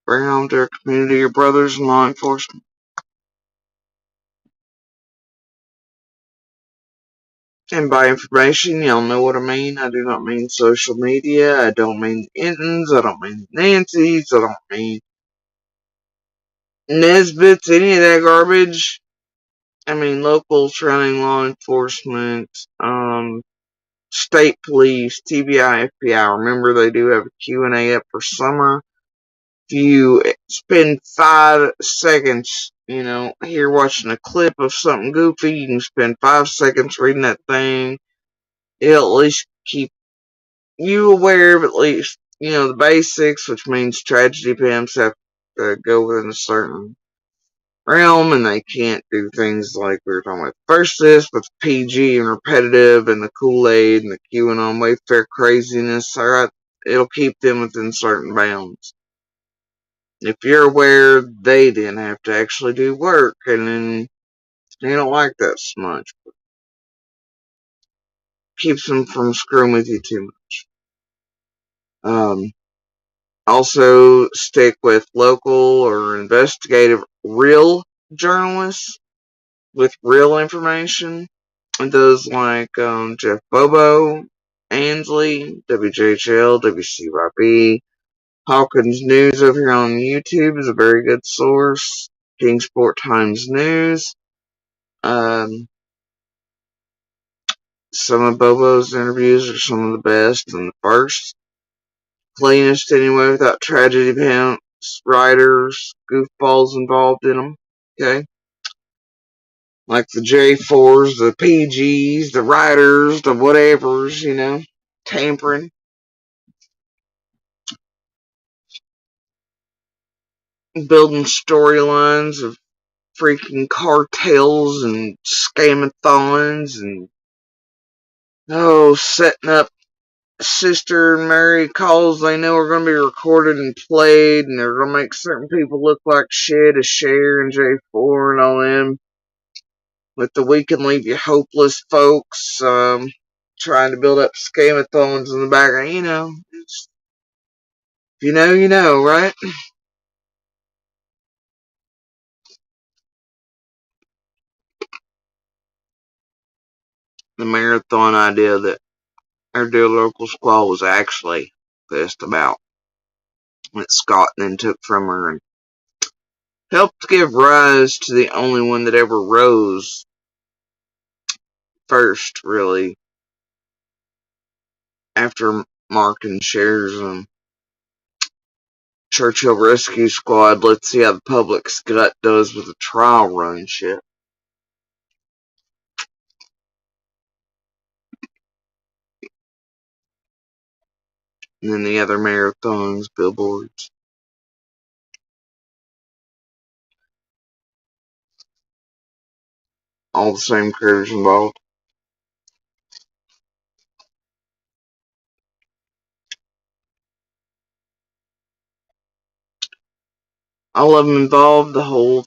bring her home to her community, your brothers, and law enforcement. And by information, y'all know what I mean. I do not mean social media. I don't mean Intons. I don't mean Nancy's. I don't mean Nesbits, any of that garbage. I mean local surrounding law enforcement, state police, TBI, FBI. Remember, they do have a Q&A up for summer. If you spend 5 seconds, here watching a clip of something goofy, you can spend 5 seconds reading that thing. It'll at least keep you aware of at least, the basics, which means tragedy pimps have to go within a certain realm, and they can't do things like we were talking about first this with PG and repetitive and the Kool-Aid and the QAnon Wayfair craziness. Alright, it'll keep them within certain bounds. If you're aware, they didn't have to actually do work, and then they don't like that so much. Keeps them from screwing with you too much. Also, stick with local or investigative real journalists with real information. And those like Jeff Bobo, Ansley, WJHL, WCYB, Hawkins News over here on YouTube is a very good source. Kingsport Times News. Some of Bobo's interviews are some of the best and the first. Cleanest anyway, without tragedy pimps, writers, goofballs involved in them. Okay? Like the J4s, the PGs, the writers, the whatevers, tampering. Building storylines of freaking cartels and scamathons and, setting up sister and Mary calls they know are going to be recorded and played, and they're going to make certain people look like shit as Cher and J4 and all them. With the We Can Leave You Hopeless folks, trying to build up scamathons in the background. If you know, you know, right? The marathon idea that our dear local squaw was actually pissed about, that Scott then took from her and helped give rise to the only one that ever rose first, really, after marking shares and Churchill Rescue Squad. Let's see how the public's gut does with the trial run shit. And then the other marathons, billboards. All the same critters involved. All of them involved, the whole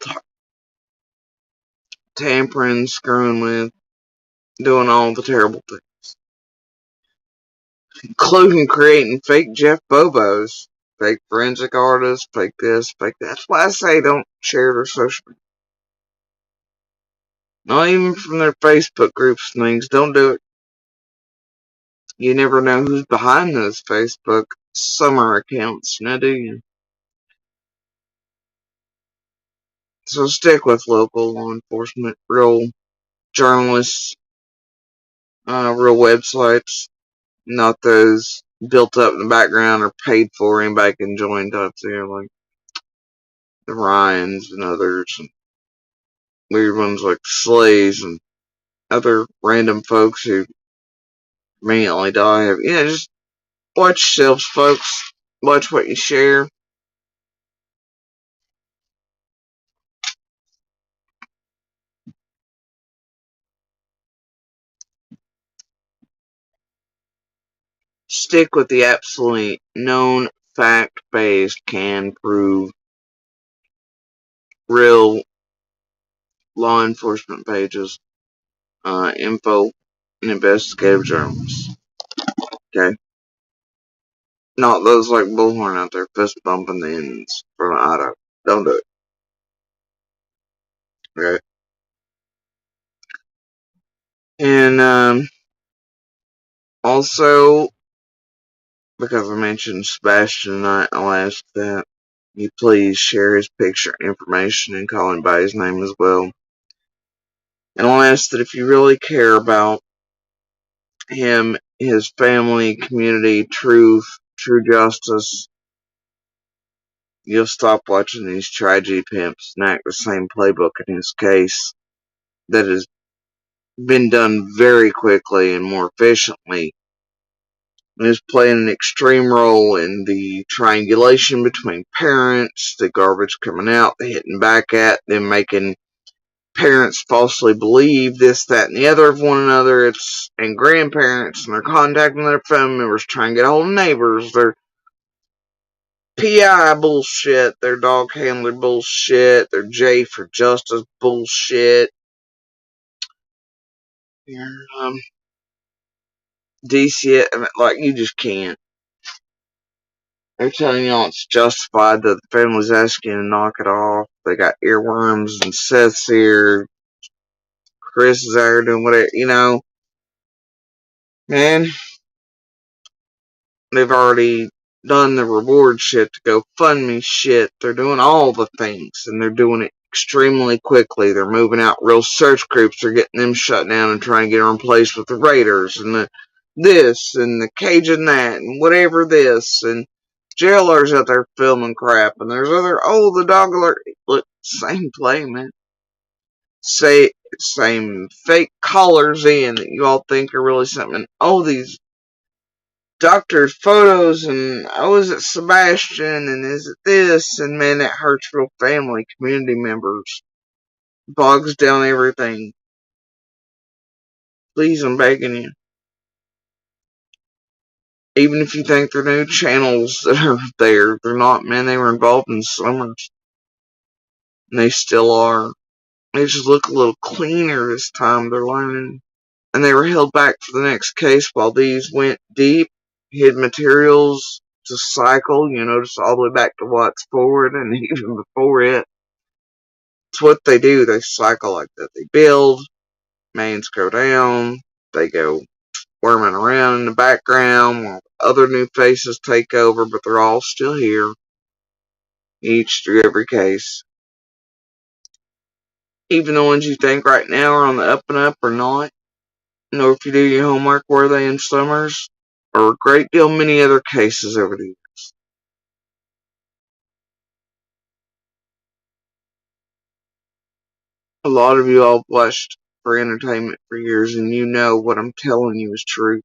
tampering, screwing with, doing all the terrible things. Including creating fake Jeff Bobos, fake forensic artists, fake this, fake that. That's why I say don't share their social media. Not even from their Facebook groups and things. Don't do it. You never know who's behind those Facebook summer accounts, now do you? So stick with local law enforcement, real journalists, real websites, not those built up in the background or paid for. Anybody can join types here, like the Ryans and others, and weird ones like Slays and other random folks who immediately die. Yeah, just watch yourselves, folks. Watch what you share. Stick with the absolutely known, fact-based, can prove, real law enforcement pages, info, and investigative journalists. Okay? Not those like Bullhorn out there fist bumping the ends for an auto. Don't do it. Okay? And also, because I mentioned Sebastian tonight, I'll ask that you please share his picture information and call him by his name as well. And I'll ask that if you really care about him, his family, community, truth, true justice, you'll stop watching these tragedy pimps enact the same playbook in his case that has been done very quickly and more efficiently, and is playing an extreme role in the triangulation between parents, the garbage coming out, the hitting back at, them making parents falsely believe this, that, and the other of one another. And grandparents, and they're contacting their family members, trying to get a hold of neighbors, their PI bullshit, their dog handler bullshit, their J for Justice bullshit, DC, like, you just can't. They're telling you all it's justified that the family's asking you to knock it off. They got earworms and Seth's here. Chris is out doing whatever, Man, they've already done the reward shit to go fund me shit. They're doing all the things, and they're doing it extremely quickly. They're moving out real search groups. They're getting them shut down and trying to get them replaced with the Raiders and the this and the Cajun that and whatever this, and jailers out there filming crap, and there's the dog alert. Look, same play, man. Same fake callers in that you all think are really something. These doctor's photos, and is it Sebastian, and is it this, and man, that hurts real family, community members, bogs down everything. Please, I'm begging you. Even if you think they're new channels that are there, they're not, man. They were involved in summers, and they still are. They just look a little cleaner this time. They're learning, and they were held back for the next case while these went deep, hid materials to cycle, just all the way back to Watts Forward and even before it. It's what they do. They cycle like that. They build, mains go down, they go worming around in the background while other new faces take over, but they're all still here, each through every case. Even the ones you think right now are on the up and up are not. Know if you do your homework, were they in Summers? Or a great deal many other cases over the years. A lot of you all watched for entertainment for years, and you know what I'm telling you is true.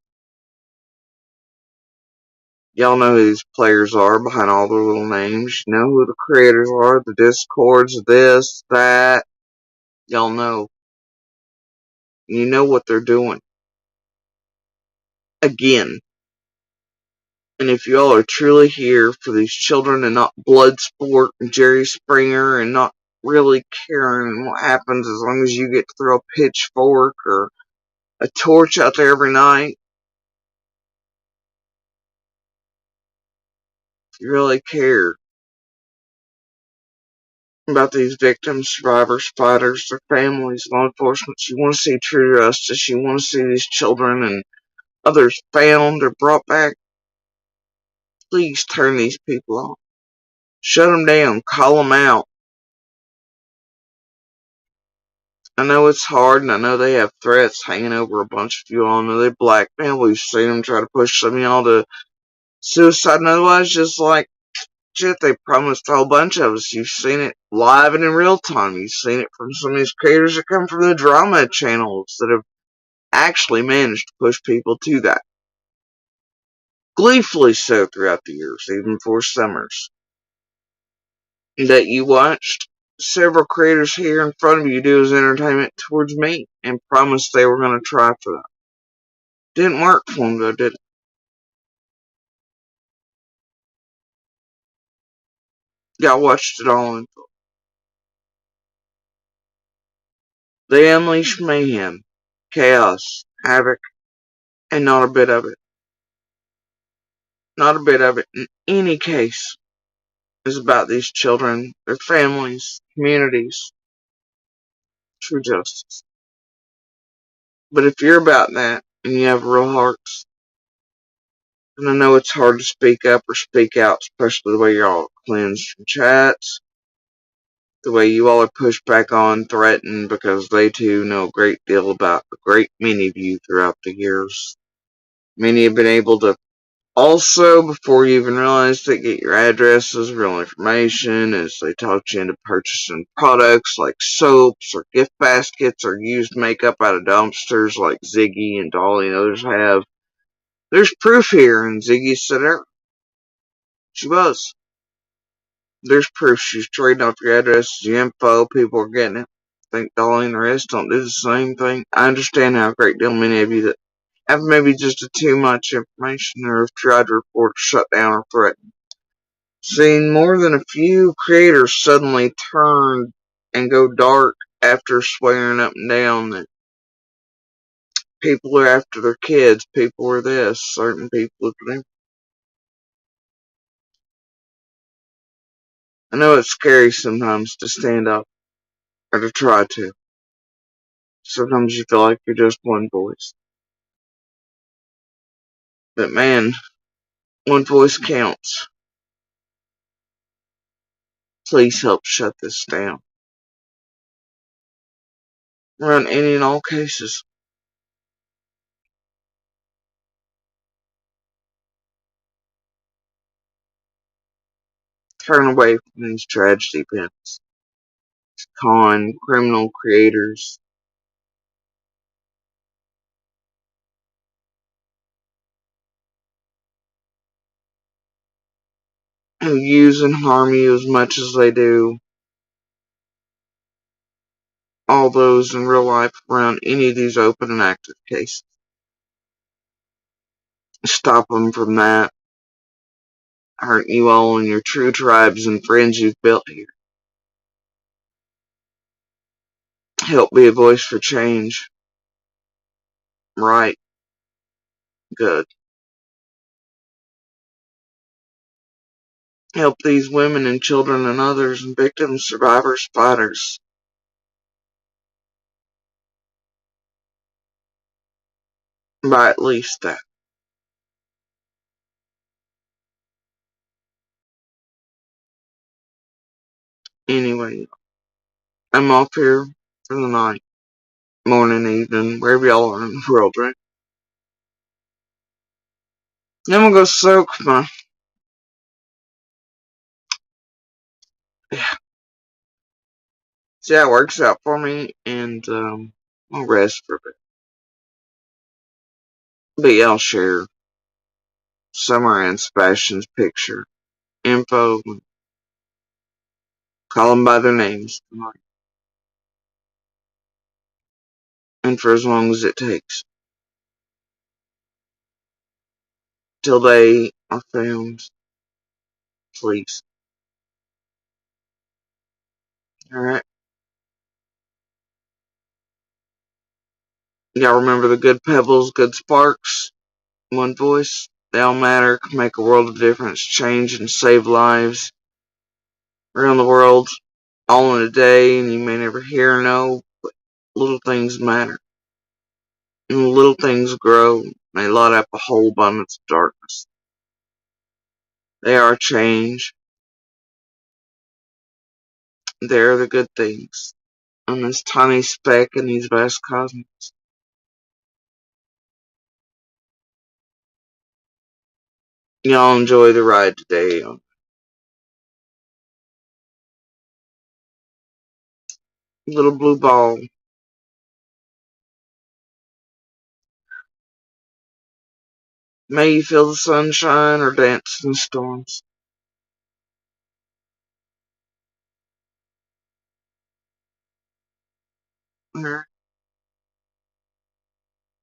Y'all know who these players are behind all their little names. You know who the creators are, the Discords, this, that. Y'all know. You know what they're doing. Again. And if y'all are truly here for these children and not Bloodsport and Jerry Springer and not really caring what happens as long as you get to throw a pitchfork or a torch out there every night, if you really care about these victims, survivors, fighters, their families, law enforcement, you want to see true justice, you want to see these children and others found or brought back, please turn these people off. Shut them down. Call them out. I know it's hard, and I know they have threats hanging over a bunch of you all. I know they blackmail. We've seen them try to push some of y'all to suicide and otherwise, just like shit they promised a whole bunch of us. You've seen it live and in real time. You've seen it from some of these creators that come from the drama channels that have actually managed to push people to that. Gleefully so throughout the years, even before Summers. That you watched several creators here in front of you do as entertainment towards me and promised they were going to try for that. Didn't work for them though, did it? Y'all watched it all and they unleashed mayhem, chaos, havoc, and not a bit of it. Not a bit of it in any case is about these children, their families, communities, true justice. But if you're about that and you have real hearts, and I know it's hard to speak up or speak out, especially the way you're all cleansed from chats, the way you all are pushed back on, threatened, because they too know a great deal about a great many of you throughout the years. Many have been able to also, before you even realize it, get your addresses, real information, as they talk you into purchasing products like soaps or gift baskets or used makeup out of dumpsters like Ziggy and Dolly and others have. There's proof here, and Ziggy said it. She was. There's proof she's trading off your addresses, your info, people are getting it. I think Dolly and the rest don't do the same thing. I understand how a great deal many of you that have maybe just too much information or have tried to report, shut down, or threaten. Seen more than a few creators suddenly turn and go dark after swearing up and down that people are after their kids, people are this, certain people are doing. I know it's scary sometimes to stand up or to try to. Sometimes you feel like you're just one voice. But man, one voice counts. Please help shut this down. Run any and all cases. Turn away from these tragedy events. Criminal creators who use and harm you as much as they do all those in real life around any of these open and active cases. Stop them from that. Hurting you all and your true tribes and friends you've built here. Help be a voice for change. Right. Good. Help these women and children and others and victims, survivors, fighters. By at least that. Anyway, I'm off here for the night. morning, evening, wherever y'all are in the world, right? Then I'm gonna go soak my, yeah, see how it works out for me, and I'll rest for a bit. But yeah, I'll share Summer and Sebastian's picture, info, call them by their names tonight, and for as long as it takes, till they are found, please. Alright? Y'all remember the good pebbles, good sparks, one voice? They all matter, can make a world of difference, change and save lives around the world, all in a day, and you may never hear or know, but little things matter. And little things grow, they light up a whole abundance of darkness. They are change. They are the good things. On this tiny speck in these vast cosmos. Y'all enjoy the ride today. Little blue ball. May you feel the sunshine or dance in the storms.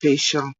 Peace, y'all.